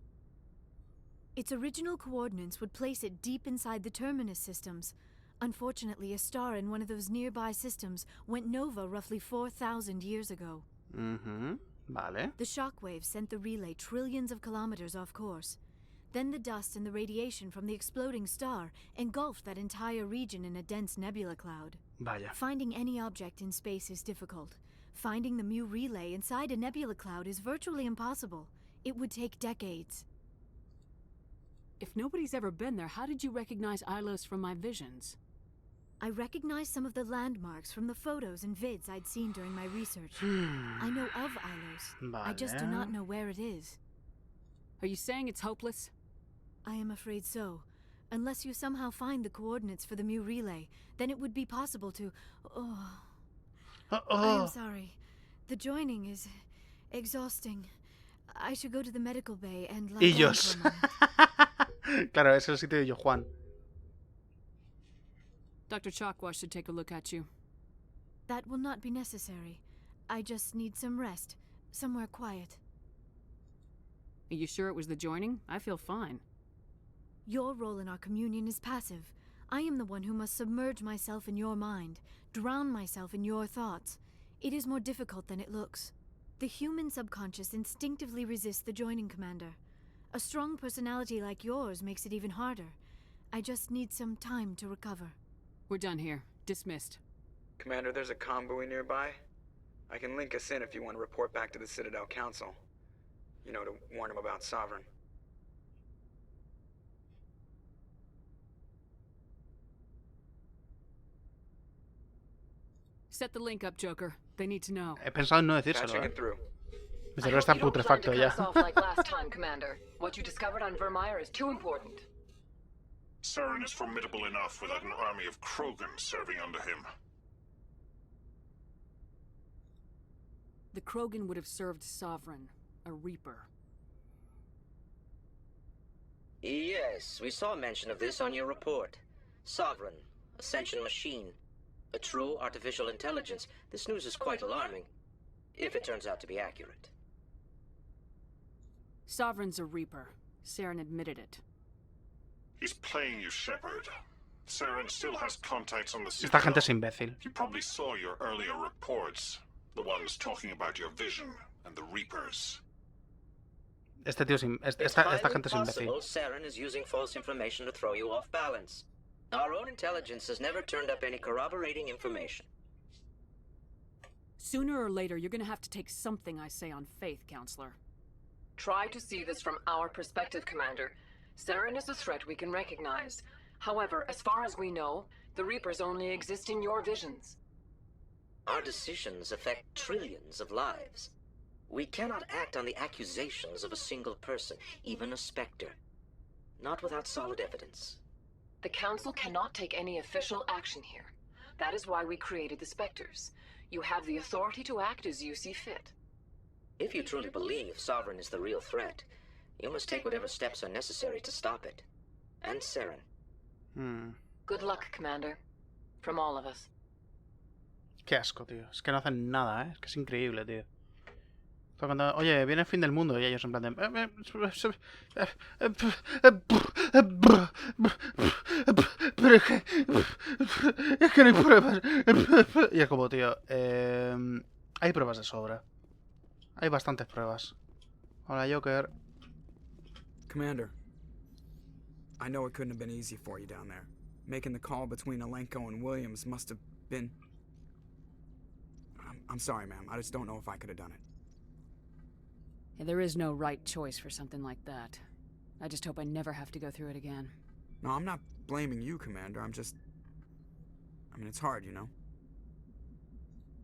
S14: Its original coordinates would place it deep inside the Terminus systems. Unfortunately, a star in one of those nearby systems went nova roughly 4,000 years ago.
S1: Vale.
S14: The shockwaves sent the relay trillions of kilometers off course. Then the dust and the radiation from the exploding star engulfed that entire region in a dense nebula cloud.
S1: Vaya.
S14: Finding any object in space is difficult. Finding the Mu Relay inside a nebula cloud is virtually impossible. It would take decades.
S3: If nobody's ever been there, how did you recognize Ilos from my visions?
S14: I recognized some of the landmarks from the photos and vids I'd seen during my research. I know of Ilos.
S1: Vale.
S14: I just do not know where it is.
S3: Are you saying it's hopeless?
S14: I am afraid so. Unless you somehow find the coordinates for the Mu Relay, then it would be possible to... I am sorry. The joining is exhausting. I should go to the medical bay and lie down for a moment.
S1: Claro, ese es el sitio de Yo Juan.
S3: Dr. Chalkwash should take a look at you.
S14: That will not be necessary. I just need some rest. Somewhere quiet.
S3: Are you sure it was the joining? I feel fine.
S14: Your role in our communion is passive. I am the one who must submerge myself in your mind, drown myself in your thoughts. It is more difficult than it looks. The human subconscious instinctively resists the joining, Commander. A strong personality like yours makes it even harder. I just need some time to recover.
S3: We're done here. Dismissed.
S2: Commander, there's a convoy nearby. I can link us in if you want to report back to the Citadel Council. You know, to warn them about Sovereign.
S3: Set the link up, Joker. They need to know.
S1: He pensado en no decírselo,
S2: Patching it through.
S1: Mi cerebro está putrefacto ya.
S4: Off like last time, Commander. What you discovered on Vermeer is too important.
S7: Saren is formidable enough without an army of Krogan serving under him.
S3: The Krogan would have served Sovereign, a Reaper.
S5: Yes, we saw mention of this on your report. Sovereign, Ascension machine, a true artificial intelligence. This news is quite alarming, if it turns out to be accurate.
S3: Sovereign's a Reaper. Saren admitted it.
S7: He's playing you, Shepard. Saren still has contacts on the
S1: Esta
S7: Citadel.
S1: gente es imbécil.
S7: He probably saw your earlier reports.
S15: The ones talking about your vision and the Reapers.
S1: Este tío
S5: It's
S1: esta
S5: highly
S1: gente es imbécil.
S5: possible Saren is using false information to throw you off balance. Our own intelligence has never turned up any corroborating information.
S3: Sooner or later, you're gonna have to take something I say on faith, Counselor.
S4: Try to see this from our perspective, Commander. Saren is a threat we can recognize. However, as far as we know, the Reapers only exist in your visions.
S5: Our decisions affect trillions of lives. We cannot act on the accusations of a single person, even a Spectre. Not without solid evidence.
S4: The Council cannot take any official action here. That is why we created the Spectres. You have the authority to act as you see fit.
S5: If you truly believe Sovereign is the real threat, you must take whatever steps are necessary to stop it. And Saren.
S4: Good luck, Commander. From all of us.
S1: Qué asco, tío. Es que no hacen nada, ¿eh? Es que es increíble, tío. Cuando, oye, viene el fin del mundo y ellos en plan de... Pero es que no hay pruebas. Y es como, tío, hay pruebas de sobra. Hay bastantes pruebas. Hola, Joker.
S2: Commander, I know it couldn't have been easy for you down there. Making the call between Alenko and Williams must have been... I'm sorry, ma'am. I just don't know if I could have done it.
S3: Yeah, there is no right choice for something like that. I just hope I never have to go through it again.
S2: No, I'm not blaming you, Commander. I'm just... I mean, it's hard, you know?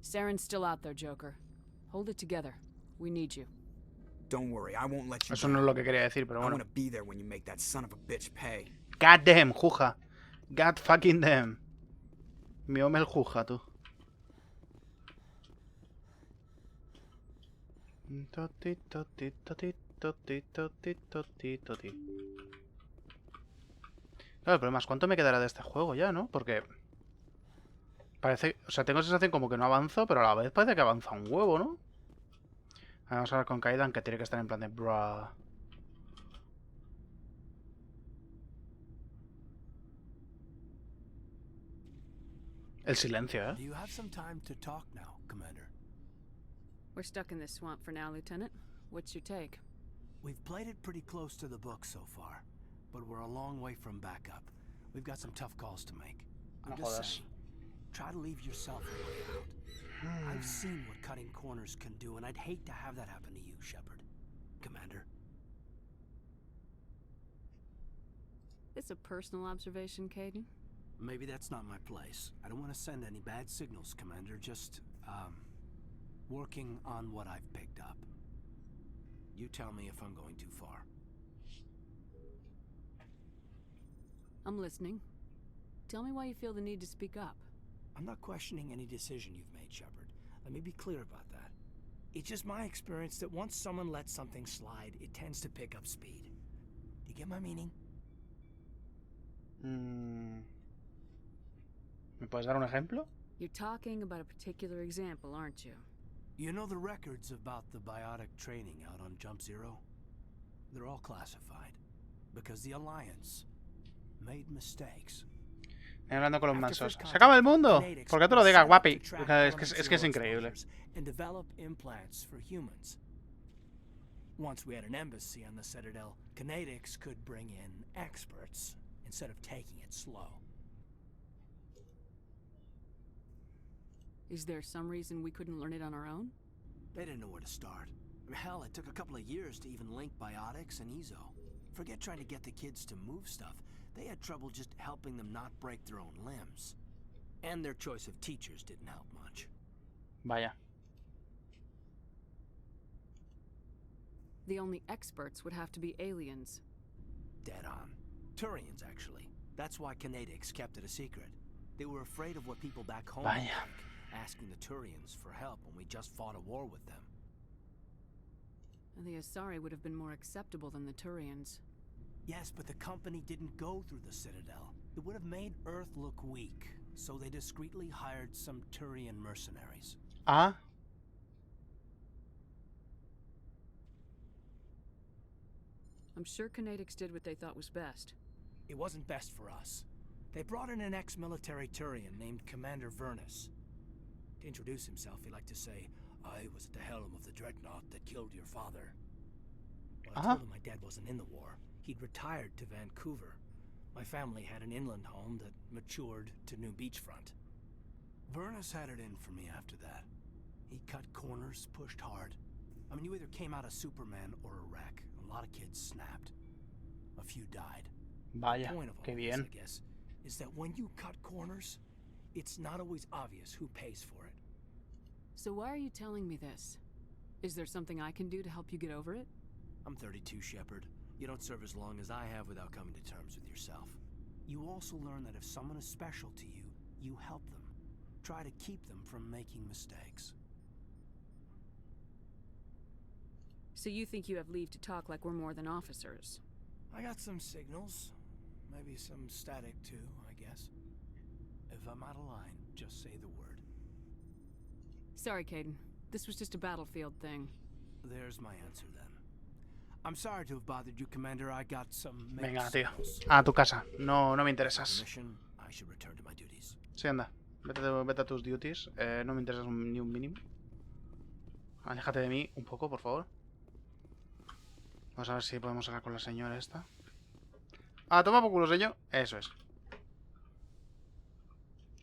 S3: Saren's still out there, Joker. Hold it together. We need you.
S2: Don't worry, I won't let you
S1: Eso no es lo que quería decir, pero
S2: I
S1: bueno.
S2: want to be there when you make that son of a bitch pay.
S1: God damn, Juja. God fucking damn. Mi hombre el Juja, tú. Claro, el problema es cuánto me quedará de este juego ya, ¿no? Porque parece... O sea, tengo sensación como que no avanzo, pero a la vez parece que avanza un huevo, ¿no? Vamos a ver con Kaidan, que tiene que estar en plan de... Bruh. El silencio, ¿eh?
S9: Do you have some time to talk now, Commander?
S3: We're stuck in this swamp for now, Lieutenant. What's your take?
S9: We've played it pretty close to the book so far, but we're a long way from backup. We've got some tough calls to make. I'm just saying, try to leave yourself a way out. I've seen what cutting corners can do, and I'd hate to have that happen to you, Shepard. Commander.
S3: It's a personal observation, Caden.
S9: Maybe that's not my place. I don't want to send any bad signals, Commander. Just, working on what I've picked up. You tell me if I'm going too far.
S3: I'm listening. Tell me why you feel the need to speak up.
S9: I'm not questioning any decision you've made, Shepard. Let me be clear about that. It's just my experience that once someone lets something slide, it tends to pick up speed. Do you get my meaning?
S1: ¿Me puedes dar un ejemplo?
S3: You're talking about a particular example, aren't you?
S9: You know the records about the biotic training out on Jump Zero? They're all classified. Because the Alliance made mistakes.
S1: Hablando con los mansos. ¡Se acaba el mundo! ¿Por qué tú lo digas, guapi? Es que es increíble.
S9: And develop implants for humans. Once we had an embassy on the Citadel, Kinetics could bring in experts instead of taking it slow.
S3: Is there some reason we couldn't learn it on our own?
S9: They didn't know where to start. Hell, it took a couple of years to even link biotics and Ezo. Forget trying to get the kids to move stuff. They had trouble just helping them not break their own limbs. And their choice of teachers didn't help much.
S1: Vaya.
S3: The only experts would have to be aliens.
S9: Dead on. Turians, actually. That's why Kinetics kept it a secret. They were afraid of what people back home would think, asking the Turians for help when we just fought a war with them.
S3: And the Asari would have been more acceptable than the Turians.
S9: Yes, but the company didn't go through the Citadel. It would have made Earth look weak, so they discreetly hired some Turian mercenaries.
S1: Ah.
S3: I'm sure Kinetics did what they thought was best.
S9: It wasn't best for us. They brought in an ex-military Turian named Commander Vernus. To introduce himself, he liked to say, I was at the helm of the dreadnought that killed your father. Well, I told him my dad wasn't in the war. He'd retired to Vancouver. My family had an inland home that matured to new beachfront. Vernus had it in for me after that. He cut corners, pushed hard. I mean, you either came out a Superman or a wreck. A lot of kids snapped. A few died.
S1: Vaya,
S9: The point of all
S1: qué
S9: this,
S1: bien.
S9: I guess, is that when you cut corners, it's not always obvious who pays for it.
S3: So why are you telling me this? Is there something I can do to help you get over it?
S9: I'm 32, Shepard. You don't serve as long as I have without coming to terms with yourself. You also learn that if someone is special to you, you help them. Try to keep them from making mistakes.
S3: So you think you have leave to talk like we're more than officers?
S9: I got some signals. Maybe some static too, I guess. If I'm out of line, just say the word.
S3: Sorry, Caden. This was just a battlefield thing.
S9: There's my answer then. I'm sorry to have bothered you, Commander. I got some
S1: Venga, tío. A tu casa. No me interesas.
S9: I should return to my duties.
S1: Sí, anda. Vete a tus duties. No me interesas ni un mínimo. Aléjate de mí un poco, por favor. Vamos a ver si podemos hablar con la señora esta. Ah, toma por culo, señor. Eso es.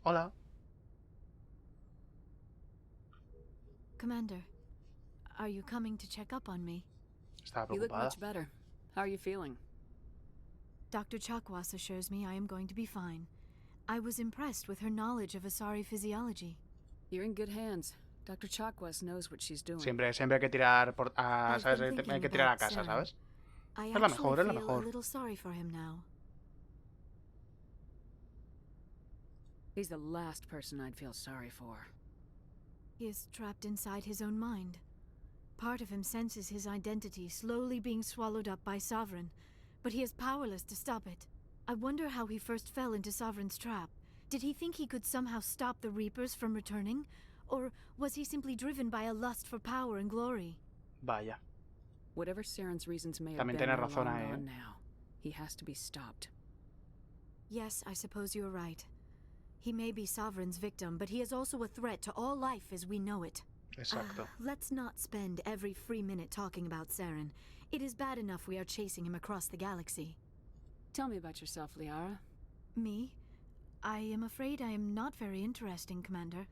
S1: Hola.
S14: Commander, are you coming to check up on me?
S1: Estaba
S3: You look
S1: preocupada.
S3: much better. How are you feeling?
S14: Dr. Chakwas assures me I am going to be fine. I was impressed with her knowledge of Asari physiology.
S3: You're in good hands. Dr. Chakwas knows what she's doing.
S1: Siempre hay que tirar por...
S14: I've
S1: ¿sabes?
S14: been thinking
S1: Hay que tirar a
S14: about
S1: casa,
S14: Saren.
S1: ¿sabes?
S14: I
S1: Es la
S14: actually
S1: mejor, es la
S14: feel a
S1: mejor.
S14: little sorry for him now.
S3: He's the last person I'd feel sorry for.
S14: He is trapped inside his own mind. Part of him senses his identity slowly being swallowed up by Sovereign, but he is powerless to stop it. I wonder how he first fell into Sovereign's trap. Did he think he could somehow stop the Reapers from returning? Or was he simply driven by a lust for power and glory?
S1: Vaya.
S3: Whatever Saren's reasons may have
S1: También
S3: been,
S1: tienes
S3: are
S1: razón
S3: long
S1: ahí,
S3: gone now. He has to be stopped.
S14: Yes, I suppose you're right. He may be Sovereign's victim, but he is also a threat to all life as we know it.
S1: Exacto.
S14: Let's not spend every free minute talking about Saren. It is bad enough we are chasing him across the galaxy.
S3: Tell me about yourself, Liara.
S14: Me? I am afraid I am not very interesting, Commander.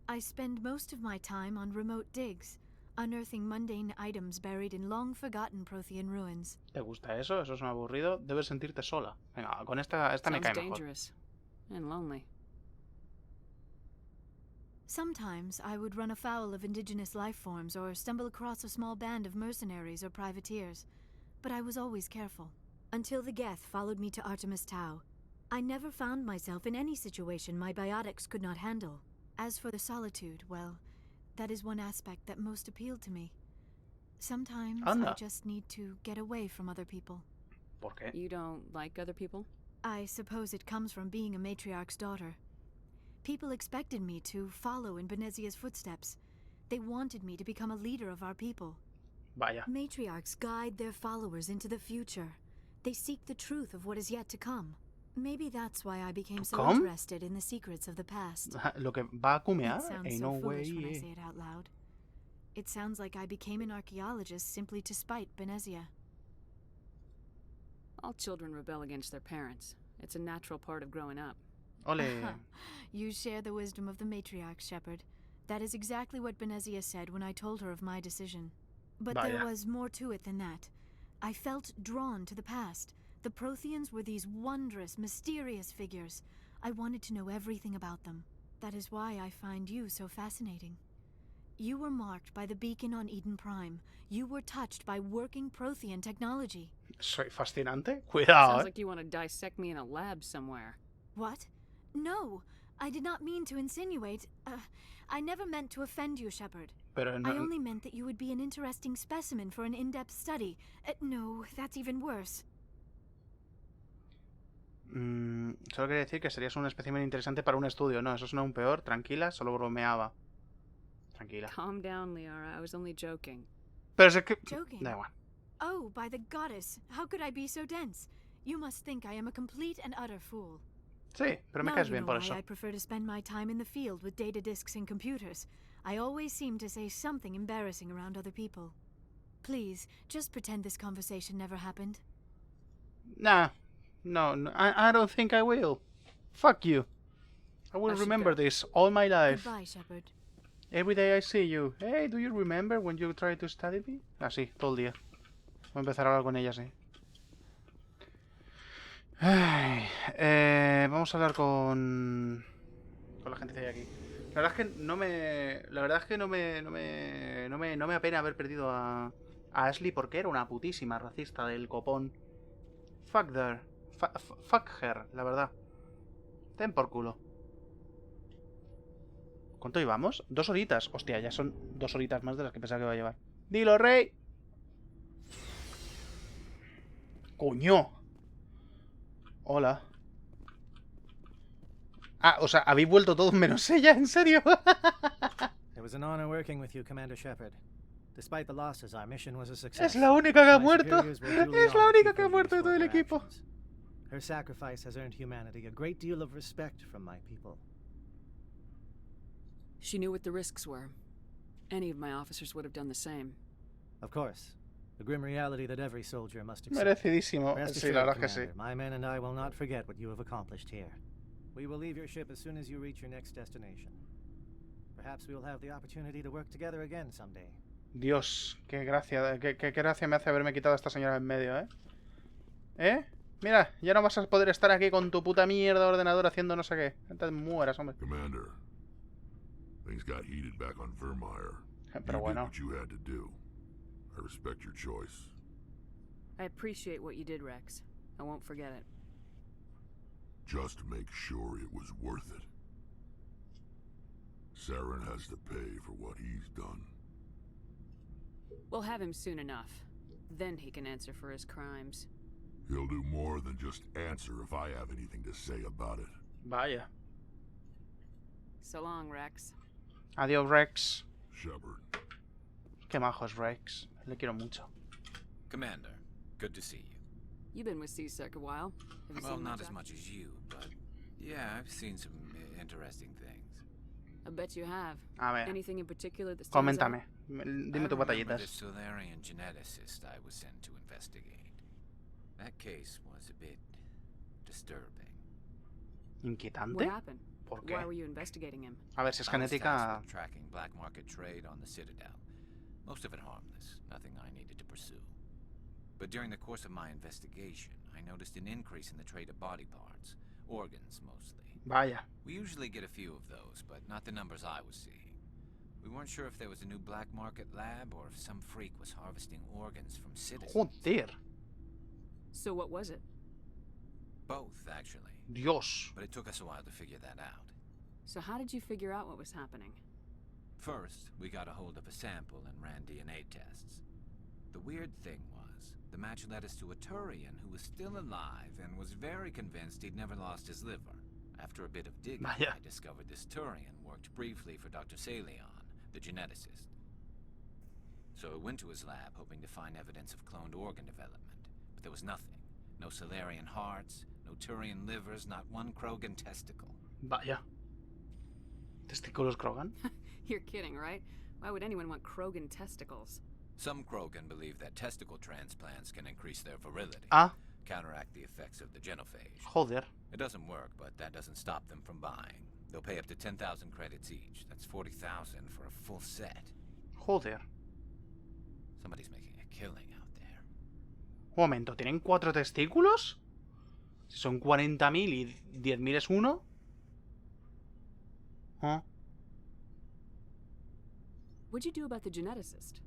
S14: I spend most of my time on remote digs, unearthing mundane items buried in long-forgotten Prothean ruins.
S1: ¿Te gusta eso? Eso es un aburrido. Debes sentirte sola. Venga, con esta me
S3: Sounds
S1: cae mejor.
S3: dangerous. And lonely.
S14: Sometimes I would run afoul of indigenous life forms or stumble across a small band of mercenaries or privateers, but I was always careful. Until the Geth followed me to Artemis Tau. I never found myself in any situation my biotics could not handle. As for the solitude, well, that is one aspect that most appealed to me. Sometimes I just need to get away from other people.
S1: ¿Por qué?
S3: You don't like other people?
S14: I suppose it comes from being a matriarch's daughter. People expected me to follow in Benezia's footsteps. They wanted me to become a leader of our people.
S1: Vaya.
S14: Matriarchs guide their followers into the future. They seek the truth of what is yet to come. Maybe that's why I became so interested in the secrets of the past.
S1: Lo que va a cumear?
S14: It sounds so foolish when I say it out loud. It sounds like I became an archaeologist simply to spite Benezia.
S3: All children rebel against their parents. It's a natural part of growing up.
S1: Ole.
S14: You share the wisdom of the matriarch, Shepard. That is exactly what Benezia said when I told her of my decision. But there was more to it than that. I felt drawn to the past. The Protheans were these wondrous, mysterious figures. I wanted to know everything about them. That is why I find you so fascinating. You were marked by the beacon on Eden Prime. You were touched by working Prothean technology.
S1: ¿Soy fascinante? Cuidado,
S3: Sounds like you want to dissect me in a lab somewhere.
S14: What? No, I did not mean to insinuate. I never meant to offend you, Shepard.
S1: Pero no...
S14: I only meant that you would be an interesting specimen for an in-depth study. No, that's even worse.
S1: Solo quería decir que serías un espécimen interesante para un estudio. No, eso suena aún peor. Tranquila, solo bromeaba. Tranquila.
S3: Calm down, Liara. I was only joking.
S1: Pero es que...
S14: Joking?
S1: Da igual.
S14: Oh, by the goddess, how could I be so dense? You must think I am a complete and utter fool.
S1: Sí, pero me
S14: Now
S1: caes
S14: you
S1: bien
S14: know
S1: por
S14: why
S1: eso.
S14: I prefer to spend my time in the field with data disks and computers. I always seem to say something embarrassing around other people. Please, just pretend this conversation never happened.
S1: Nah, no, I don't think I will. Fuck you. I will remember this all my life.
S14: Goodbye, Shepard.
S1: Every day I see you. Hey, do you remember when you tried to study me? Ah, sí, todo el día. Voy a empezar a hablar con ella, sí. Ay, vamos a hablar con la gente que hay aquí. La verdad es que no me... La verdad es que no me apena haber perdido a Ashley porque era una putísima racista del copón. Fuck her. Fuck her, la verdad. Ten por culo. ¿Cuánto llevamos? 2 horitas. Hostia, ya son 2 horitas más de las que pensaba que iba a llevar. ¡Dilo, rey! ¡Coño! Hola. Ah, o sea, habéis vuelto todos menos ella, ¿en serio?
S6: It was an honor working with you, Commander Shepard. Despite the losses, our mission was a success.
S1: Es la única que ha
S6: My
S1: muerto.
S6: superiors were duly
S1: Es la
S6: honored
S1: única
S6: to
S1: que ha
S6: feel
S1: muerto de
S6: used
S1: todo el
S6: for her
S1: equipo.
S6: actions. Her sacrifice has earned humanity a great deal of respect from my people.
S3: She knew what the risks were. Any of my officers would have done the same.
S6: Of course. The grim reality that every soldier must accept.
S1: Merecidísimo.
S6: Rest
S1: Sí, la
S6: assured,
S1: verdad es que sí.
S6: Commander, my men and I will not forget what you have accomplished here. We will leave your ship as soon as you reach your next destination. Perhaps we will have the opportunity to work together again someday.
S1: Dios, qué gracia, qué gracia me hace haberme quitado a esta señora en medio, ¿eh? ¿Eh? Mira, ya no vas a poder estar aquí con tu puta mierda de ordenador haciendo no sé qué. No te mueras, hombre.
S7: Commander, things got heated back on Vermeer.
S1: Pero
S7: You
S1: bueno.
S7: did what you had to do. I respect your choice.
S3: I appreciate what you did, Rex. I won't forget it.
S7: Just make sure it was worth it. Saren has to pay for what he's done.
S3: We'll have him soon enough. Then he can answer for his crimes.
S7: He'll do more than just answer if I have anything to say about it.
S1: Vaya.
S3: So long, Rex.
S1: Adiós, Rex.
S7: Shepard.
S1: Qué majo es Rex. Le quiero mucho.
S16: Commander, good to see you.
S3: You've been with CSEC a while. Have you
S16: Well,
S3: seen
S16: not
S3: much
S16: as much as you, but yeah, I've seen some interesting things.
S3: I bet you have.
S1: A ver.
S3: Anything in particular that stands out?
S1: Coméntame. Dime tus batallitas.
S16: The Solarian geneticist I was sent to investigate. That case was a bit disturbing.
S1: ¿Inquietante?
S3: What happened?
S1: ¿Por qué?
S3: Why were you investigating him?
S1: A ver, si es
S16: I was
S1: genética...
S16: tasked with tracking black market trade on the Citadel. Most of it harmless, nothing I needed to pursue. But during the course of my investigation, I noticed an increase in the trade of body parts, organs mostly.
S1: Vaya.
S16: We usually get a few of those, but not the numbers I was seeing. We weren't sure if there was a new black market lab or if some freak was harvesting organs from citizens.
S1: Joder.
S3: So what was it?
S16: Both, actually.
S1: Dios.
S16: But it took us a while to figure that out.
S3: So how did you figure out what was happening?
S16: First, we got a hold of a sample and ran DNA tests. The weird thing was, the match led us to a Turian who was still alive and was very convinced he'd never lost his liver. After a bit of digging,
S1: Vaya.
S16: I discovered this Turian worked briefly for Dr. Salion, the geneticist. So I went to his lab hoping to find evidence of cloned organ development, but there was nothing. No Solarian hearts, no Turian livers, not one Krogan testicle.
S1: Vaya. ¿Testículos Krogan?
S3: You're kidding, right? Why would anyone want Krogan testicles?
S16: Some Krogan believe that testicle transplants can increase their virility,
S1: Ah.
S16: counteract the effects of the genophage.
S1: Joder.
S16: It doesn't work, but that doesn't stop them from buying. They'll pay up to 10,000 credits each. That's 40,000 for a full set.
S1: Joder.
S16: Somebody's making a killing out there.
S1: Un momento, ¿tienen 4 testículos? Si son 40.000 y 10.000 es uno. ¿Ah?
S3: What'd you do about the geneticist?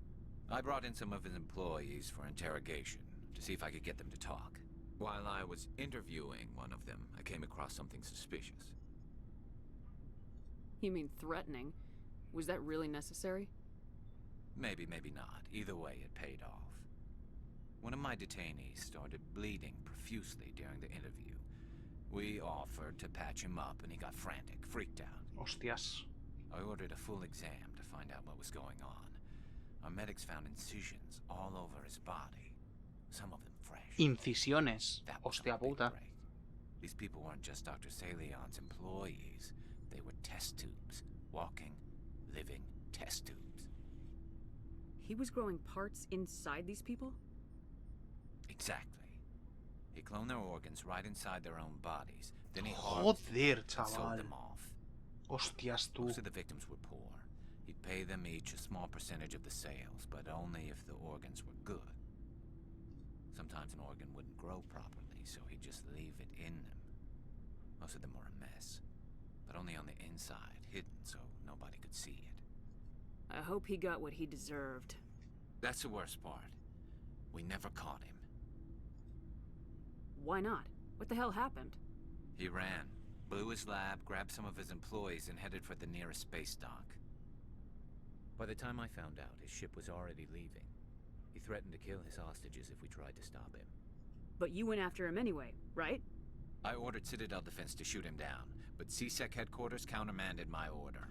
S16: I brought in some of his employees for interrogation to see if I could get them to talk. While I was interviewing one of them, I came across something suspicious.
S3: You mean threatening? Was that really necessary?
S16: Maybe, maybe not. Either way, it paid off. One of my detainees started bleeding profusely during the interview. We offered to patch him up, and he got frantic, freaked out.
S1: Hostias.
S16: I ordered a full exam to find out what was going on. Our medics found incisions all over his body, some of them fresh.
S1: Incisiones.
S16: That was
S1: Hostia
S16: a big
S1: puta.
S16: break. These people weren't just Dr. Salion's employees. They were test tubes. Walking, living test tubes.
S3: He was growing parts inside these people?
S16: Exactly. He cloned their organs right inside their own bodies. Then he
S1: Joder,
S16: and sold
S1: chaval.
S16: them off.
S1: Hostias tú.
S16: Most of the victims were poor. He'd pay them each a small percentage of the sales, but only if the organs were good. Sometimes an organ wouldn't grow properly, so he'd just leave it in them. Most of them were a mess, but only on the inside, hidden so nobody could see it.
S3: I hope he got what he deserved.
S16: That's the worst part. We never caught him.
S3: Why not? What the hell happened?
S16: He ran, blew his lab, grabbed some of his employees, and headed for the nearest space dock. By the time I found out, his ship was already leaving. He threatened to kill his hostages if we tried to stop him.
S3: But you went after him anyway, right?
S16: I ordered Citadel Defense to shoot him down, but CSEC headquarters countermanded my order.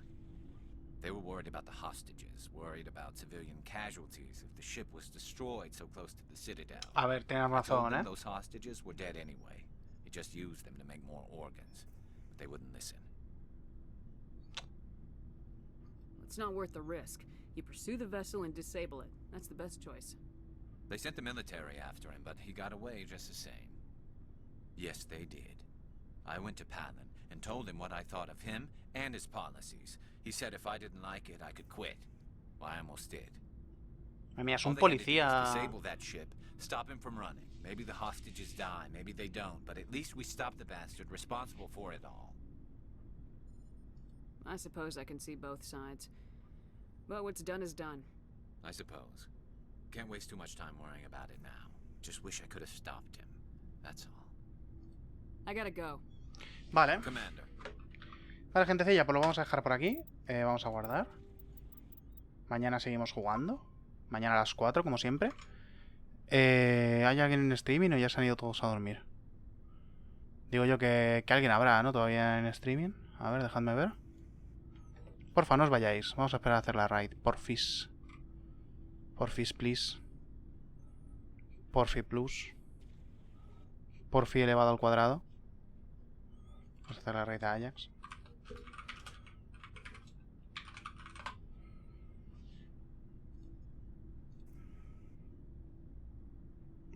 S16: They were worried about the hostages, worried about civilian casualties if the ship was destroyed so close to the Citadel.
S1: A ver, tienes
S16: I told
S1: razón,
S16: them
S1: ¿eh?
S16: those hostages were dead anyway. He just used them to make more organs, but they wouldn't listen.
S3: It's not worth the risk. You pursue the vessel and disable it. That's the best choice.
S16: They sent the military after him, but he got away just the same. Yes, they did. I went to Palin and told him what I thought of him and his policies. He said if I didn't like it, I could quit. Well, I almost did.
S1: Mira, es
S16: All
S1: un
S16: they had to do
S1: policía.
S16: was disable that ship, stop him from running. Maybe the hostages die, maybe they don't, but at least we stopped the bastard responsible for it all.
S3: I suppose I can see both sides. But what's done is done.
S16: I suppose. Can't waste too much time worrying about it now. Just wish I could have stopped him. That's all.
S3: I gotta go.
S1: Vale.
S16: Commander.
S1: Vale, gentecilla, pues lo vamos a dejar por aquí. Vamos a guardar. Mañana seguimos jugando. Mañana a las 4, como siempre. ¿Hay alguien en streaming o ya se han ido todos a dormir? Digo yo que alguien habrá, ¿no? Todavía en streaming. A ver, dejadme ver. Porfa, no os vayáis. Vamos a esperar a hacer la raid. Porfis. Porfis, please. Porfi plus. Porfi elevado al cuadrado. Vamos a hacer la raid de Ajax.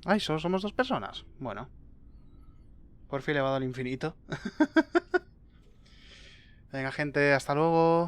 S1: Ay, solo somos 2 personas. Bueno. Porfi elevado al infinito. Venga, gente, hasta luego.